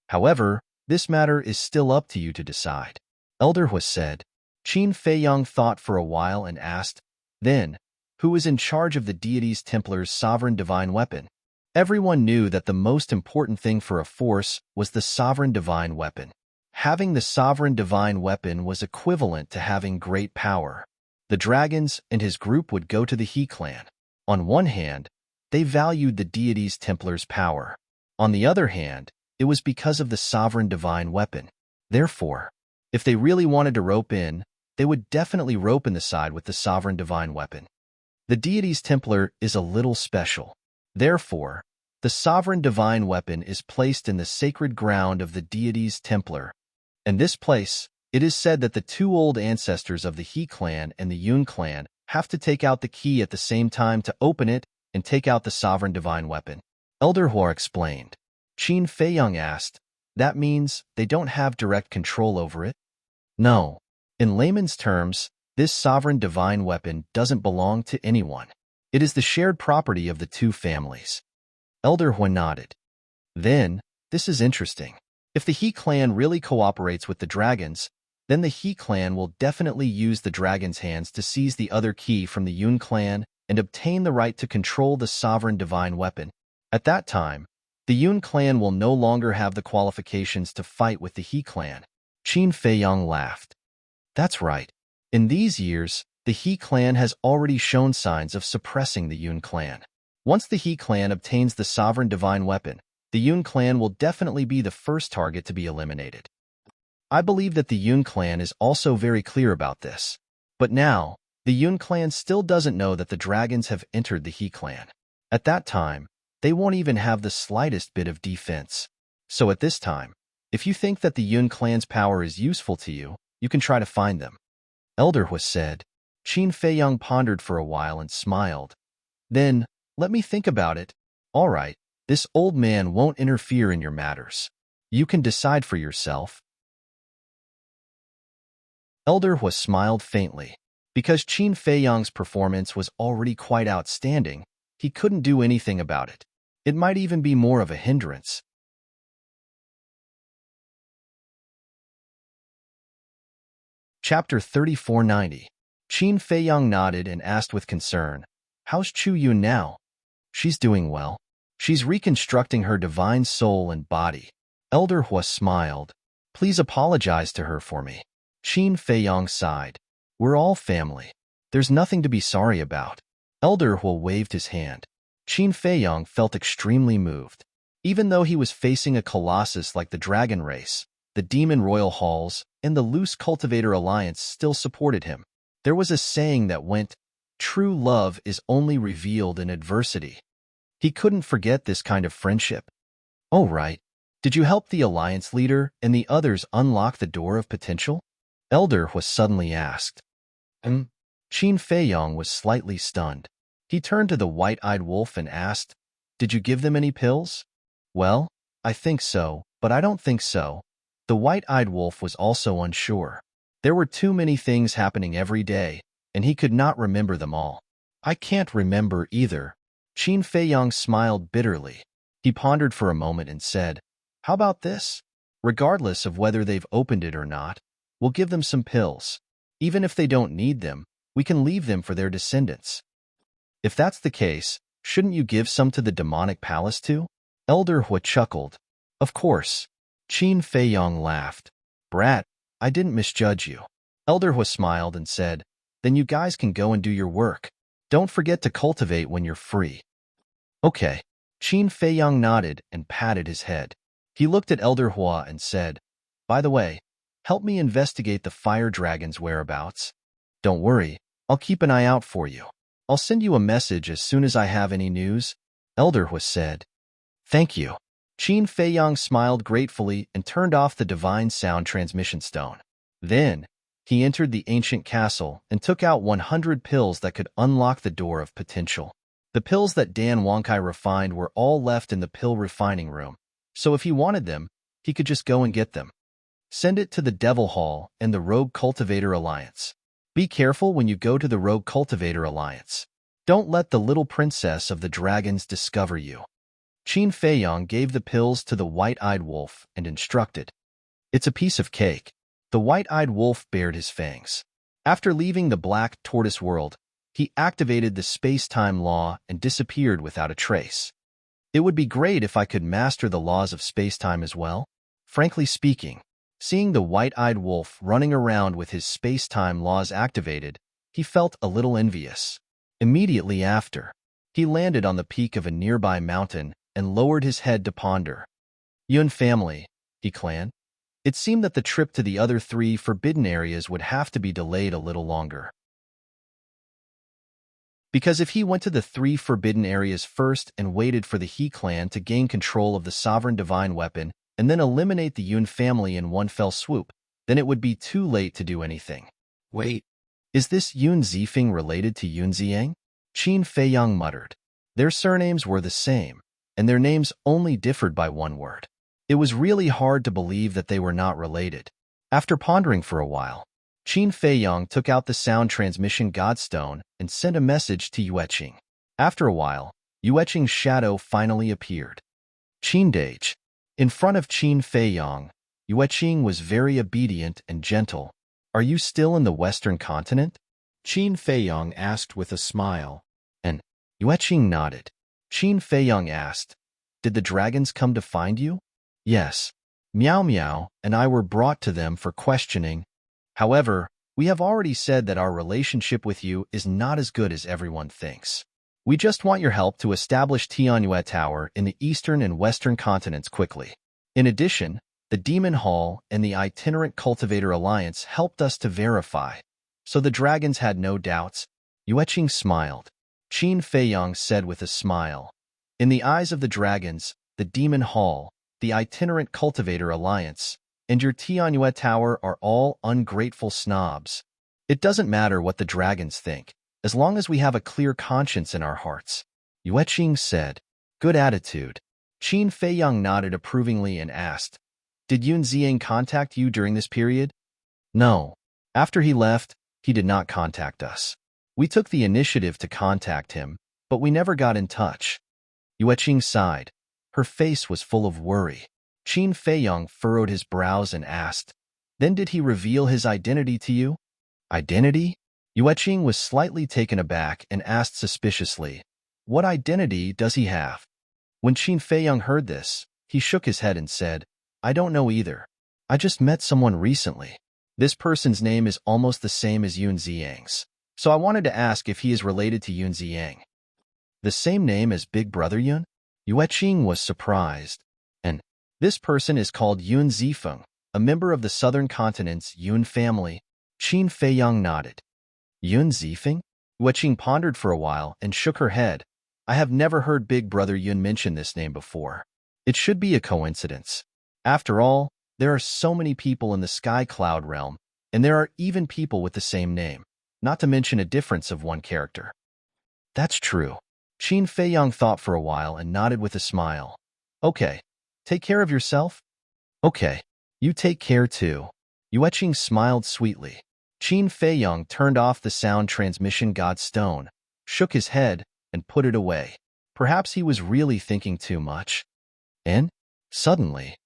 However, this matter is still up to you to decide. Elder Hua said. Qin Feiyong thought for a while and asked, Then, who is in charge of the deity's Templar's sovereign divine weapon? Everyone knew that the most important thing for a force was the sovereign divine weapon. Having the sovereign divine weapon was equivalent to having great power. The dragons and his group would go to the He clan. On one hand, they valued the deity's Templar's power. On the other hand, it was because of the sovereign divine weapon. Therefore, if they really wanted to rope in, they would definitely rope in the side with the sovereign divine weapon. The deity's Templar is a little special. Therefore, the sovereign divine weapon is placed in the sacred ground of the deity's Templar. In this place, it is said that the two old ancestors of the He clan and the Yun clan have to take out the key at the same time to open it and take out the sovereign divine weapon. Elder Hua explained. Qin Feiyong asked, That means they don't have direct control over it? No. In layman's terms, this sovereign divine weapon doesn't belong to anyone. It is the shared property of the two families. Elder Hua nodded. Then, this is interesting. If the He clan really cooperates with the dragons, then the He clan will definitely use the dragon's hands to seize the other key from the Yun clan and obtain the right to control the sovereign divine weapon. At that time, the Yun clan will no longer have the qualifications to fight with the He clan. Qin Feiyong laughed. That's right. In these years, the The He clan has already shown signs of suppressing the Yun clan. Once the He clan obtains the sovereign divine weapon, the Yun clan will definitely be the first target to be eliminated. I believe that the Yun clan is also very clear about this. But now, the Yun clan still doesn't know that the dragons have entered the He clan. At that time, they won't even have the slightest bit of defense. So at this time, if you think that the Yun clan's power is useful to you, you can try to find them. Elder Hua said. Qin Feiyang pondered for a while and smiled. Then, let me think about it. All right, this old man won't interfere in your matters. You can decide for yourself. Elder Hua smiled faintly. Because Qin Feiyang's performance was already quite outstanding, he couldn't do anything about it. It might even be more of a hindrance. Chapter 3490. Qin Feiyang nodded and asked with concern, "How's Chu Yun now?" "She's doing well. She's reconstructing her divine soul and body." Elder Hua smiled. "Please apologize to her for me." Qin Feiyang sighed. "We're all family. There's nothing to be sorry about." Elder Hua waved his hand. Qin Feiyang felt extremely moved. Even though he was facing a colossus like the Dragon Race, the Demon Royal Halls, and the Loose Cultivator Alliance still supported him. There was a saying that went, "True love is only revealed in adversity." He couldn't forget this kind of friendship. "Oh, right. Did you help the Alliance leader and the others unlock the door of potential?" Elder Hua suddenly asked. Qin Feiyang was slightly stunned. He turned to the white-eyed wolf and asked, "Did you give them any pills?" "Well, I think so, but I don't think so." The white-eyed wolf was also unsure. There were too many things happening every day, and he could not remember them all. "I can't remember either." Qin Feiyang smiled bitterly. He pondered for a moment and said, "How about this? Regardless of whether they've opened it or not, we'll give them some pills. Even if they don't need them, we can leave them for their descendants." "If that's the case, shouldn't you give some to the demonic palace too?" Elder Hua chuckled. "Of course." Qin Feiyang laughed. "Brat, I didn't misjudge you." Elder Hua smiled and said, "Then you guys can go and do your work. Don't forget to cultivate when you're free." "Okay." Qin Feiyang nodded and patted his head. He looked at Elder Hua and said, "By the way, help me investigate the fire dragon's whereabouts. Don't worry, I'll keep an eye out for you. I'll send you a message as soon as I have any news." Elder Hua said. "Thank you." Qin Feiyang smiled gratefully and turned off the divine sound transmission stone. Then, he entered the ancient castle and took out 100 pills that could unlock the door of potential. The pills that Dan Wonkai refined were all left in the pill refining room, so if he wanted them, he could just go and get them. Send it to the Devil Hall and the Rogue Cultivator Alliance. Be careful when you go to the Rogue Cultivator Alliance. Don't let the little princess of the dragons discover you. Qin Feiyang gave the pills to the white-eyed wolf and instructed, "It's a piece of cake." The white-eyed wolf bared his fangs. After leaving the black tortoise world, he activated the space-time law and disappeared without a trace. It would be great if I could master the laws of space-time as well. Frankly speaking, seeing the white-eyed wolf running around with his space-time laws activated, he felt a little envious. Immediately after, he landed on the peak of a nearby mountain and lowered his head to ponder. "Yun family," he clan. It seemed that the trip to the other 3 forbidden areas would have to be delayed a little longer. Because if he went to the 3 forbidden areas first and waited for the He clan to gain control of the sovereign divine weapon and then eliminate the Yun family in one fell swoop, then it would be too late to do anything. "Wait, is this Yun Zifeng related to Yun Ziang?" Qin Feiyang muttered. Their surnames were the same, and their names only differed by one word. It was really hard to believe that they were not related. After pondering for a while, Qin Feiyang took out the sound transmission godstone and sent a message to Yueqing. After a while, Yueqing's shadow finally appeared. "Qin Dage." In front of Qin Feiyang, Yueqing was very obedient and gentle. "Are you still in the Western continent?" Qin Feiyang asked with a smile. And Yueqing nodded. Qin Feiyang asked, "Did the dragons come to find you?" "Yes. Miao Miao and I were brought to them for questioning. However, We have already said that our relationship with you is not as good as everyone thinks. We just want your help to establish Tianyue Tower in the eastern and western continents quickly. In addition, the Demon Hall and the Itinerant Cultivator Alliance helped us to verify, so the dragons had no doubts. Yueqing smiled. Qin Feiyang said with a smile, "In the eyes of the dragons, the Demon Hall, the Itinerant Cultivator Alliance, and your Tianyue Tower are all ungrateful snobs. It doesn't matter what the dragons think, as long as we have a clear conscience in our hearts." Yueqing said, "Good attitude." Qin Feiyang nodded approvingly and asked, "Did Yun Ziyang contact you during this period?" "No. After he left, he did not contact us. We took the initiative to contact him, but we never got in touch." Yueqing sighed. Her face was full of worry. Qin Feiyang furrowed his brows and asked, "Then did he reveal his identity to you?" "Identity?" Yueqing was slightly taken aback and asked suspiciously, "What identity does he have?" When Qin Feiyang heard this, he shook his head and said, "I don't know either. I just met someone recently. This person's name is almost the same as Yun Ziyang's, so I wanted to ask if he is related to Yun Ziyang." "The same name as Big Brother Yun?" Yueqing was surprised. "And this person is called Yun Zifeng, a member of the Southern Continent's Yun family." Qin Feiyang nodded. "Yun Zifeng?" Yueqing pondered for a while and shook her head. "I have never heard Big Brother Yun mention this name before. It should be a coincidence. After all, there are so many people in the Sky Cloud realm, and there are even people with the same name, not to mention a difference of one character." "That's true." Qin Feiyang thought for a while and nodded with a smile. "Okay, take care of yourself." "Okay, you take care too." Yueqing smiled sweetly. Qin Feiyang turned off the sound transmission god stone, shook his head, and put it away. Perhaps he was really thinking too much. And, suddenly,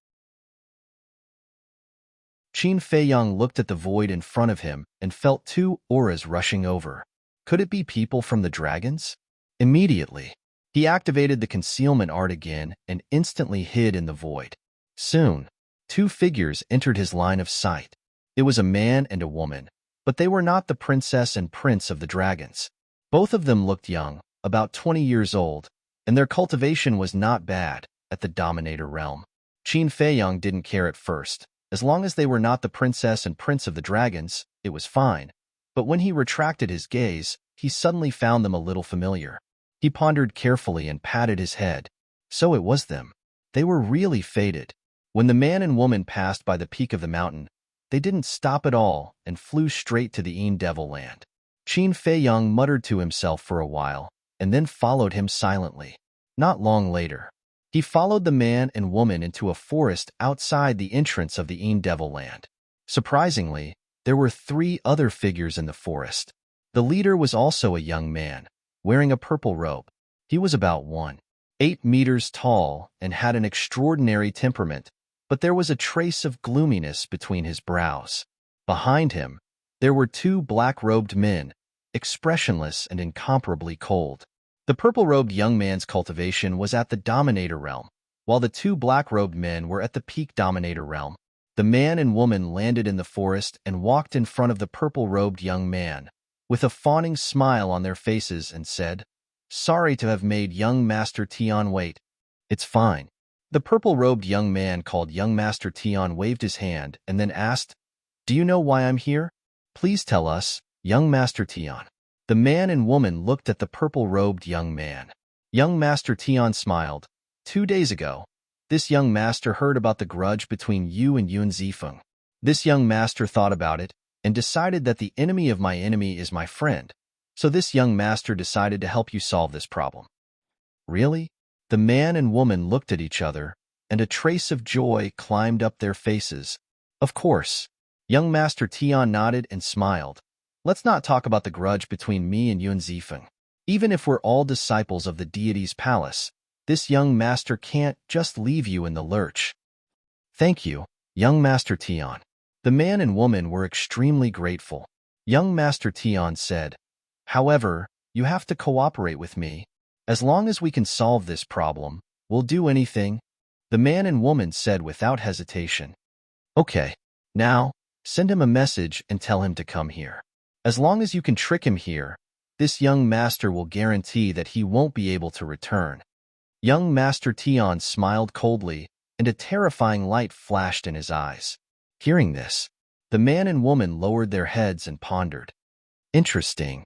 Qin Feiyang looked at the void in front of him and felt two auras rushing over. Could it be people from the dragons? Immediately, he activated the concealment art again and instantly hid in the void. Soon, two figures entered his line of sight. It was a man and a woman, but they were not the princess and prince of the dragons. Both of them looked young, about 20 years old, and their cultivation was not bad at the Dominator realm. Qin Feiyang didn't care at first. As long as they were not the princess and prince of the dragons, it was fine. But when he retracted his gaze, he suddenly found them a little familiar. He pondered carefully and patted his head. So it was them. They were really faded. When the man and woman passed by the peak of the mountain, they didn't stop at all and flew straight to the Devil land. Qin Feiyang muttered to himself for a while, and then followed him silently. Not long later, he followed the man and woman into a forest outside the entrance of the Devil land. Surprisingly, there were 3 other figures in the forest. The leader was also a young man, wearing a purple robe. He was about 1.8 meters tall and had an extraordinary temperament, but there was a trace of gloominess between his brows. Behind him, there were 2 black-robed men, expressionless and incomparably cold. The purple-robed young man's cultivation was at the Dominator realm, while the 2 black-robed men were at the peak Dominator realm. The man and woman landed in the forest and walked in front of the purple-robed young man, with a fawning smile on their faces, and said, "Sorry to have made young Master Tian wait." "It's fine." The purple-robed young man called young Master Tian waved his hand and then asked, "Do you know why I'm here? Please tell us, young Master Tian." The man and woman looked at the purple-robed young man. Young Master Tian smiled. 2 days ago, this young master heard about the grudge between you and Yun Zifeng. This young master thought about it and decided that the enemy of my enemy is my friend. So this young master decided to help you solve this problem. Really? The man and woman looked at each other, and a trace of joy climbed up their faces. Of course. Young Master Tian nodded and smiled. Let's not talk about the grudge between me and Yun Zifeng. Even if we're all disciples of the deity's palace, this young master can't just leave you in the lurch. Thank you, young Master Tian. The man and woman were extremely grateful. Young Master Tian said, "However, you have to cooperate with me. As long as we can solve this problem, we'll do anything." The man and woman said without hesitation. "Okay, now, Send him a message and tell him to come here. As long as you can trick him here, this young master will guarantee that he won't be able to return." Young Master Tion smiled coldly, and a terrifying light flashed in his eyes. Hearing this, the man and woman lowered their heads and pondered. Interesting.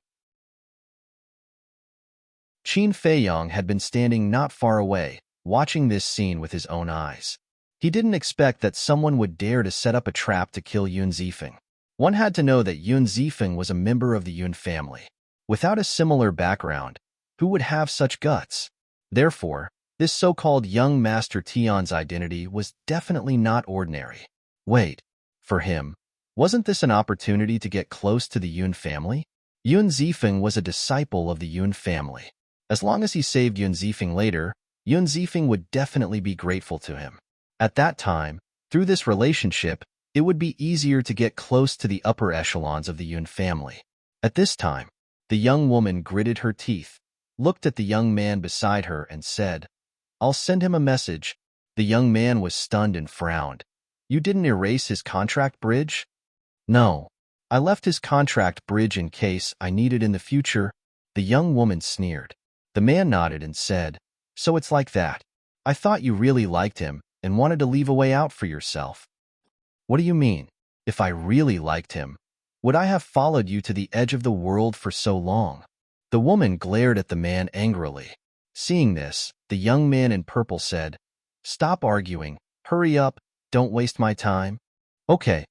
Qin Feiyong had been standing not far away, watching this scene with his own eyes. He didn't expect that someone would dare to set up a trap to kill Yun Zifeng. One had to know that Yun Zifeng was a member of the Yun family. Without a similar background, who would have such guts? Therefore, this so-called young Master Tion's identity was definitely not ordinary. Wait, for him, wasn't this an opportunity to get close to the Yun family? Yun Zifeng was a disciple of the Yun family. As long as he saved Yun Zifeng later, Yun Zifeng would definitely be grateful to him. At that time, through this relationship, it would be easier to get close to the upper echelons of the Yun family. At this time, the young woman gritted her teeth, looked at the young man beside her and said, "I'll send him a message." The young man was stunned and frowned. "You didn't erase his contract bridge?" "No. I left his contract bridge in case I need it in the future." The young woman sneered. The man nodded and said, "So it's like that. I thought you really liked him and wanted to leave a way out for yourself." "What do you mean? If I really liked him, would I have followed you to the edge of the world for so long?" The woman glared at the man angrily. Seeing this, the young man in purple said, "Stop arguing. Hurry up. Don't waste my time." Okay.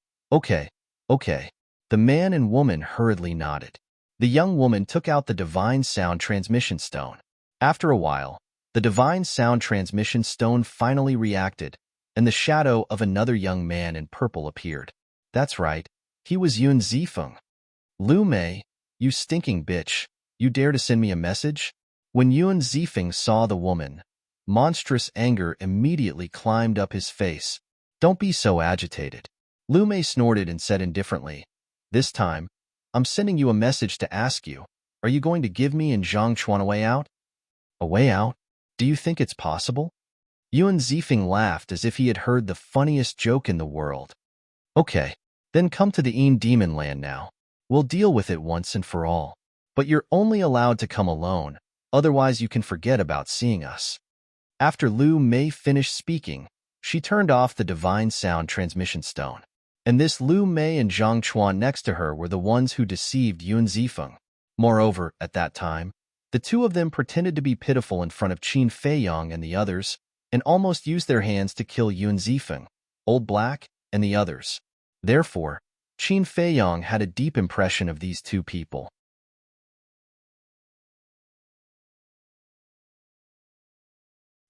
The man and woman hurriedly nodded. The young woman took out the divine sound transmission stone. After a while, the divine sound transmission stone finally reacted, and the shadow of another young man in purple appeared. That's right, he was Yun Zifeng. "Lu Mei, you stinking bitch, you dare to send me a message?" When Yun Zifeng saw the woman, monstrous anger immediately climbed up his face. "Don't be so agitated." Lu Mei snorted and said indifferently, "This time, I'm sending you a message to ask you, are you going to give me and Zhang Chuan a way out?" "A way out? Do you think it's possible?" Yun Zifeng laughed as if he had heard the funniest joke in the world. "Okay, then come to the Een Demon Land now. We'll deal with it once and for all. But you're only allowed to come alone, otherwise you can forget about seeing us." After Lu Mei finished speaking, she turned off the divine sound transmission stone. And this Lu Mei and Zhang Chuan next to her were the ones who deceived Yun Zifeng. Moreover, at that time, the two of them pretended to be pitiful in front of Qin Feiyong and the others, and almost used their hands to kill Yun Zifeng, Old Black, and the others. Therefore, Qin Feiyong had a deep impression of these two people.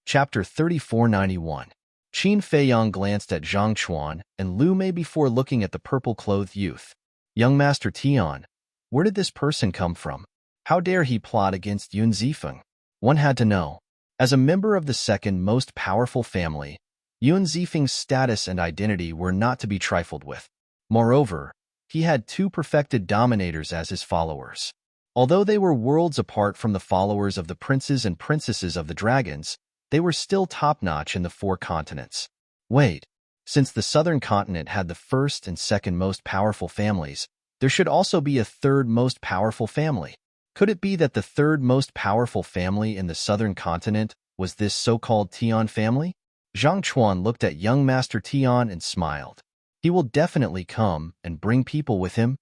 Chapter 3491. Qin Feiyong glanced at Zhang Chuan and Lu Mei before looking at the purple-clothed youth. "Young Master Tion, where did this person come from? How dare he plot against Yun Zifeng?" One had to know. As a member of the second most powerful family, Yun Zifeng's status and identity were not to be trifled with. Moreover, he had two perfected dominators as his followers. Although they were worlds apart from the followers of the princes and princesses of the dragons, they were still top-notch in the four continents. Wait, since the southern continent had the first and second most powerful families, there should also be a third most powerful family. Could it be that the third most powerful family in the southern continent was this so-called Tion family? Zhang Chuan looked at young Master Tion and smiled. He will definitely come and bring people with him.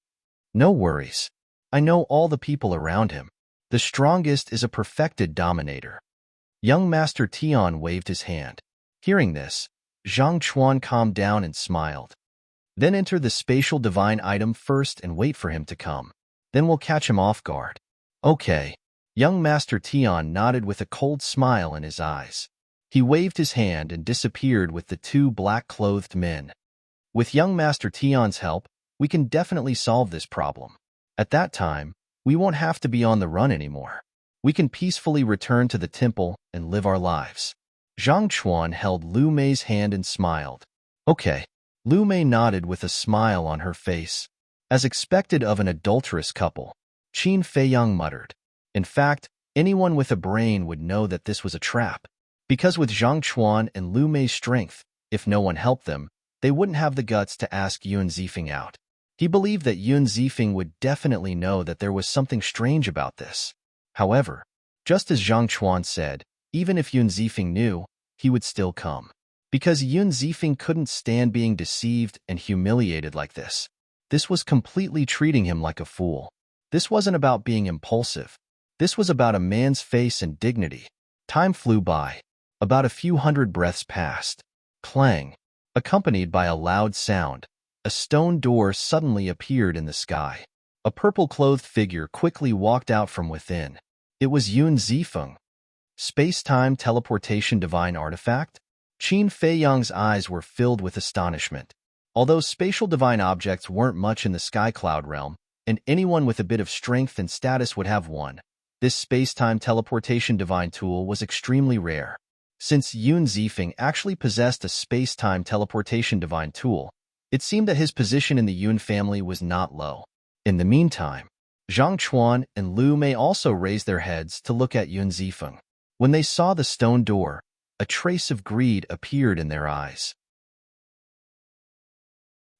No worries. I know all the people around him. The strongest is a perfected dominator. Young Master Tion waved his hand. Hearing this, Zhang Chuan calmed down and smiled. Then enter the spatial divine item first and wait for him to come. Then we'll catch him off guard. Okay. Young Master Tion nodded with a cold smile in his eyes. He waved his hand and disappeared with the two black-clothed men. With young Master Tion's help, we can definitely solve this problem. At that time, we won't have to be on the run anymore. We can peacefully return to the temple and live our lives. Zhang Chuan held Lu Mei's hand and smiled. Okay. Lu Mei nodded with a smile on her face. As expected of an adulterous couple, Qin Feiyong muttered. In fact, anyone with a brain would know that this was a trap. Because with Zhang Chuan and Lu Mei's strength, if no one helped them, they wouldn't have the guts to ask Yun Zifeng out. He believed that Yun Zifeng would definitely know that there was something strange about this. However, just as Zhang Chuan said, even if Yun Zifeng knew, he would still come. Because Yun Zifeng couldn't stand being deceived and humiliated like this. This was completely treating him like a fool. This wasn't about being impulsive. This was about a man's face and dignity. Time flew by. About a few hundred breaths passed. Clang. Accompanied by a loud sound, a stone door suddenly appeared in the sky. A purple-clothed figure quickly walked out from within. It was Yun Zifeng. Space-time teleportation divine artifact? Qin Feiyang's eyes were filled with astonishment. Although spatial divine objects weren't much in the sky cloud realm, and anyone with a bit of strength and status would have one, this space-time teleportation divine tool was extremely rare. Since Yun Zifeng actually possessed a space-time teleportation divine tool, it seemed that his position in the Yun family was not low. In the meantime, Zhang Chuan and Lu Mei also raised their heads to look at Yun Zifeng. When they saw the stone door, a trace of greed appeared in their eyes.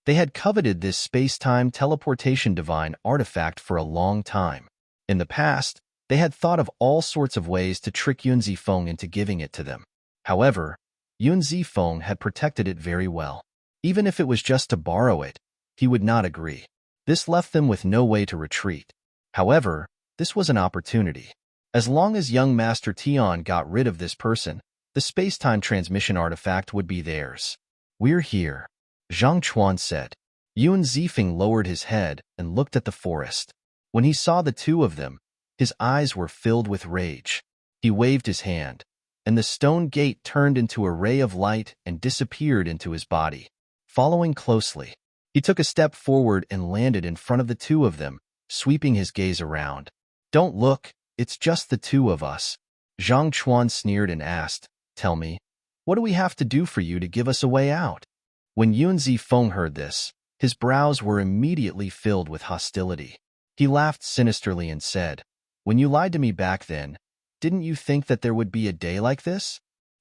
They had coveted this space-time teleportation divine artifact for a long time. In the past, they had thought of all sorts of ways to trick Yun Zifeng into giving it to them. However, Yun Zifeng had protected it very well. Even if it was just to borrow it, he would not agree. This left them with no way to retreat. However, this was an opportunity. As long as young Master Tian got rid of this person, the space-time transmission artifact would be theirs. "We're here," Zhang Chuan said. Yun Zifeng lowered his head and looked at the forest. When he saw the two of them, his eyes were filled with rage. He waved his hand, and the stone gate turned into a ray of light and disappeared into his body. Following closely, he took a step forward and landed in front of the two of them, sweeping his gaze around. "Don't look, it's just the two of us." Zhang Chuan sneered and asked, "Tell me, what do we have to do for you to give us a way out?" When Yun Zifeng heard this, his brows were immediately filled with hostility. He laughed sinisterly and said, "When you lied to me back then, didn't you think that there would be a day like this?"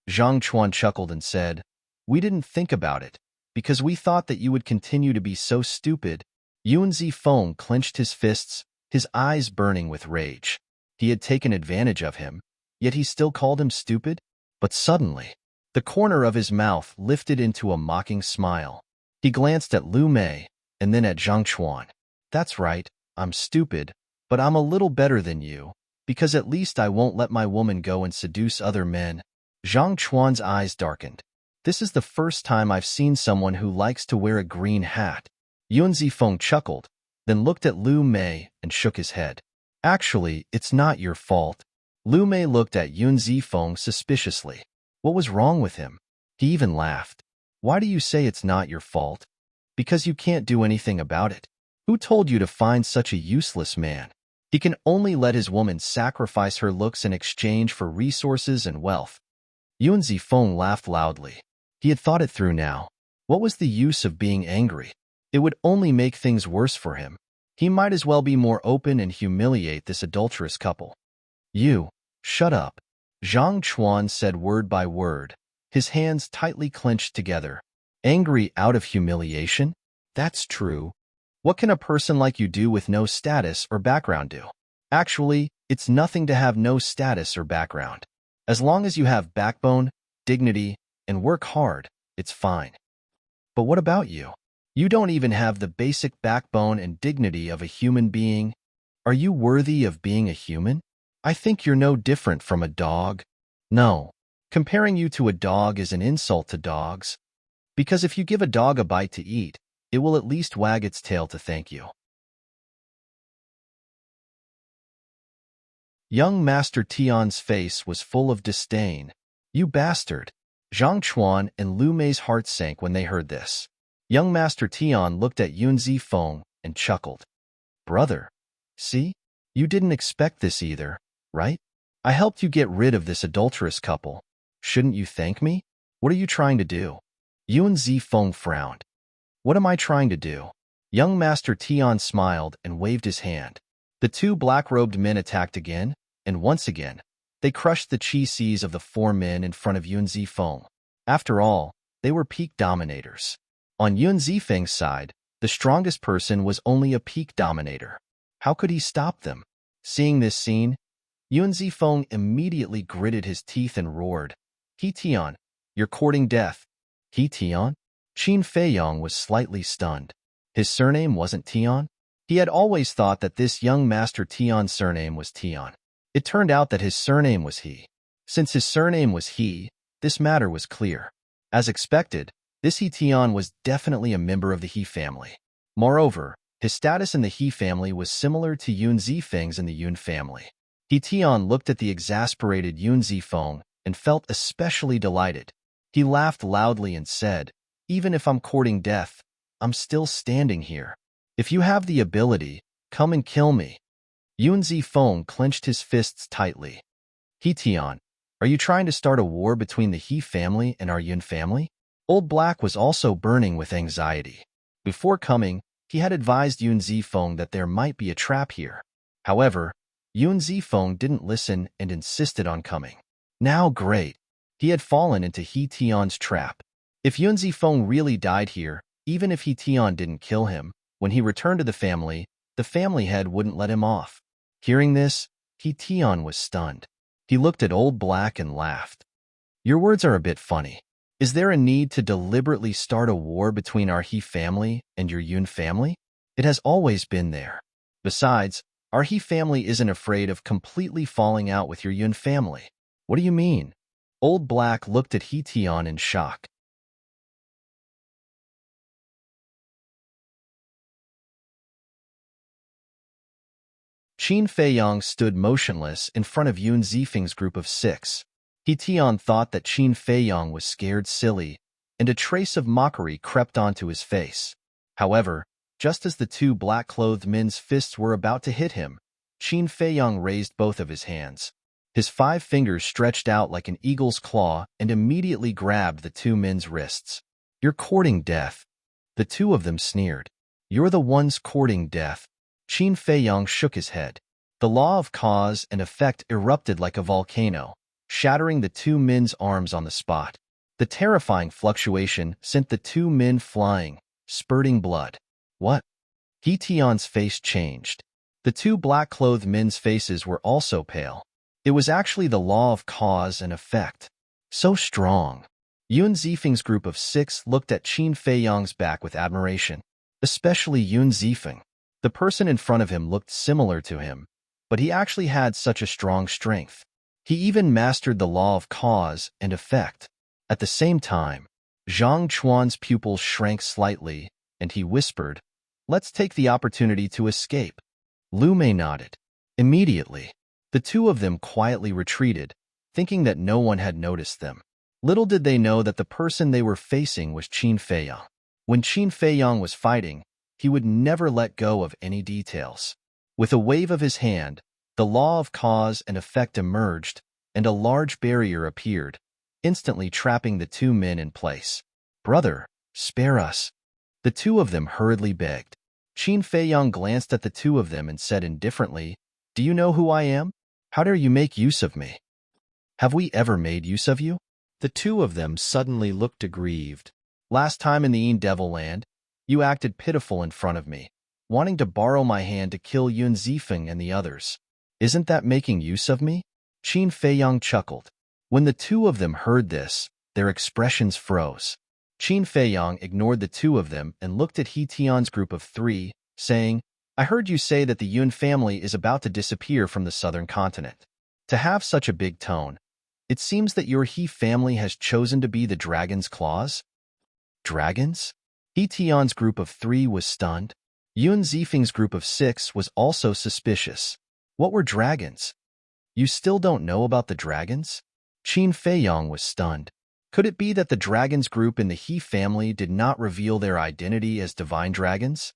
Zhang Chuan chuckled and said, "We didn't think about it, because we thought that you would continue to be so stupid." Yun Zifeng clenched his fists, his eyes burning with rage. He had taken advantage of him, yet he still called him stupid? But suddenly, the corner of his mouth lifted into a mocking smile. He glanced at Lu Mei, and then at Zhang Chuan. "That's right, I'm stupid, but I'm a little better than you, because at least I won't let my woman go and seduce other men." Zhang Chuan's eyes darkened. "This is the first time I've seen someone who likes to wear a green hat." Yun Zifeng chuckled, then looked at Lu Mei and shook his head. "Actually, it's not your fault." Lu Mei looked at Yun Zifeng suspiciously. What was wrong with him? He even laughed. "Why do you say it's not your fault?" "Because you can't do anything about it. Who told you to find such a useless man? He can only let his woman sacrifice her looks in exchange for resources and wealth." Yun Zifeng laughed loudly. He had thought it through now. What was the use of being angry? It would only make things worse for him. He might as well be more open and humiliate this adulterous couple. "You, shut up," Zhang Chuan said word by word, his hands tightly clenched together. "Angry out of humiliation? That's true. What can a person like you do with no status or background do? Actually, it's nothing to have no status or background. As long as you have backbone, dignity, and work hard, it's fine. But what about you? You don't even have the basic backbone and dignity of a human being. Are you worthy of being a human? I think you're no different from a dog." "No. Comparing you to a dog is an insult to dogs. Because if you give a dog a bite to eat, it will at least wag its tail to thank you." Young Master Tian's face was full of disdain. "You bastard!" Zhang Chuan and Lu Mei's hearts sank when they heard this. Young Master Tian looked at Yun Zifeng and chuckled. "Brother, see? You didn't expect this either, right? I helped you get rid of this adulterous couple. Shouldn't you thank me? What are you trying to do?" Yun Zifeng frowned. "What am I trying to do?" Young Master Tian smiled and waved his hand. The two black-robed men attacked again, and once again, they crushed the chi seas of the four men in front of Yun Zifeng. After all, they were peak dominators. On Yun Zifeng's side, the strongest person was only a peak dominator. How could he stop them? Seeing this scene, Yun Zifeng immediately gritted his teeth and roared, "He Tian, you're courting death." He Tian? Qin Feiyong was slightly stunned. His surname wasn't Tian? He had always thought that this young Master Tian's surname was Tian. It turned out that his surname was He. Since his surname was He, this matter was clear. As expected, this He Tian was definitely a member of the He family. Moreover, his status in the He family was similar to Yun Zifeng's in the Yun family. He Tian looked at the exasperated Yun Zifeng and felt especially delighted. He laughed loudly and said, "Even if I'm courting death, I'm still standing here. If you have the ability, come and kill me." Yun Zifeng clenched his fists tightly. "He Tian, are you trying to start a war between the He family and our Yun family?" Old Black was also burning with anxiety. Before coming, he had advised Yun Zifeng that there might be a trap here. However, Yun Zifeng didn't listen and insisted on coming. Now great. He had fallen into He Tian's trap. If Yun Zifeng really died here, even if He Tian didn't kill him, when he returned to the family head wouldn't let him off. Hearing this, He Tian was stunned. He looked at Old Black and laughed. "Your words are a bit funny. Is there a need to deliberately start a war between our He family and your Yun family? It has always been there. Besides, our He family isn't afraid of completely falling out with your Yun family." "What do you mean?" Old Black looked at He Tian in shock. Qin Feiyong stood motionless in front of Yun Zifeng's group of 6. He Tian thought that Qin Feiyong was scared silly, and a trace of mockery crept onto his face. However, just as the two black-clothed men's fists were about to hit him, Qin Feiyong raised both of his hands. His 5 fingers stretched out like an eagle's claw and immediately grabbed the two men's wrists. "You're courting death." The two of them sneered. "You're the ones courting death." Qin Feiyong shook his head. The law of cause and effect erupted like a volcano, shattering the two men's arms on the spot. The terrifying fluctuation sent the two men flying, spurting blood. "What?" He Tian's face changed. The two black-clothed men's faces were also pale. It was actually the law of cause and effect. So strong. Yun Zifeng's group of 6 looked at Qin Feiyong's back with admiration, especially Yun Zifeng. The person in front of him looked similar to him, but he actually had such a strong strength. He even mastered the law of cause and effect. At the same time, Zhang Chuan's pupils shrank slightly, and he whispered, "Let's take the opportunity to escape." Lu Mei nodded. Immediately, the two of them quietly retreated, thinking that no one had noticed them. Little did they know that the person they were facing was Qin Feiyong. When Qin Feiyong was fighting, he would never let go of any details. With a wave of his hand, the law of cause and effect emerged, and a large barrier appeared, instantly trapping the two men in place. "Brother, spare us." The two of them hurriedly begged. Qin Feiyong glanced at the two of them and said indifferently, "Do you know who I am? How dare you make use of me? Have we ever made use of you?" The two of them suddenly looked aggrieved. "Last time in the Devil Land, you acted pitiful in front of me, wanting to borrow my hand to kill Yun Zifeng and the others. Isn't that making use of me?" Qin Feiyong chuckled. When the two of them heard this, their expressions froze. Qin Feiyong ignored the two of them and looked at He Tian's group of 3, saying, "I heard you say that the Yun family is about to disappear from the southern continent. To have such a big tone, it seems that your He family has chosen to be the dragon's claws?" "Dragons?" He Tian's group of 3 was stunned. Yun Zifeng's group of 6 was also suspicious. What were dragons? "You still don't know about the dragons?" Qin Feiyong was stunned. Could it be that the dragons group in the He family did not reveal their identity as divine dragons?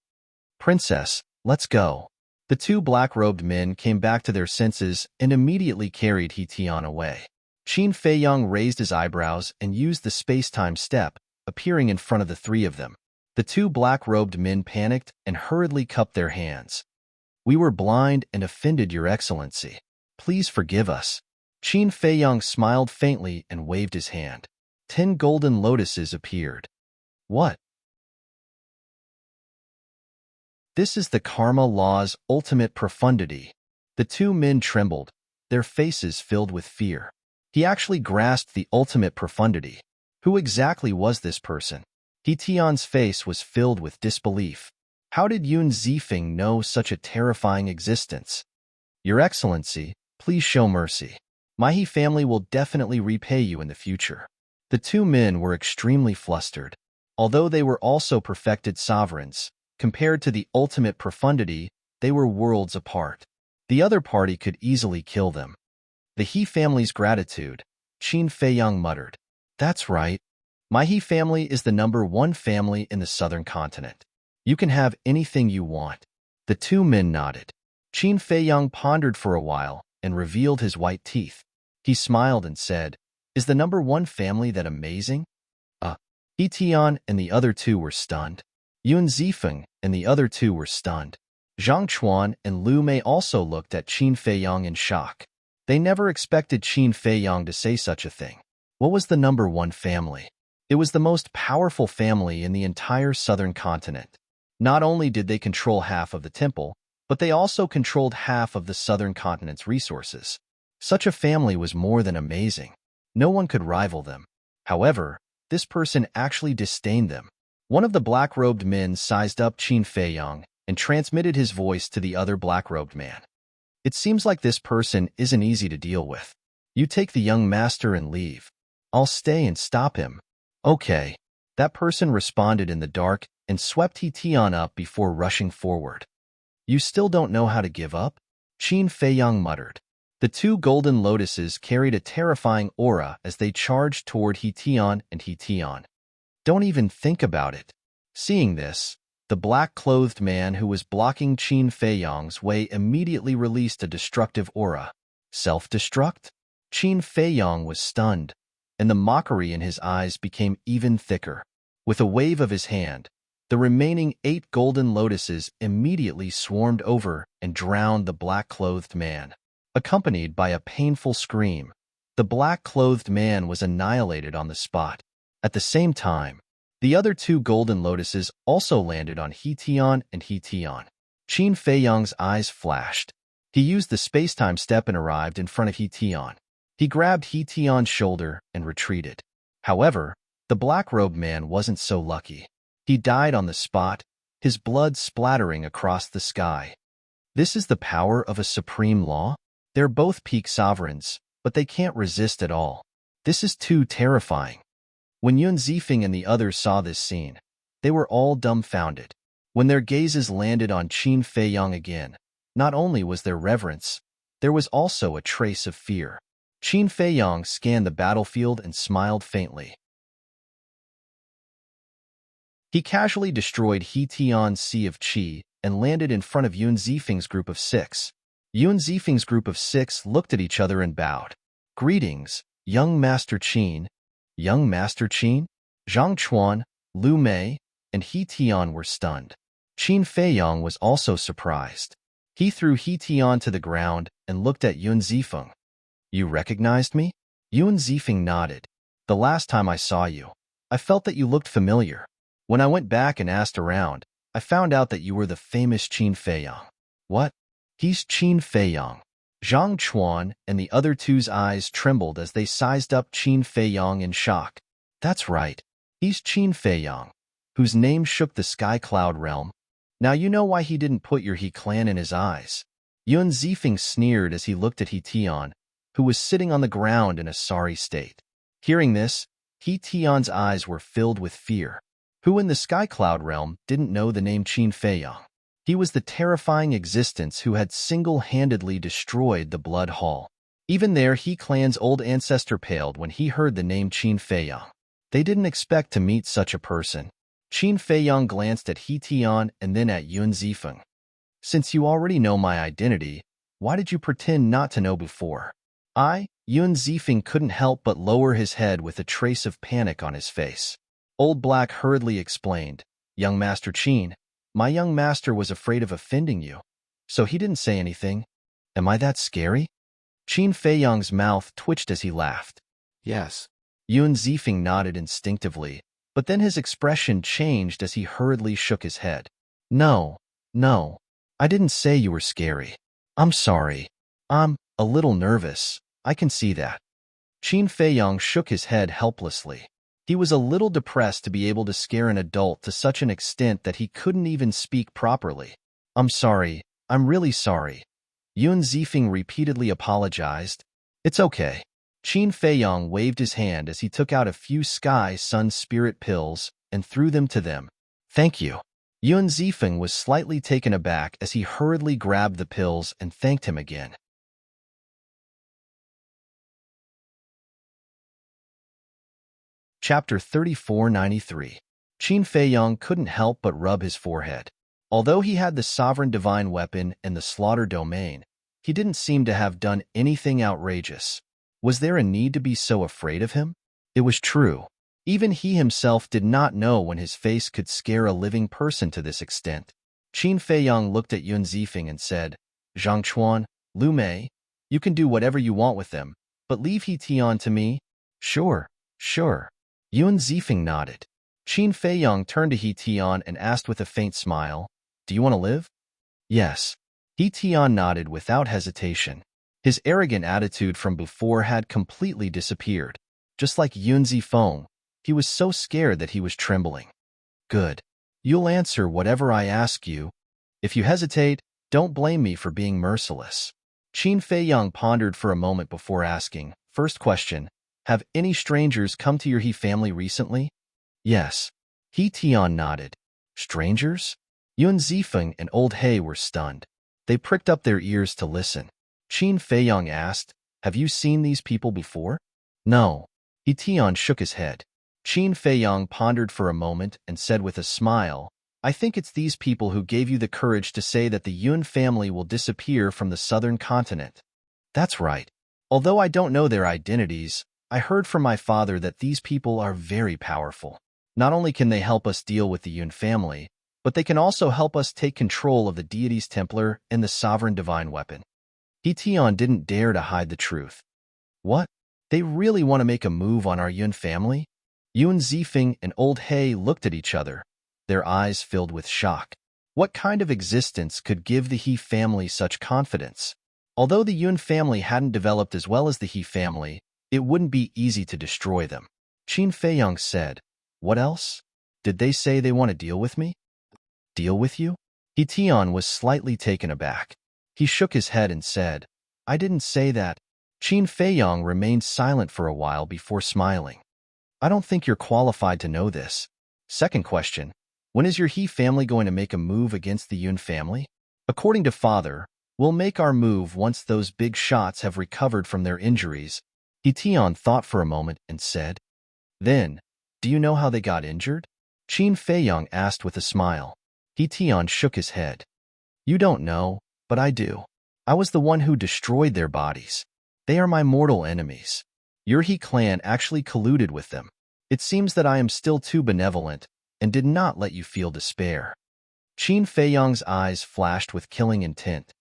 "Princess, let's go." The two black-robed men came back to their senses and immediately carried He Tian away. Qin Feiyong raised his eyebrows and used the space-time step, appearing in front of the 3 of them. The two black-robed men panicked and hurriedly cupped their hands. "We were blind and offended, Your Excellency. Please forgive us." Qin Feiyong smiled faintly and waved his hand. 10 golden lotuses appeared. "What?" This is the karma law's ultimate profundity. The two men trembled, their faces filled with fear. He actually grasped the ultimate profundity. Who exactly was this person? He Tian's face was filled with disbelief. How did Yun Zifeng know such a terrifying existence? Your Excellency, please show mercy. My He family will definitely repay you in the future. The two men were extremely flustered. Although they were also perfected sovereigns, compared to the ultimate profundity, they were worlds apart. The other party could easily kill them. The He family's gratitude, Qin Feiyang muttered. That's right. My He family is the #1 family in the southern continent. You can have anything you want. The two men nodded. Qin Feiyang pondered for a while and revealed his white teeth. He smiled and said, Is the #1 family that amazing? He Tian and the other two were stunned. Yun Zifeng and the other two were stunned. Zhang Chuan and Lu Mei also looked at Qin Feiyang in shock. They never expected Qin Feiyang to say such a thing. What was the #1 family? It was the most powerful family in the entire southern continent. Not only did they control half of the temple, but they also controlled half of the southern continent's resources. Such a family was more than amazing. No one could rival them. However, this person actually disdained them. One of the black-robed men sized up Qin Feiyang and transmitted his voice to the other black-robed man. It seems like this person isn't easy to deal with. You take the young master and leave. I'll stay and stop him. Okay. That person responded in the dark and swept He Tian up before rushing forward. You still don't know how to give up? Qin Feiyang muttered. The two golden lotuses carried a terrifying aura as they charged toward He Tian and He Tian. Don't even think about it. Seeing this, the black-clothed man who was blocking Qin Feiyang's way immediately released a destructive aura. Self-destruct? Qin Feiyang was stunned, and the mockery in his eyes became even thicker. With a wave of his hand, the remaining 8 golden lotuses immediately swarmed over and drowned the black-clothed man. Accompanied by a painful scream, the black-clothed man was annihilated on the spot. At the same time, the other 2 golden lotuses also landed on He Tian and He Tian. Qin Feiyang's eyes flashed. He used the space-time step and arrived in front of He Tian. He grabbed He Tian's shoulder and retreated. However, the black-robed man wasn't so lucky. He died on the spot, his blood splattering across the sky. This is the power of a supreme law? They're both peak sovereigns, but they can't resist at all. This is too terrifying. When Yun Zifeng and the others saw this scene, they were all dumbfounded. When their gazes landed on Qin Feiyang again, not only was there reverence, there was also a trace of fear. Qin Feiyang scanned the battlefield and smiled faintly. He casually destroyed He Tian's Sea of Qi and landed in front of Yun Zifeng's group of 6. Yun Zifeng's group of 6 looked at each other and bowed. Greetings, young Master Qin. Young Master Qin? Zhang Chuan, Lu Mei, and He Tian were stunned. Qin Feiyang was also surprised. He threw He Tian to the ground and looked at Yun Zifeng. You recognized me? Yun Zifeng nodded. The last time I saw you, I felt that you looked familiar. When I went back and asked around, I found out that you were the famous Qin Feiyang. What? He's Qin Feiyang. Zhang Chuan and the other 2's eyes trembled as they sized up Qin Feiyang in shock. That's right. He's Qin Feiyang, whose name shook the sky cloud realm. Now you know why he didn't put your He clan in his eyes. Yun Zifeng sneered as he looked at He Tian, who was sitting on the ground in a sorry state. Hearing this, He Tian's eyes were filled with fear. Who in the sky cloud realm didn't know the name Qin Feiyang? He was the terrifying existence who had single-handedly destroyed the Blood Hall. Even there, He clan's old ancestor paled when he heard the name Qin Feiyang. They didn't expect to meet such a person. Qin Feiyang glanced at He Tian and then at Yun Zifeng. Since you already know my identity, why did you pretend not to know before? Yun Zifeng couldn't help but lower his head with a trace of panic on his face. Old Black hurriedly explained, Young Master Qin, my young master was afraid of offending you, so he didn't say anything. Am I that scary? Qin Feiyang's mouth twitched as he laughed. Yes. Yun Zifeng nodded instinctively, but then his expression changed as he hurriedly shook his head. No, No, I didn't say you were scary. I'm sorry. I'm a little nervous. I can see that. Qin Feiyong shook his head helplessly. He was a little depressed to be able to scare an adult to such an extent that he couldn't even speak properly. I'm sorry. I'm really sorry. Yun Zifeng repeatedly apologized. It's okay. Qin Feiyong waved his hand as he took out a few Sky Sun Spirit pills and threw them to them. Thank you. Yun Zifeng was slightly taken aback as he hurriedly grabbed the pills and thanked him again. Chapter 3493. Qin Feiyong couldn't help but rub his forehead. Although he had the sovereign divine weapon and the slaughter domain, he didn't seem to have done anything outrageous. Was there a need to be so afraid of him? It was true. Even he himself did not know when his face could scare a living person to this extent. Qin Feiyong looked at Yun Zifeng and said, Zhang Chuan, Lu Mei, you can do whatever you want with them, but leave He Tian to me? Sure, sure. Yun Zifeng nodded. Qin Feiyong turned to He Tian and asked with a faint smile, Do you want to live? Yes. He Tian nodded without hesitation. His arrogant attitude from before had completely disappeared. Just like Yun Zifeng, he was so scared that he was trembling. Good. You'll answer whatever I ask you. If you hesitate, don't blame me for being merciless. Qin Feiyong pondered for a moment before asking, First question, have any strangers come to your He family recently? Yes. He Tian nodded. Strangers? Yun Zifeng and Old He were stunned. They pricked up their ears to listen. Qin Feiyong asked, Have you seen these people before? No. He Tian shook his head. Qin Feiyong pondered for a moment and said with a smile, I think it's these people who gave you the courage to say that the Yun family will disappear from the southern continent. That's right. Although I don't know their identities, I heard from my father that these people are very powerful. Not only can they help us deal with the Yun family, but they can also help us take control of the deity's Templar and the sovereign divine weapon. He Tian didn't dare to hide the truth. What? They really want to make a move on our Yun family? Yun Zifeng and Old He looked at each other, their eyes filled with shock. What kind of existence could give the He family such confidence? Although the Yun family hadn't developed as well as the He family, it wouldn't be easy to destroy them. Qin Feiyong said, What else? Did they say they want to deal with me? Deal with you? He Tian was slightly taken aback. He shook his head and said, I didn't say that. Qin Feiyong remained silent for a while before smiling. I don't think you're qualified to know this. Second question, when is your He family going to make a move against the Yun family? According to father, we'll make our move once those big shots have recovered from their injuries. He Tian thought for a moment and said, Then, do you know how they got injured? Qin Feiyong asked with a smile. He Tian shook his head. You don't know, but I do. I was the one who destroyed their bodies. They are my mortal enemies. Your He clan actually colluded with them. It seems that I am still too benevolent and did not let you feel despair. Qin Feiyong's eyes flashed with killing intent.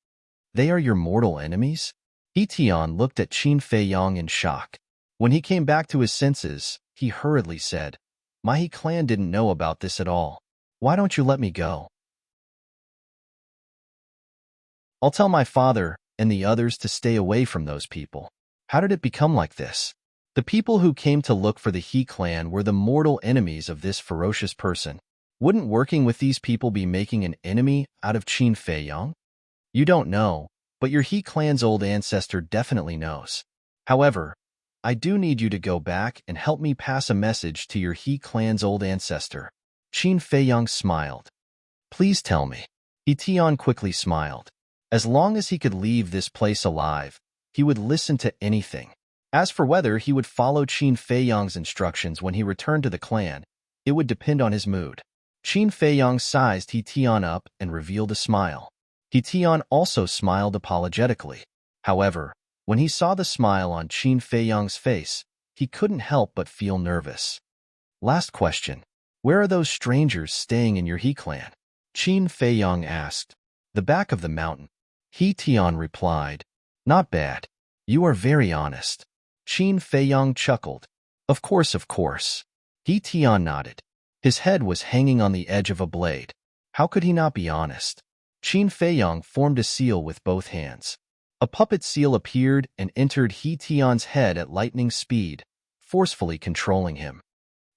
They are your mortal enemies? He Tian looked at Qin Feiyong in shock. When he came back to his senses, he hurriedly said, My He clan didn't know about this at all. Why don't you let me go? I'll tell my father and the others to stay away from those people. How did it become like this? The people who came to look for the He clan were the mortal enemies of this ferocious person. Wouldn't working with these people be making an enemy out of Qin Feiyong? You don't know, but your He clan's old ancestor definitely knows. However, I do need you to go back and help me pass a message to your He clan's old ancestor. Qin Feiyong smiled. Please tell me. He Tian quickly smiled. As long as he could leave this place alive, he would listen to anything. As for whether he would follow Qin Feiyong's instructions when he returned to the clan, it would depend on his mood. Qin Feiyong sized He Tian up and revealed a smile. He Tian also smiled apologetically. However, when he saw the smile on Qin Feiyong's face, he couldn't help but feel nervous. Last question. Where are those strangers staying in your He clan? Qin Feiyong asked. The back of the mountain. He Tian replied. Not bad. You are very honest. Qin Feiyong chuckled. Of course, of course. He Tian nodded. His head was hanging on the edge of a blade. How could he not be honest? Qin Feiyang formed a seal with both hands. A puppet seal appeared and entered He Tian's head at lightning speed, forcefully controlling him.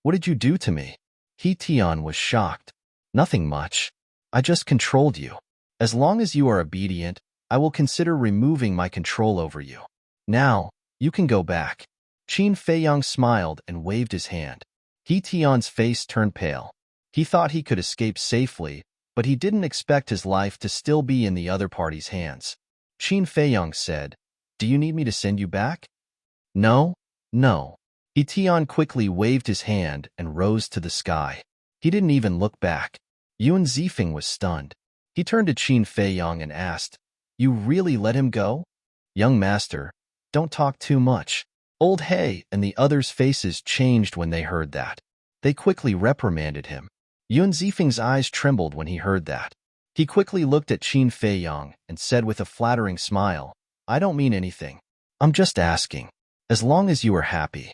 What did you do to me? He Tian was shocked. Nothing much. I just controlled you. As long as you are obedient, I will consider removing my control over you. Now, you can go back. Qin Feiyang smiled and waved his hand. He Tian's face turned pale. He thought he could escape safely, but he didn't expect his life to still be in the other party's hands. Qin Feiyang said, "Do you need me to send you back?" No, no. He Tian quickly waved his hand and rose to the sky. He didn't even look back. Yuan Zifeng was stunned. He turned to Qin Feiyang and asked, "You really let him go?" "Young master, don't talk too much." Old He and the others' faces changed when they heard that. They quickly reprimanded him. Yuan Zifeng's eyes trembled when he heard that. He quickly looked at Qin Feiyang and said with a flattering smile, "I don't mean anything. I'm just asking. As long as you are happy."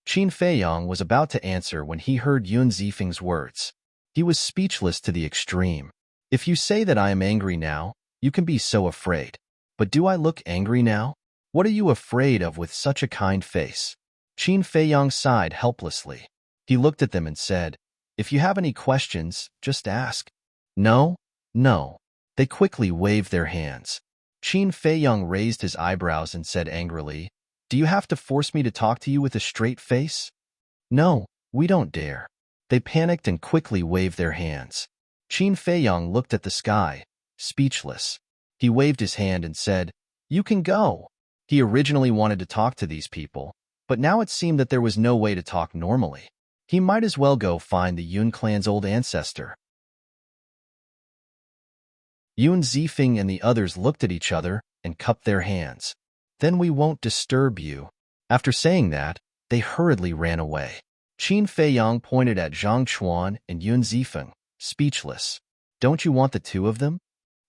Qin Feiyang was about to answer when he heard Yuan Zifeng's words. He was speechless to the extreme. "If you say that I am angry now, you can be so afraid. But do I look angry now? What are you afraid of with such a kind face?" Qin Feiyang sighed helplessly. He looked at them and said, "If you have any questions, just ask." "No, no." They quickly waved their hands. Qin Feiyang raised his eyebrows and said angrily, "Do you have to force me to talk to you with a straight face?" "No, we don't dare." They panicked and quickly waved their hands. Qin Feiyang looked at the sky, speechless. He waved his hand and said, "You can go." He originally wanted to talk to these people, but now it seemed that there was no way to talk normally. He might as well go find the Yun clan's old ancestor. Yuan Zifeng and the others looked at each other and cupped their hands. "Then we won't disturb you." After saying that, they hurriedly ran away. Qin Feiyang pointed at Zhang Chuan and Yuan Zifeng, speechless. "Don't you want the two of them?"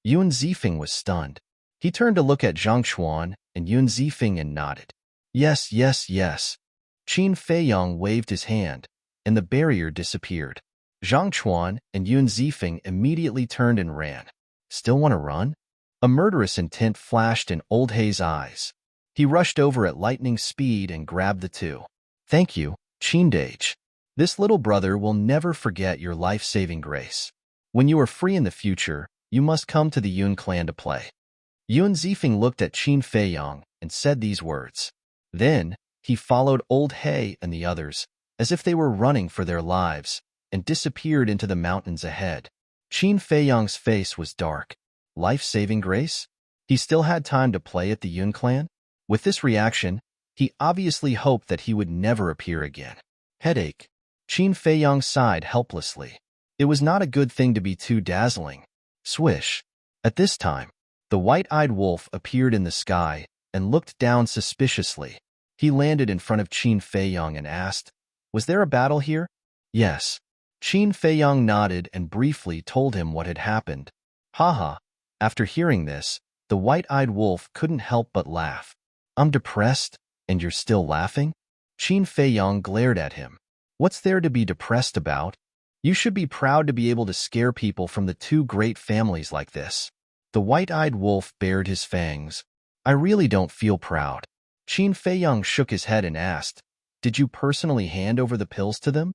Yuan Zifeng was stunned. He turned to look at Zhang Chuan and Yuan Zifeng and nodded. "Yes, yes, yes." Qin Feiyang waved his hand, and the barrier disappeared. Zhang Chuan and Yuan Zifeng immediately turned and ran. "Still want to run?" A murderous intent flashed in Old He's eyes. He rushed over at lightning speed and grabbed the two. "Thank you, Qindage. This little brother will never forget your life-saving grace. When you are free in the future, you must come to the Yun clan to play." Yuan Zifeng looked at Qin Feiyang and said these words. Then, he followed Old He and the others, as if they were running for their lives, and disappeared into the mountains ahead. Qin Feiyang's face was dark. Life-saving grace? He still had time to play at the Yun clan? With this reaction, he obviously hoped that he would never appear again. Headache. Qin Feiyang sighed helplessly. It was not a good thing to be too dazzling. Swish. At this time, the white-eyed wolf appeared in the sky and looked down suspiciously. He landed in front of Qin Feiyang and asked, "Was there a battle here?" "Yes." Qin Feiyang nodded and briefly told him what had happened. Haha. After hearing this, the white-eyed wolf couldn't help but laugh. "I'm depressed, and you're still laughing?" Qin Feiyang glared at him. "What's there to be depressed about? You should be proud to be able to scare people from the two great families like this." The white-eyed wolf bared his fangs. "I really don't feel proud." Qin Feiyang shook his head and asked, "Did you personally hand over the pills to them?"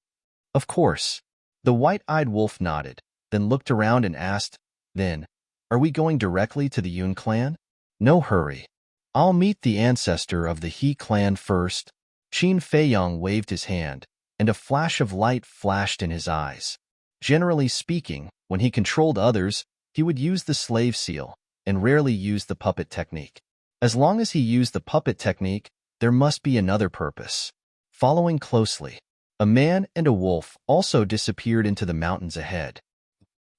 "Of course." The white-eyed wolf nodded, then looked around and asked, "Then, are we going directly to the Yun clan?" "No hurry. I'll meet the ancestor of the He clan first." Qin Feiyang waved his hand, and a flash of light flashed in his eyes. Generally speaking, when he controlled others, he would use the slave seal, and rarely use the puppet technique. As long as he used the puppet technique, there must be another purpose. Following closely, a man and a wolf also disappeared into the mountains ahead.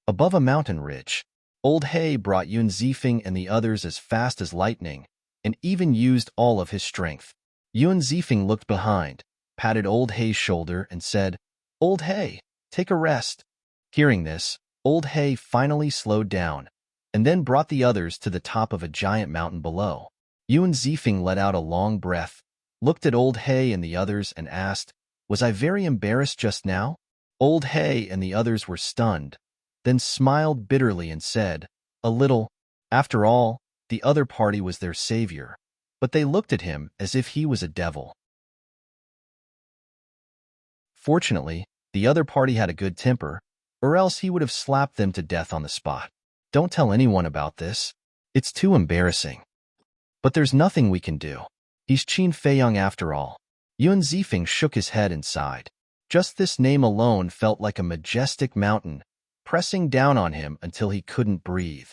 Above a mountain ridge, Old He brought Yuan Zifeng and the others as fast as lightning, and even used all of his strength. Yuan Zifeng looked behind, patted Old He's shoulder, and said, "Old He, take a rest." Hearing this, Old He finally slowed down, and then brought the others to the top of a giant mountain below. Yuan Zifeng let out a long breath, looked at Old He and the others, and asked, "Was I very embarrassed just now?" Old He and the others were stunned, then smiled bitterly and said, A little. After all, the other party was their savior, but they looked at him as if he was a devil. Fortunately, the other party had a good temper, or else he would have slapped them to death on the spot. Don't tell anyone about this. It's too embarrassing. But there's nothing we can do. He's Qin Feiyang after all. Yuan Zifeng shook his head and sighed. Just this name alone felt like a majestic mountain, pressing down on him until he couldn't breathe.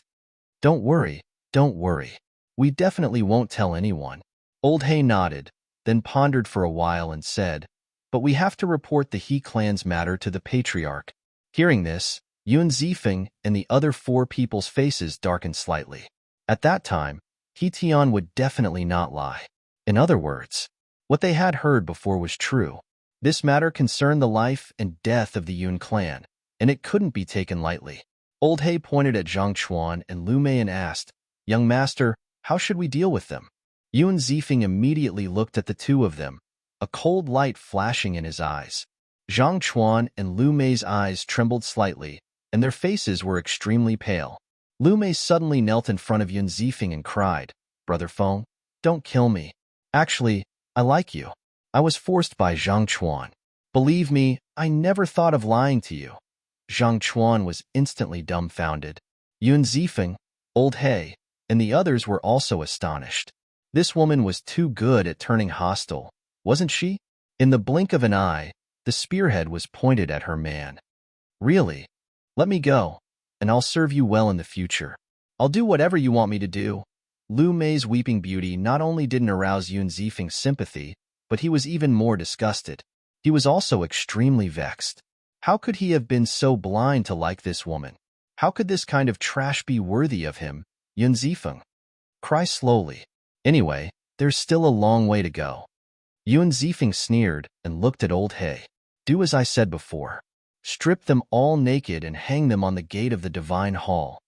Don't worry, don't worry. We definitely won't tell anyone. Old He nodded, then pondered for a while and said, but we have to report the He clan's matter to the patriarch. Hearing this, Yuan Zifeng and the other four people's faces darkened slightly. At that time, He Tian would definitely not lie. In other words, what they had heard before was true. This matter concerned the life and death of the Yun clan, and it couldn't be taken lightly. Old He pointed at Zhang Chuan and Lu Mei and asked, Young master, how should we deal with them? Yuan Zifeng immediately looked at the two of them, a cold light flashing in his eyes. Zhang Chuan and Lu Mei's eyes trembled slightly, and their faces were extremely pale. Lu Mei suddenly knelt in front of Yuan Zifeng and cried, Brother Feng, don't kill me. Actually, I like you. I was forced by Zhang Chuan. Believe me, I never thought of lying to you. Zhang Chuan was instantly dumbfounded. Yuan Zifeng, Old He, and the others were also astonished. This woman was too good at turning hostile, wasn't she? In the blink of an eye, the spearhead was pointed at her man. Really? Let me go, and I'll serve you well in the future. I'll do whatever you want me to do. Lu Mei's weeping beauty not only didn't arouse Yuan Zifeng's sympathy, but he was even more disgusted. He was also extremely vexed. How could he have been so blind to like this woman? How could this kind of trash be worthy of him, Yuan Zifeng? Cry slowly. Anyway, there's still a long way to go. Yuan Zifeng sneered and looked at Old He. Do as I said before. Strip them all naked and hang them on the gate of the Divine Hall.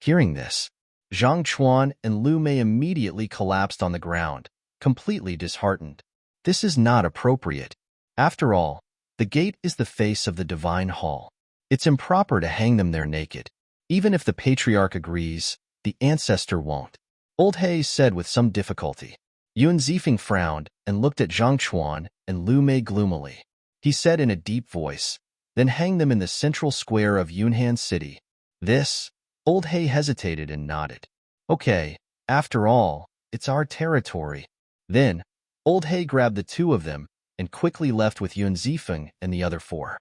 Hearing this, Zhang Chuan and Lu Mei immediately collapsed on the ground, completely disheartened. This is not appropriate. After all, the gate is the face of the Divine Hall. It's improper to hang them there naked. Even if the patriarch agrees, the ancestor won't. Old He said with some difficulty. Yuan Zifeng frowned and looked at Zhang Chuan and Lu Mei gloomily. He said in a deep voice, Then hang them in the central square of Yunhan City. This? Old He hesitated and nodded. Okay, after all, it's our territory. Then, Old He grabbed the two of them and quickly left with Yuan Zifeng and the other four.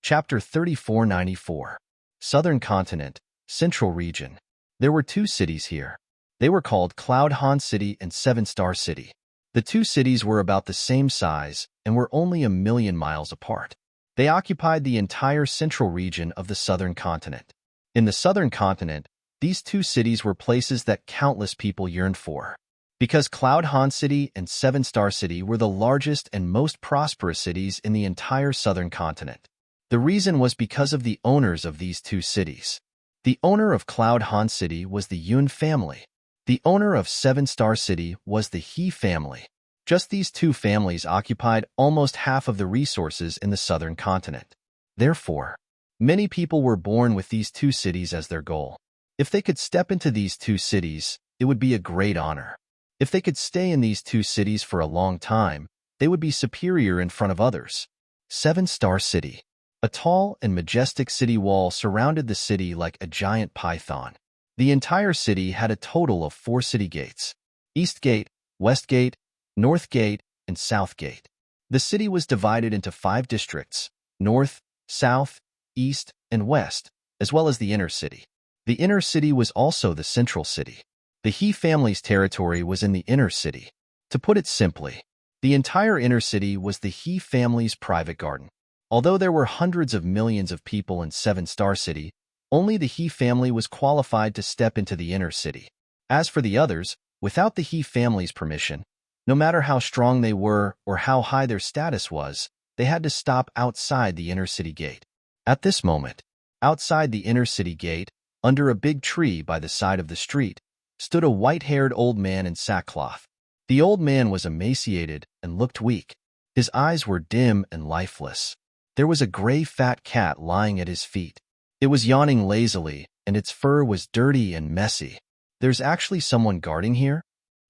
Chapter 3494. Southern Continent, Central Region. There were two cities here. They were called Cloud Han City and Seven Star City. The two cities were about the same size and were only 1,000,000 miles apart. They occupied the entire central region of the Southern Continent. In the Southern Continent, these two cities were places that countless people yearned for. Because Cloud Han City and Seven Star City were the largest and most prosperous cities in the entire Southern Continent. The reason was because of the owners of these two cities. The owner of Cloud Han City was the Yun family. The owner of Seven Star City was the He family. Just these two families occupied almost half of the resources in the Southern Continent. Therefore, many people were born with these two cities as their goal. If they could step into these two cities, it would be a great honor. If they could stay in these two cities for a long time, they would be superior in front of others. Seven Star City. A tall and majestic city wall surrounded the city like a giant python. The entire city had a total of 4 city gates: East Gate, West Gate, North Gate, and South Gate. The city was divided into 5 districts: North, South, East, and West, as well as the inner city. The inner city was also the central city. The He family's territory was in the inner city. To put it simply, the entire inner city was the He family's private garden. Although there were hundreds of millions of people in Seven Star City, only the He family was qualified to step into the inner city. As for the others, without the He family's permission, no matter how strong they were or how high their status was, they had to stop outside the inner city gate. At this moment, outside the inner city gate, under a big tree by the side of the street, stood a white-haired old man in sackcloth. The old man was emaciated and looked weak. His eyes were dim and lifeless. There was a gray fat cat lying at his feet. It was yawning lazily, and its fur was dirty and messy. "There's actually someone guarding here?"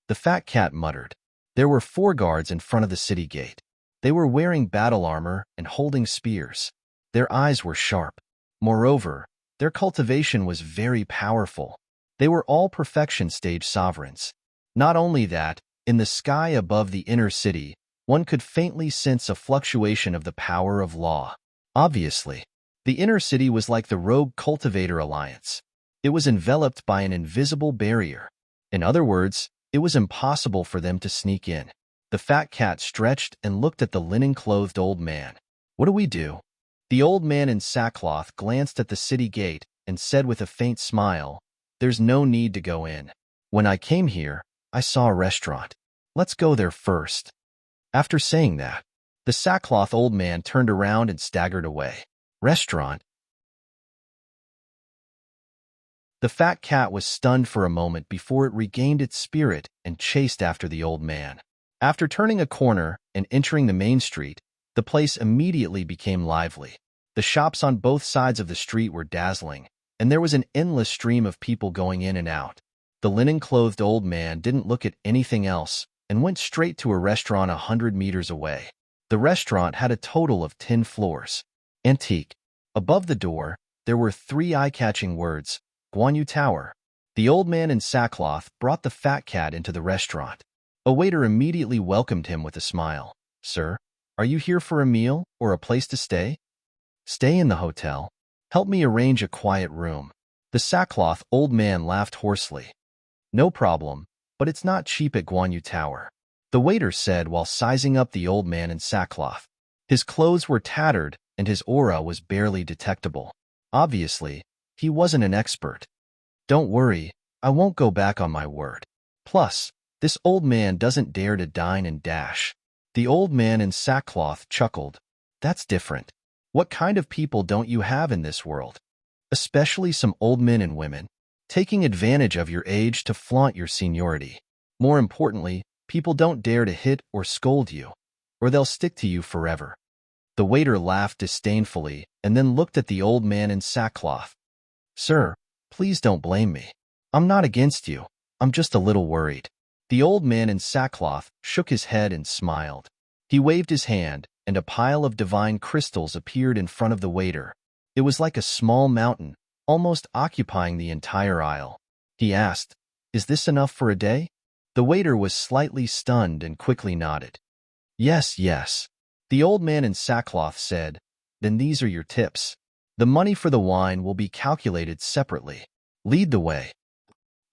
the fat cat muttered. There were 4 guards in front of the city gate. They were wearing battle armor and holding spears. Their eyes were sharp. Moreover, their cultivation was very powerful. They were all perfection stage sovereigns. Not only that, in the sky above the inner city, one could faintly sense a fluctuation of the power of law. Obviously, the inner city was like the Rogue Cultivator Alliance. It was enveloped by an invisible barrier. In other words, it was impossible for them to sneak in. The fat cat stretched and looked at the linen-clothed old man. "What do we do?" The old man in sackcloth glanced at the city gate and said with a faint smile, "There's no need to go in. When I came here, I saw a restaurant. Let's go there first." After saying that, the sackcloth old man turned around and staggered away. "Restaurant?" The fat cat was stunned for a moment before it regained its spirit and chased after the old man. After turning a corner and entering the main street, the place immediately became lively. The shops on both sides of the street were dazzling, and there was an endless stream of people going in and out. The linen-clothed old man didn't look at anything else and went straight to a restaurant 100 meters away. The restaurant had a total of 10 floors. Antique. Above the door, there were 3 eye-catching words, "Guanyu Tower." The old man in sackcloth brought the fat cat into the restaurant. A waiter immediately welcomed him with a smile. "Sir, are you here for a meal or a place to stay?" "Stay in the hotel. Help me arrange a quiet room." The sackcloth old man laughed hoarsely. "No problem, but it's not cheap at Guanyu Tower," the waiter said while sizing up the old man in sackcloth. His clothes were tattered and his aura was barely detectable. Obviously, he wasn't an expert. "Don't worry, I won't go back on my word. Plus, this old man doesn't dare to dine and dash." The old man in sackcloth chuckled. "That's different. What kind of people don't you have in this world? Especially some old men and women, taking advantage of your age to flaunt your seniority. More importantly, people don't dare to hit or scold you, or they'll stick to you forever." The waiter laughed disdainfully and then looked at the old man in sackcloth. "Sir, please don't blame me. I'm not against you. I'm just a little worried." The old man in sackcloth shook his head and smiled. He waved his hand, and a pile of divine crystals appeared in front of the waiter. It was like a small mountain, almost occupying the entire aisle. He asked, "Is this enough for a day?" The waiter was slightly stunned and quickly nodded. "Yes, yes." The old man in sackcloth said, "Then these are your tips. The money for the wine will be calculated separately. Lead the way."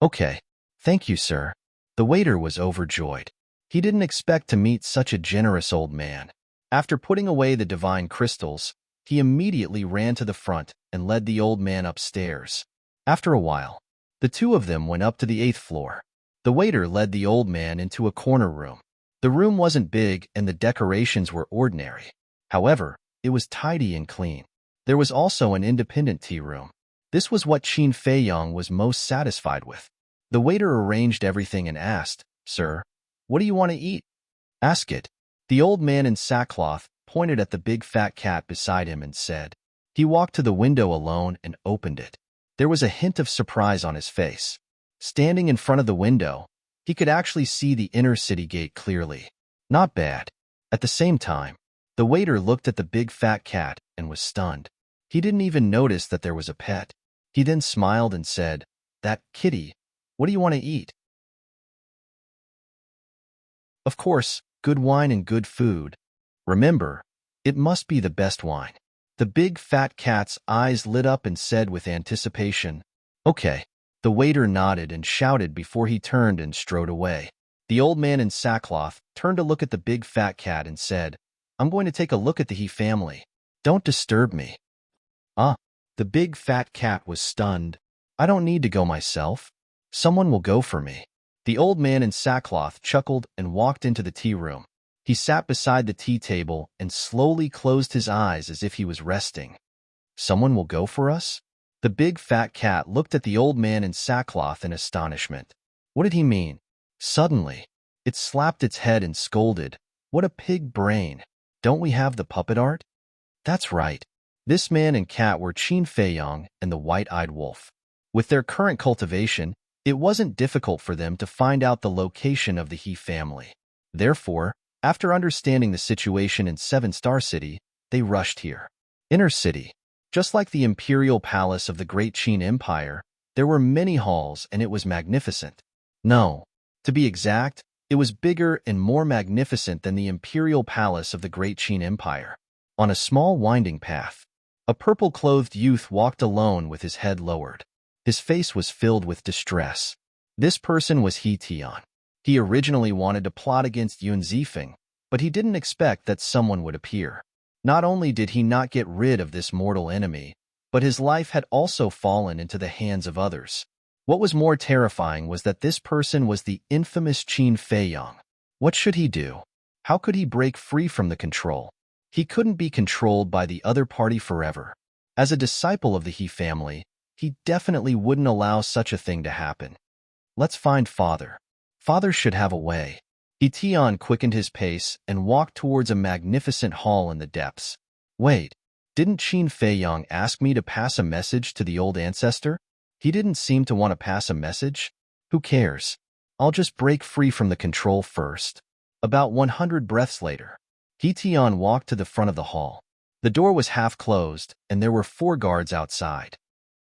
"Okay. Thank you, sir." The waiter was overjoyed. He didn't expect to meet such a generous old man. After putting away the divine crystals, he immediately ran to the front and led the old man upstairs. After a while, the two of them went up to the 8th floor. The waiter led the old man into a corner room. The room wasn't big and the decorations were ordinary. However, it was tidy and clean. There was also an independent tea room. This was what Qin Feiyang was most satisfied with. The waiter arranged everything and asked, "Sir, what do you want to eat?" "Ask it." The old man in sackcloth pointed at the big fat cat beside him and said. He walked to the window alone and opened it. There was a hint of surprise on his face. Standing in front of the window, he could actually see the inner city gate clearly. Not bad. At the same time, the waiter looked at the big fat cat and was stunned. He didn't even notice that there was a pet. He then smiled and said, "That kitty, what do you want to eat?" Of course, good wine and good food. Remember, it must be the best wine. The big fat cat's eyes lit up and said with anticipation, "Okay." The waiter nodded and shouted before he turned and strode away. The old man in sackcloth turned to look at the big fat cat and said, "I'm going to take a look at the He family. Don't disturb me." Ah, the big fat cat was stunned. "I don't need to go myself. Someone will go for me." The old man in sackcloth chuckled and walked into the tea room. He sat beside the tea table and slowly closed his eyes as if he was resting. "Someone will go for us?" The big fat cat looked at the old man in sackcloth in astonishment. What did he mean? Suddenly, it slapped its head and scolded, "What a pig brain! Don't we have the puppet art?" That's right. This man and cat were Qin Feiyang and the white-eyed wolf. With their current cultivation, it wasn't difficult for them to find out the location of the He family. Therefore, after understanding the situation in Seven Star City, they rushed here. Inner City. Just like the imperial palace of the Great Qin Empire, there were many halls and it was magnificent. No, to be exact, it was bigger and more magnificent than the imperial palace of the Great Qin Empire. On a small winding path, a purple-clothed youth walked alone with his head lowered. His face was filled with distress. This person was He Tian. He originally wanted to plot against Yun Zifeng, but he didn't expect that someone would appear. Not only did he not get rid of this mortal enemy, but his life had also fallen into the hands of others. What was more terrifying was that this person was the infamous Qin Feiyang. What should he do? How could he break free from the control? He couldn't be controlled by the other party forever. As a disciple of the He family, he definitely wouldn't allow such a thing to happen. Let's find Father. Father should have a way. He Tian quickened his pace and walked towards a magnificent hall in the depths. Wait, didn't Qin Feiyang ask me to pass a message to the old ancestor? He didn't seem to want to pass a message. Who cares? I'll just break free from the control first. About 100 breaths later, He Tian walked to the front of the hall. The door was half closed, and there were 4 guards outside.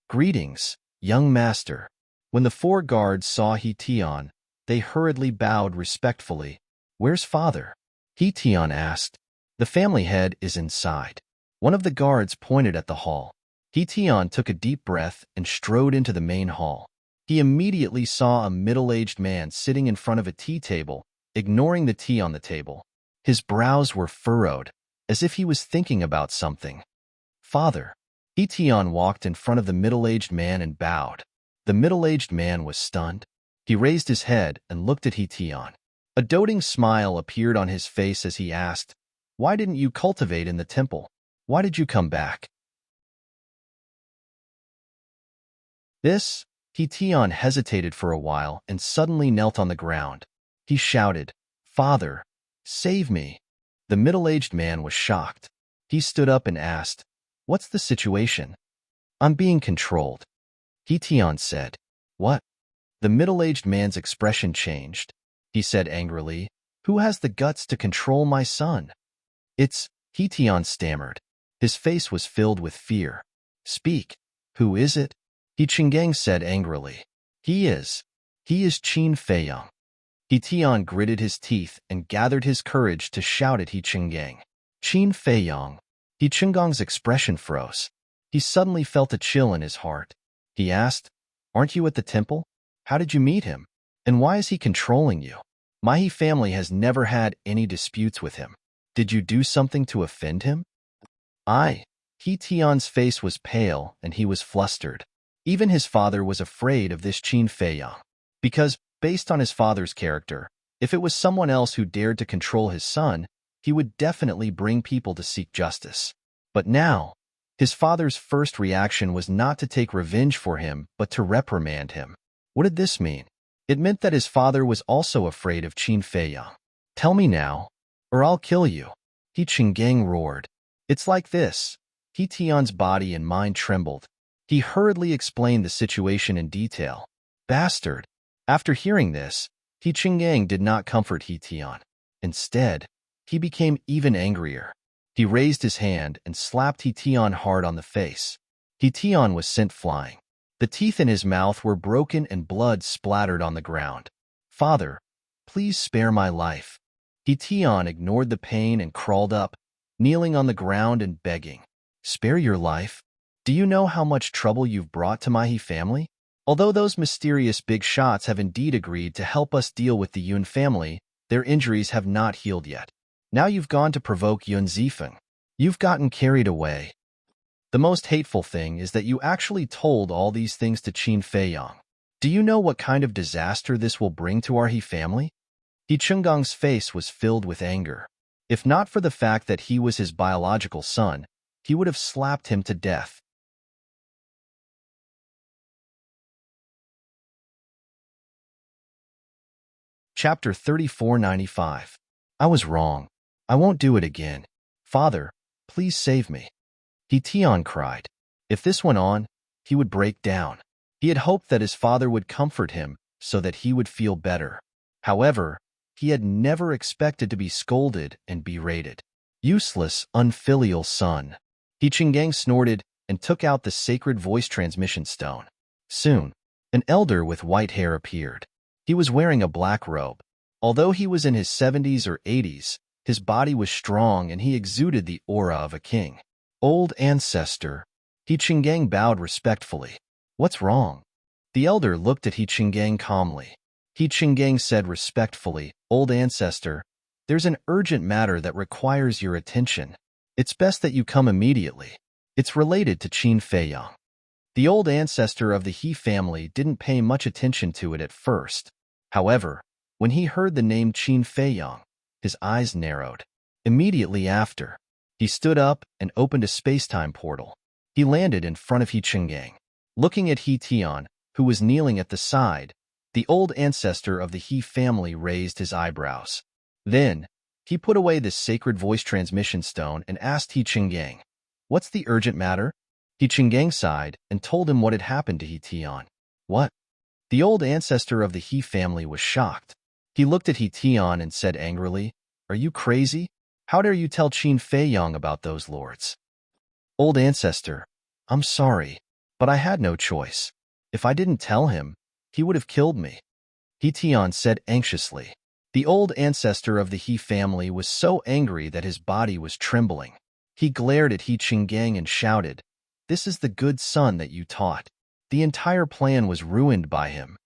Greetings, young master. When the 4 guards saw He Tian, they hurriedly bowed respectfully. Where's Father? He Tian asked. The family head is inside. One of the guards pointed at the hall. He Tian took a deep breath and strode into the main hall. He immediately saw a middle-aged man sitting in front of a tea table, ignoring the tea on the table. His brows were furrowed, as if he was thinking about something. Father. He Tian walked in front of the middle-aged man and bowed. The middle-aged man was stunned. He raised his head and looked at He Tian. A doting smile appeared on his face as he asked, "Why didn't you cultivate in the temple? Why did you come back?" He Tian hesitated for a while and suddenly knelt on the ground. He shouted, "Father, save me." The middle-aged man was shocked. He stood up and asked, "What's the situation?" "I'm being controlled." He Tian said. "What?" The middle-aged man's expression changed. He said angrily, "Who has the guts to control my son?" He Tian stammered. His face was filled with fear. "Speak. Who is it?" He Qinggang said angrily. He is Qin Feiyang." He Tian gritted his teeth and gathered his courage to shout at He Qinggang. "Qin Feiyang." He Qinggang's expression froze. He suddenly felt a chill in his heart. He asked, "Aren't you at the temple? How did you meet him? And why is he controlling you? My He family has never had any disputes with him. Did you do something to offend him?" He Tian's face was pale and he was flustered. Even his father was afraid of this Qin Feiyang. Because, based on his father's character, if it was someone else who dared to control his son, he would definitely bring people to seek justice. But now, his father's first reaction was not to take revenge for him, but to reprimand him. What did this mean? It meant that his father was also afraid of Qin Feiyang. "Tell me now, or I'll kill you," He Qinggang roared. "It's like this." He Tian's body and mind trembled. He hurriedly explained the situation in detail. "Bastard." After hearing this, He Qinggang did not comfort He Tian. Instead, he became even angrier. He raised his hand and slapped He Tian hard on the face. He Tian was sent flying. The teeth in his mouth were broken and blood splattered on the ground. "Father, please spare my life." He Tian ignored the pain and crawled up, kneeling on the ground and begging. "Spare your life? Do you know how much trouble you've brought to my He family? Although those mysterious big shots have indeed agreed to help us deal with the Yun family, their injuries have not healed yet. Now you've gone to provoke Yun Zifeng. You've gotten carried away. The most hateful thing is that you actually told all these things to Qin Feiyang. Do you know what kind of disaster this will bring to our He family?" He Qinggang's face was filled with anger. If not for the fact that he was his biological son, he would have slapped him to death. Chapter 3495. I was wrong. I won't do it again. Father, please save me. He Tion cried. If this went on, he would break down. He had hoped that his father would comfort him so that he would feel better. However, he had never expected to be scolded and berated. Useless, unfilial son. He Chingang snorted and took out the sacred voice transmission stone. Soon, an elder with white hair appeared. He was wearing a black robe. Although he was in his 70s or 80s, his body was strong and he exuded the aura of a king. Old ancestor. He Chingang bowed respectfully. What's wrong? The elder looked at He Chingang calmly. He Chingang said respectfully, Old ancestor, there's an urgent matter that requires your attention. It's best that you come immediately. It's related to Qin Feiyang. The old ancestor of the He family didn't pay much attention to it at first. However, when he heard the name Qin Feiyang, his eyes narrowed. Immediately after, he stood up and opened a space-time portal. He landed in front of He Chingang. Looking at He Tion, who was kneeling at the side, the old ancestor of the He family raised his eyebrows. Then, he put away the sacred voice transmission stone and asked He Chingang, What's the urgent matter? He Chingang sighed and told him what had happened to He Tion. What? The old ancestor of the He family was shocked. He looked at He Tion and said angrily, Are you crazy? How dare you tell Qin Feiyang about those lords? Old ancestor, I'm sorry, but I had no choice. If I didn't tell him, he would have killed me. He Tion said anxiously. The old ancestor of the He family was so angry that his body was trembling. He glared at He Chingang and shouted, This is the good son that you taught. The entire plan was ruined by him.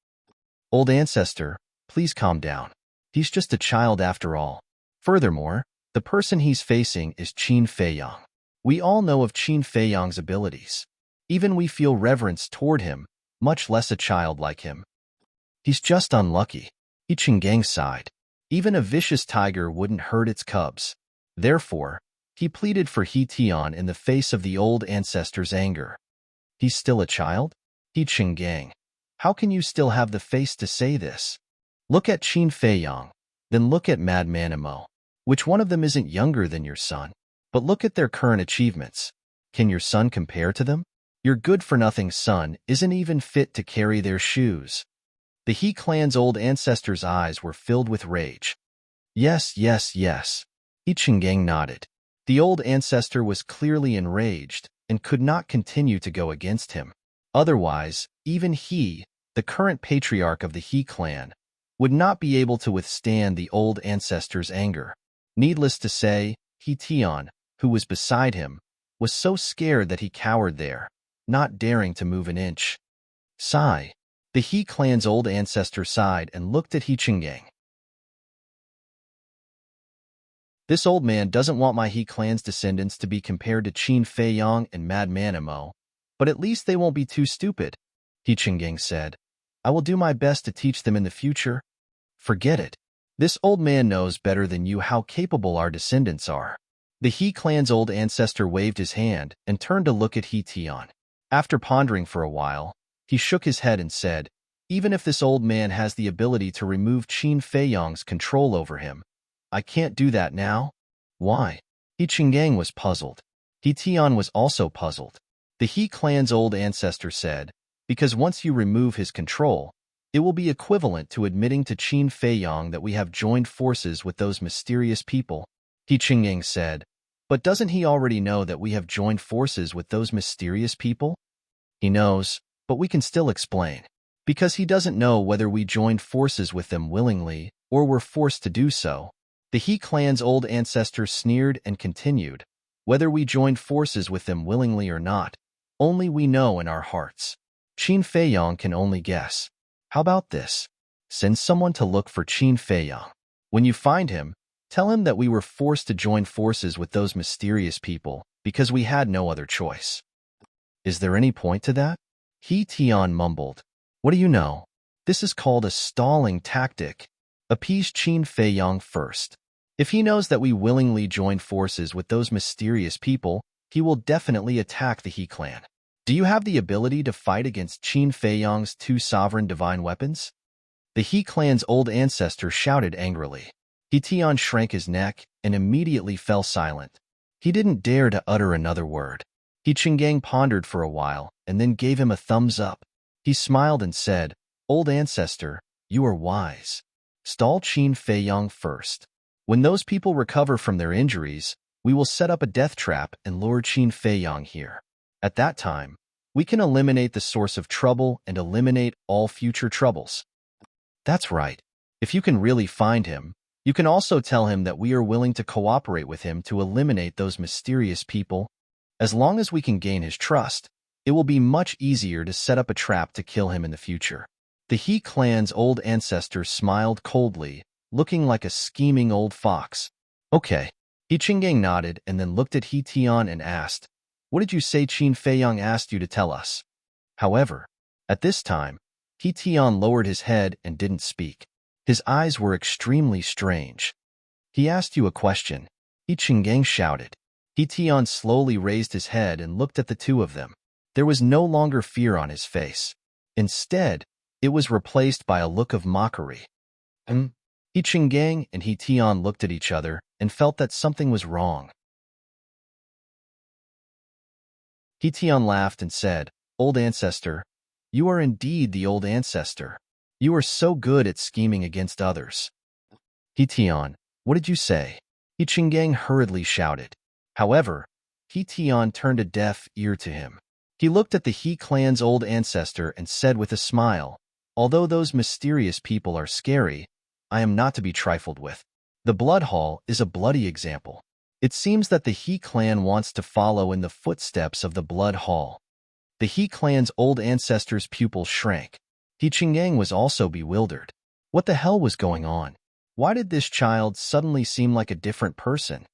Old ancestor, please calm down. He's just a child after all. Furthermore, the person he's facing is Qin Feiyang. We all know of Qin Feiyang's abilities. Even we feel reverence toward him, much less a child like him. He's just unlucky. He Chingang sighed. Even a vicious tiger wouldn't hurt its cubs. Therefore, he pleaded for He Tion in the face of the old ancestor's anger. He's still a child? He Chingang. How can you still have the face to say this? Look at Qin Feiyang, then look at Madman Imo. Which one of them isn't younger than your son? But look at their current achievements. Can your son compare to them? Your good-for-nothing son isn't even fit to carry their shoes. The He clan's old ancestor's eyes were filled with rage. Yes, yes, yes. He Chingang nodded. The old ancestor was clearly enraged and could not continue to go against him. Otherwise, even he, the current patriarch of the He clan, would not be able to withstand the old ancestor's anger. Needless to say, He Tion, who was beside him, was so scared that he cowered there, not daring to move an inch. Sigh. The He clan's old ancestor sighed and looked at He Chingang. This old man doesn't want my He clan's descendants to be compared to Qin Feiyang and Madman Imo, but at least they won't be too stupid, He Chingang said. I will do my best to teach them in the future. Forget it. This old man knows better than you how capable our descendants are. The He clan's old ancestor waved his hand and turned to look at He Tion. After pondering for a while, he shook his head and said, Even if this old man has the ability to remove Qin Feiyang's control over him, I can't do that now. Why? He Chingang was puzzled. He Tion was also puzzled. The He clan's old ancestor said, Because once you remove his control, it will be equivalent to admitting to Qin Feiyang that we have joined forces with those mysterious people. He Chingang said, But doesn't he already know that we have joined forces with those mysterious people? He knows, but we can still explain. Because he doesn't know whether we joined forces with them willingly or were forced to do so. The He clan's old ancestor sneered and continued, Whether we joined forces with them willingly or not, only we know in our hearts. Qin Feiyang can only guess. How about this? Send someone to look for Qin Feiyang. When you find him, tell him that we were forced to join forces with those mysterious people because we had no other choice. Is there any point to that? He Tion mumbled. What do you know? This is called a stalling tactic. Appease Qin Feiyang first. If he knows that we willingly joined forces with those mysterious people, he will definitely attack the He clan. Do you have the ability to fight against Qin Feiyang's 2 sovereign divine weapons? The He clan's old ancestor shouted angrily. He Tion shrank his neck and immediately fell silent. He didn't dare to utter another word. He Chingang pondered for a while and then gave him a thumbs up. He smiled and said, "Old ancestor, you are wise. Stall Qin Feiyang first. When those people recover from their injuries, we will set up a death trap and lure Qin Feiyang here. At that time, we can eliminate the source of trouble and eliminate all future troubles." That's right. If you can really find him, you can also tell him that we are willing to cooperate with him to eliminate those mysterious people. As long as we can gain his trust, it will be much easier to set up a trap to kill him in the future. The He clan's old ancestor smiled coldly, looking like a scheming old fox. Okay. He Chingang nodded and then looked at He Tian and asked, "What did you say Qin Feiyang asked you to tell us?" However, at this time, He Tian lowered his head and didn't speak. His eyes were extremely strange. "He asked you a question," He Chingang shouted. He Tian slowly raised his head and looked at the two of them. There was no longer fear on his face. Instead, it was replaced by a look of mockery. He Chingang and He Tian looked at each other and felt that something was wrong. He Tian laughed and said, "Old ancestor, you are indeed the old ancestor. You are so good at scheming against others." He Tian, "What did you say?" He Chingang hurriedly shouted. However, He Tian turned a deaf ear to him. He looked at the He clan's old ancestor and said with a smile, "Although those mysterious people are scary, I am not to be trifled with. The Blood Hall is a bloody example. It seems that the He clan wants to follow in the footsteps of the Blood Hall." The He clan's old ancestor's pupils shrank. He Chingang was also bewildered. What the hell was going on? Why did this child suddenly seem like a different person?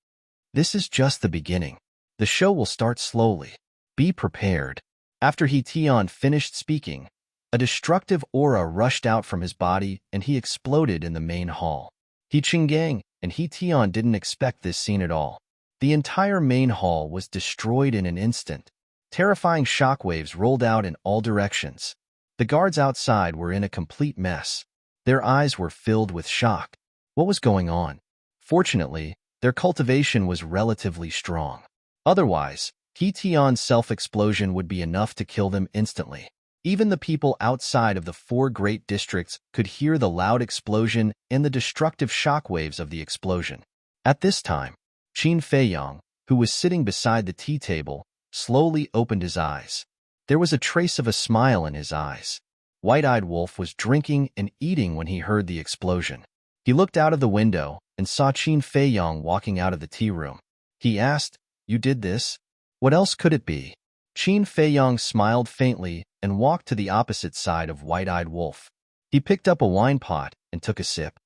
This is just the beginning. The show will start slowly. Be prepared. After He Tian finished speaking, a destructive aura rushed out from his body and he exploded in the main hall. He Chingang and He Tian didn't expect this scene at all. The entire main hall was destroyed in an instant. Terrifying shockwaves rolled out in all directions. The guards outside were in a complete mess. Their eyes were filled with shock. What was going on? Fortunately, their cultivation was relatively strong. Otherwise, He Tian's self-explosion would be enough to kill them instantly. Even the people outside of the 4 great districts could hear the loud explosion and the destructive shockwaves of the explosion. At this time, Qin Feiyang, who was sitting beside the tea table, slowly opened his eyes. There was a trace of a smile in his eyes. White-eyed Wolf was drinking and eating when he heard the explosion. He looked out of the window and saw Qin Feiyang walking out of the tea room. He asked, "You did this? What else could it be?" Qin Feiyang smiled faintly and walked to the opposite side of White-eyed Wolf. He picked up a wine pot and took a sip.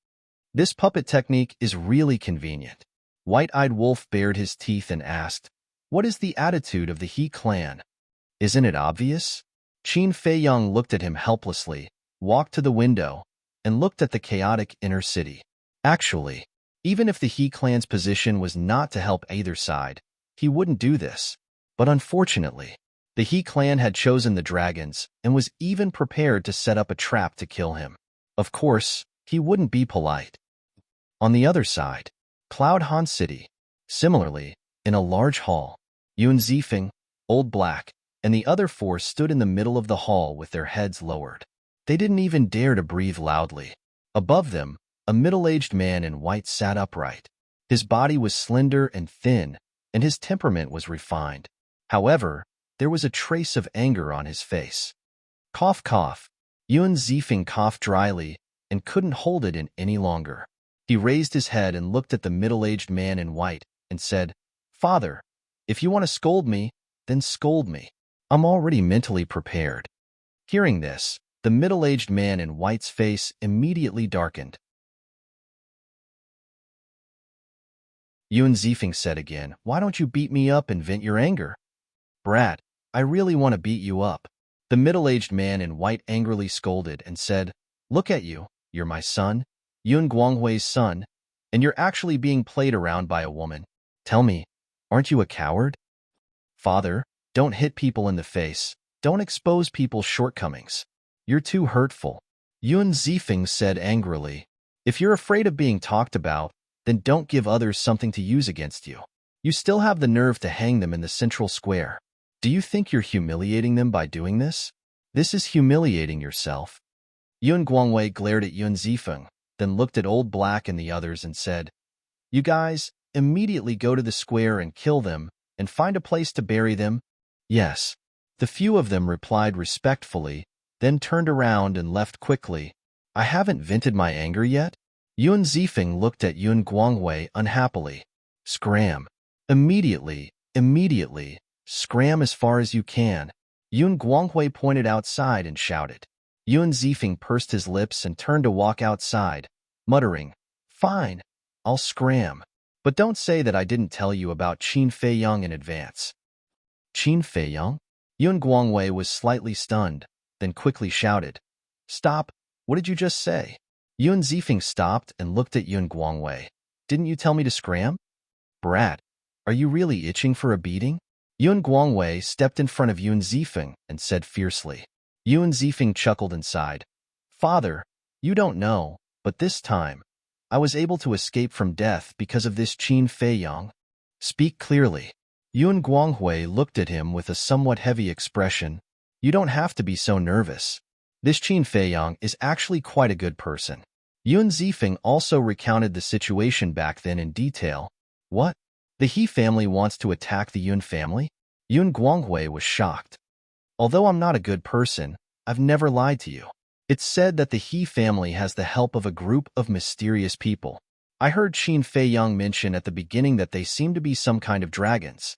This puppet technique is really convenient. White-eyed Wolf bared his teeth and asked, "What is the attitude of the He clan? Isn't it obvious?" Qin Feiyang looked at him helplessly, walked to the window, and looked at the chaotic inner city. Actually, even if the He clan's position was not to help either side, he wouldn't do this. But unfortunately, the He clan had chosen the dragons and was even prepared to set up a trap to kill him. Of course, he wouldn't be polite. On the other side, Cloud Han City. Similarly, in a large hall, Yun Zifeng, Old Black, and the other 4 stood in the middle of the hall with their heads lowered. They didn't even dare to breathe loudly. Above them, a middle-aged man in white sat upright. His body was slender and thin, and his temperament was refined. However, there was a trace of anger on his face. Cough, cough. Yun Zifeng coughed dryly and couldn't hold it in any longer. He raised his head and looked at the middle-aged man in white and said, "Father, if you want to scold me, then scold me. I'm already mentally prepared." Hearing this, the middle-aged man in white's face immediately darkened. Yun Zifeng said again, "Why don't you beat me up and vent your anger?" "Brat, I really want to beat you up." The middle-aged man in white angrily scolded and said, "Look at you, you're my son, Yun Guanghui's son, and you're actually being played around by a woman. Tell me, aren't you a coward?" "Father, don't hit people in the face. Don't expose people's shortcomings. You're too hurtful," Yun Zifeng said angrily. "If you're afraid of being talked about, then don't give others something to use against you." You still have the nerve to hang them in the central square. Do you think you're humiliating them by doing this? This is humiliating yourself. Yun Guangwei glared at Yun Zifeng, then looked at Old Black and the others and said, "You guys, immediately go to the square and kill them, and find a place to bury them." "Yes." The few of them replied respectfully, then turned around and left quickly. "I haven't vented my anger yet?" Yun Zifeng looked at Yun Guangwei unhappily. "Scram. Immediately, immediately. Scram as far as you can." Yun Guangwei pointed outside and shouted. Yun Zifeng pursed his lips and turned to walk outside, muttering, "Fine, I'll scram. But don't say that I didn't tell you about Qin Feiyang in advance." "Qin Feiyang?" Yun Guangwei was slightly stunned, then quickly shouted, "Stop, what did you just say?" Yun Zifeng stopped and looked at Yun Guangwei. "Didn't you tell me to scram?" "Brat, are you really itching for a beating?" Yun Guangwei stepped in front of Yun Zifeng and said fiercely. Yun Zifeng chuckled and sighed. "Father, you don't know, but this time, I was able to escape from death because of this Qin Feiyang." "Speak clearly." Yun Guanghui looked at him with a somewhat heavy expression. "You don't have to be so nervous. This Qin Feiyang is actually quite a good person." Yun Zifeng also recounted the situation back then in detail. "What? The He family wants to attack the Yun family?" Yun Guanghui was shocked. "Although I'm not a good person, I've never lied to you. It's said that the He family has the help of a group of mysterious people. I heard Qin Feiyang mention at the beginning that they seem to be some kind of dragons.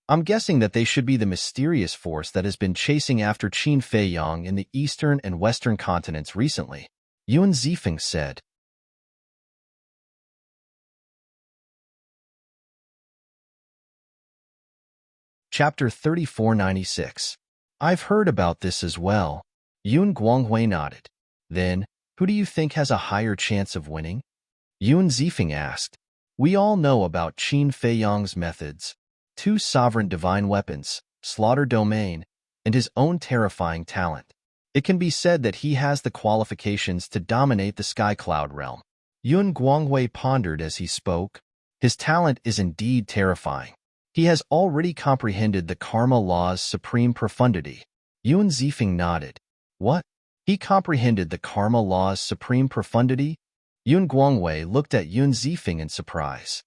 I'm guessing that they should be the mysterious force that has been chasing after Qin Feiyang in the eastern and western continents recently," Yun Zifeng said. Chapter 3496. "I've heard about this as well." Yun Guanghui nodded. "Then, who do you think has a higher chance of winning?" Yun Zifeng asked. "We all know about Qin Feiyang's methods. 2 sovereign divine weapons, slaughter domain, and his own terrifying talent. It can be said that he has the qualifications to dominate the Sky Cloud realm." Yun Guanghui pondered as he spoke. His talent is indeed terrifying. He has already comprehended the karma law's supreme profundity. Yun Zifeng nodded. "What? He comprehended the karma law's supreme profundity?" Yun Guanghui looked at Yun Zifeng in surprise.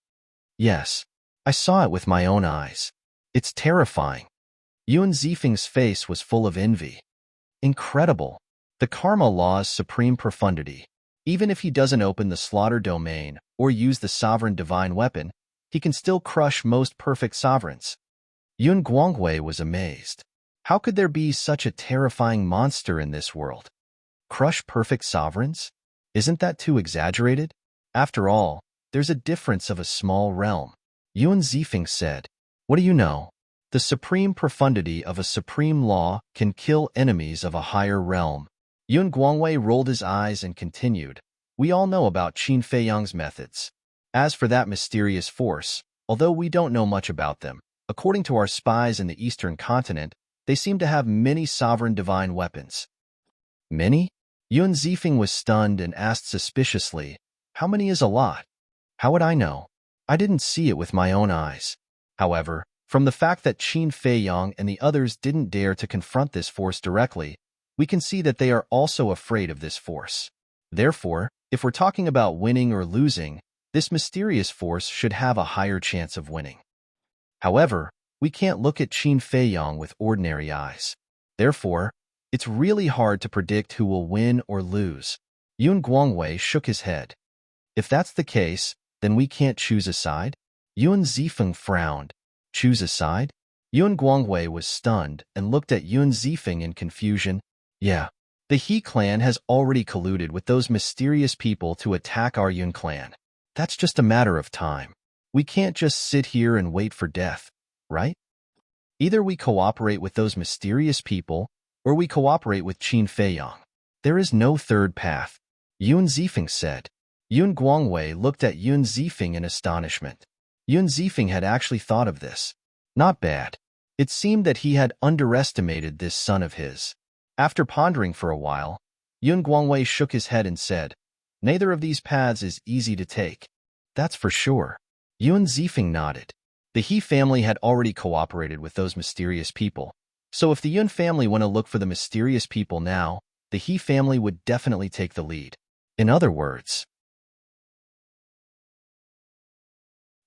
"Yes, I saw it with my own eyes. It's terrifying." Yun Zifeng's face was full of envy. "Incredible. The karma law's supreme profundity. Even if he doesn't open the slaughter domain or use the sovereign divine weapon, he can still crush most perfect sovereigns." Yun Guanghui was amazed. How could there be such a terrifying monster in this world? Crush perfect sovereigns? Isn't that too exaggerated? After all, there's a difference of a small realm. Yun Zifeng said, "What do you know? The supreme profundity of a supreme law can kill enemies of a higher realm." Yun Guanghui rolled his eyes and continued, "We all know about Qin Feiyang's methods. As for that mysterious force, although we don't know much about them, according to our spies in the eastern continent, they seem to have many sovereign divine weapons." "Many?" Yun Zifeng was stunned and asked suspiciously, "How many is a lot?" "How would I know? I didn't see it with my own eyes." However, from the fact that Qin Feiyang and the others didn't dare to confront this force directly, we can see that they are also afraid of this force. Therefore, if we're talking about winning or losing, this mysterious force should have a higher chance of winning. However, we can't look at Qin Feiyang with ordinary eyes. Therefore, it's really hard to predict who will win or lose. Yun Guanghui shook his head. "If that's the case, then we can't choose a side?" Yun Zifeng frowned. "Choose a side?" Yun Guanghui was stunned and looked at Yun Zifeng in confusion. "Yeah, the He clan has already colluded with those mysterious people to attack our Yun clan. That's just a matter of time. We can't just sit here and wait for death, right? Either we cooperate with those mysterious people, or we cooperate with Qin Feiyang. There is no third path," Yun Zifeng said. Yun Guanghui looked at Yun Zifeng in astonishment. Yun Zifeng had actually thought of this. Not bad. It seemed that he had underestimated this son of his. After pondering for a while, Yun Guanghui shook his head and said, "Neither of these paths is easy to take." "That's for sure." Yun Zifeng nodded. The He family had already cooperated with those mysterious people. So if the Yun family went to look for the mysterious people now, the He family would definitely take the lead. In other words,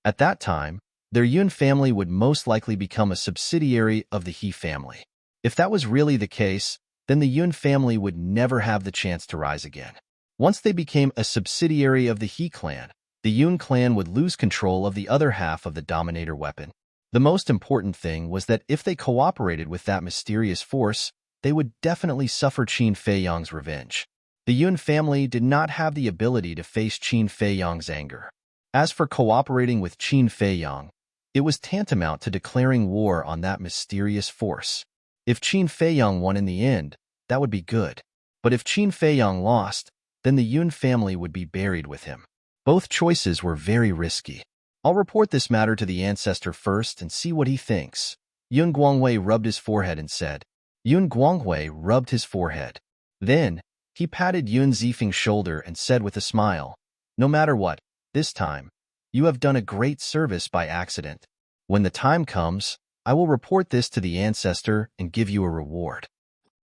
at that time, their Yun family would most likely become a subsidiary of the He family. If that was really the case, then the Yun family would never have the chance to rise again. Once they became a subsidiary of the He clan, the Yun clan would lose control of the other half of the Dominator weapon. The most important thing was that if they cooperated with that mysterious force, they would definitely suffer Qin Feiyang's revenge. The Yun family did not have the ability to face Qin Feiyang's anger. As for cooperating with Qin Feiyang, it was tantamount to declaring war on that mysterious force. If Qin Feiyang won in the end, that would be good. But if Qin Feiyang lost, then the Yun family would be buried with him. Both choices were very risky. I'll report this matter to the ancestor first and see what he thinks. Yun Guangwei rubbed his forehead and said. Yun Guangwei rubbed his forehead. Then, he patted Yun Zifeng's shoulder and said with a smile, "No matter what, this time, you have done a great service by accident. When the time comes, I will report this to the ancestor and give you a reward."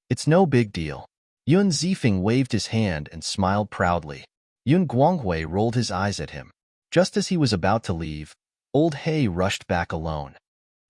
"It's no big deal." Yun Zifeng waved his hand and smiled proudly. Yun Guangwei rolled his eyes at him. Just as he was about to leave, Old He rushed back alone.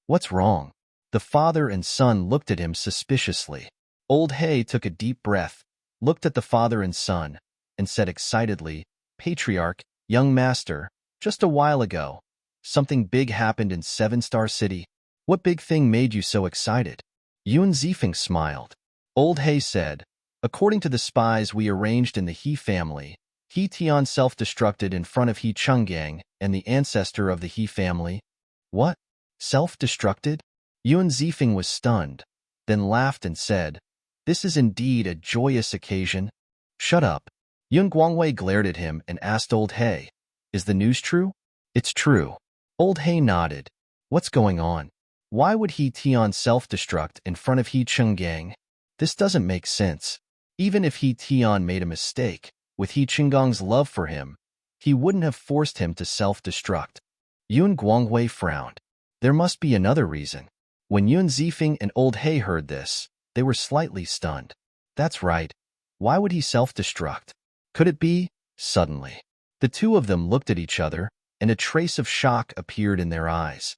"What's wrong?" The father and son looked at him suspiciously. Old He took a deep breath, looked at the father and son, and said excitedly, "Patriarch, young master, just a while ago, something big happened in Seven-Star City. What big thing made you so excited?" Yun Zifeng smiled. Old He said, "According to the spies we arranged in the He family, He Tian self-destructed in front of He Changgang and the ancestor of the He family." "What? Self-destructed?" Yun Zifeng was stunned, then laughed and said, "This is indeed a joyous occasion." "Shut up." Yun Guangwei glared at him and asked Old He, "Is the news true?" "It's true." Old He nodded. "What's going on? Why would He Tian self-destruct in front of He Changgang? This doesn't make sense. Even if He Tian made a mistake, with He Qinggang's love for him, he wouldn't have forced him to self-destruct." Yun Guangwei frowned. There must be another reason. When Yun Zifeng and Old He heard this, they were slightly stunned. That's right. Why would he self-destruct? Could it be? Suddenly, the two of them looked at each other, and a trace of shock appeared in their eyes.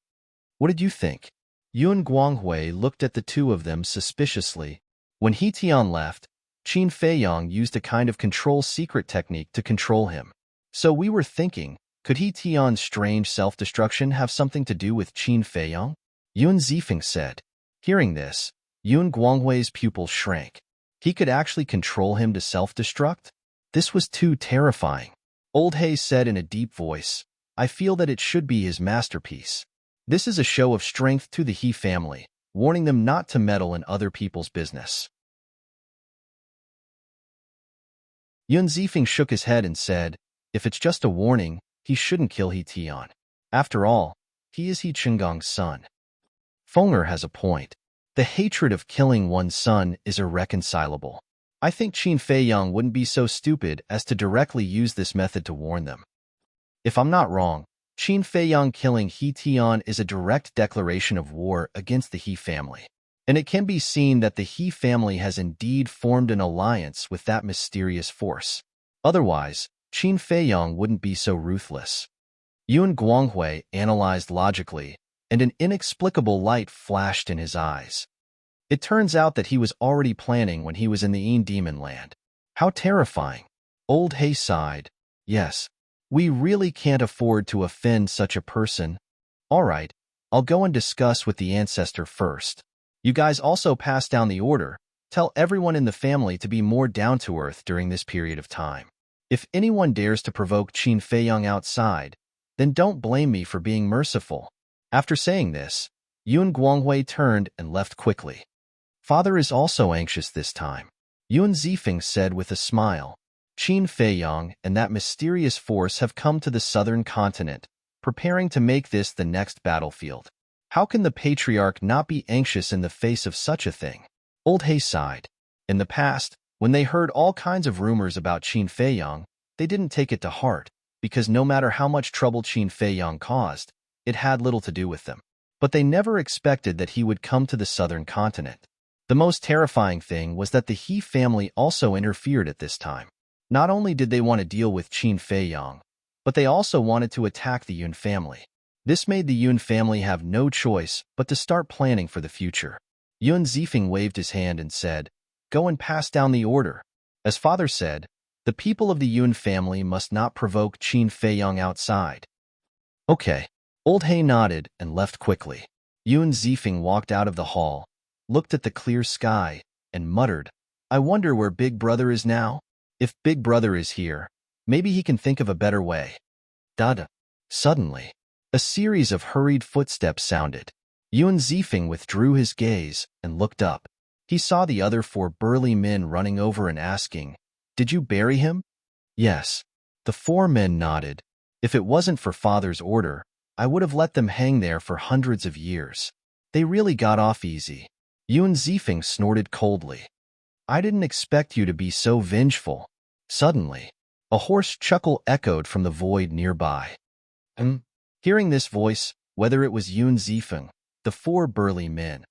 "What did you think?" Yun Guangwei looked at the two of them suspiciously. When He Tian left, Qin Feiyang used a kind of control secret technique to control him. So we were thinking, could He Tian's strange self-destruction have something to do with Qin Feiyang? Yun Zifeng said. Hearing this, Yun Guangwei's pupils shrank. He could actually control him to self-destruct? This was too terrifying. Old He said in a deep voice, "I feel that it should be his masterpiece. This is a show of strength to the He family, warning them not to meddle in other people's business." Yun Zifeng shook his head and said, "If it's just a warning, he shouldn't kill He Tian. After all, he is He Qinggang's son." Fenger has a point. The hatred of killing one's son is irreconcilable. I think Qin Feiyang wouldn't be so stupid as to directly use this method to warn them. If I'm not wrong, Qin Feiyang killing He Tian is a direct declaration of war against the He family. And it can be seen that the He family has indeed formed an alliance with that mysterious force. Otherwise, Qin Feiyang wouldn't be so ruthless. Yun Guanghui analyzed logically, and an inexplicable light flashed in his eyes. It turns out that he was already planning when he was in the Yin Demon Land. How terrifying. Old He sighed. Yes, we really can't afford to offend such a person. All right, I'll go and discuss with the ancestor first. You guys also pass down the order. Tell everyone in the family to be more down-to-earth during this period of time. If anyone dares to provoke Qin Feiyang outside, then don't blame me for being merciful. After saying this, Yun Guanghui turned and left quickly. Father is also anxious this time, Yun Zifeng said with a smile. Qin Feiyang and that mysterious force have come to the southern continent, preparing to make this the next battlefield. How can the patriarch not be anxious in the face of such a thing? Old He sighed. In the past, when they heard all kinds of rumors about Qin Feiyang, they didn't take it to heart, because no matter how much trouble Qin Feiyang caused, it had little to do with them. But they never expected that he would come to the southern continent. The most terrifying thing was that the He family also interfered at this time. Not only did they want to deal with Qin Feiyang, but they also wanted to attack the Yun family. This made the Yun family have no choice but to start planning for the future. Yun Zifeng waved his hand and said, "Go and pass down the order." As father said, the people of the Yun family must not provoke Qin Feiyang outside. Okay. Old He nodded and left quickly. Yun Zifeng walked out of the hall, looked at the clear sky, and muttered, "I wonder where Big Brother is now? If Big Brother is here, maybe he can think of a better way." Dada. Suddenly, a series of hurried footsteps sounded. Yun Zifeng withdrew his gaze and looked up. He saw the other 4 burly men running over and asking, "Did you bury him?" "Yes." The 4 men nodded. "If it wasn't for father's order, I would have let them hang there for hundreds of years. They really got off easy." Yun Zifeng snorted coldly. "I didn't expect you to be so vengeful." Suddenly, a hoarse chuckle echoed from the void nearby. Hearing this voice, whether it was Yun Zifeng, the 4 burly men,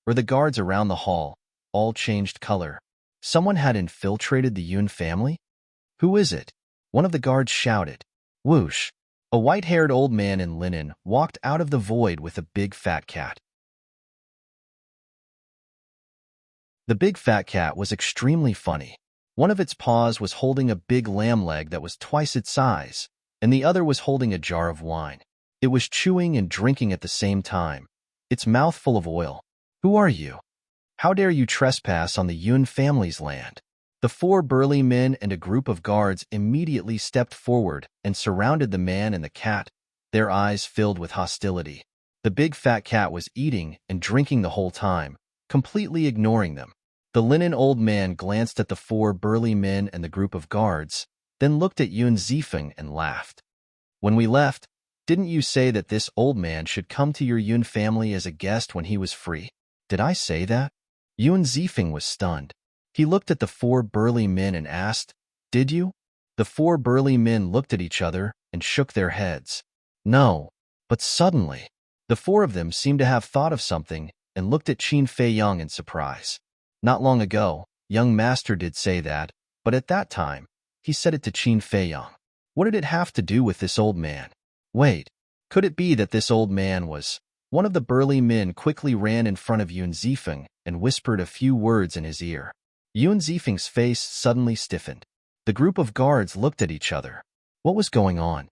or the guards around the hall, all changed color. Someone had infiltrated the Yun family? "Who is it?" one of the guards shouted. Whoosh! A white-haired old man in linen walked out of the void with a big fat cat. The big fat cat was extremely funny. One of its paws was holding a big lamb leg that was twice its size, and the other was holding a jar of wine. It was chewing and drinking at the same time, its mouth full of oil. "Who are you? How dare you trespass on the Yun family's land?" The 4 burly men and a group of guards immediately stepped forward and surrounded the man and the cat, their eyes filled with hostility. The big fat cat was eating and drinking the whole time, completely ignoring them. The linen old man glanced at the 4 burly men and the group of guards, then looked at Yun Zifeng and laughed. "When we left, didn't you say that this old man should come to your Yun family as a guest when he was free?" "Did I say that?" Yun Zifeng was stunned. He looked at the 4 burly men and asked, "Did you?" The 4 burly men looked at each other and shook their heads. "No." But suddenly, the 4 of them seemed to have thought of something and looked at Qin Feiyang in surprise. Not long ago, young master did say that, but at that time, he said it to Qin Feiyang. What did it have to do with this old man? Wait, could it be that this old man was... One of the burly men quickly ran in front of Yun Zifeng and whispered a few words in his ear. Yun Zifeng's face suddenly stiffened. The group of guards looked at each other. What was going on?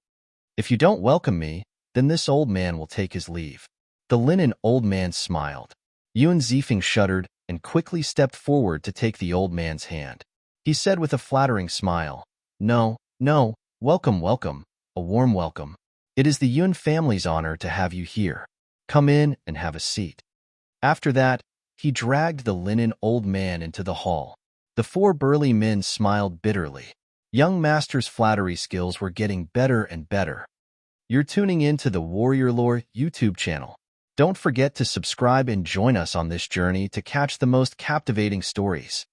"If you don't welcome me, then this old man will take his leave." The linen old man smiled. Yun Zifeng shuddered and quickly stepped forward to take the old man's hand. He said with a flattering smile, No, welcome, a warm welcome. It is the Yun family's honor to have you here. Come in and have a seat." After that, he dragged the linen old man into the hall. The 4 burly men smiled bitterly. Young master's flattery skills were getting better and better. You're tuning in to the Warrior Lore YouTube channel. Don't forget to subscribe and join us on this journey to catch the most captivating stories.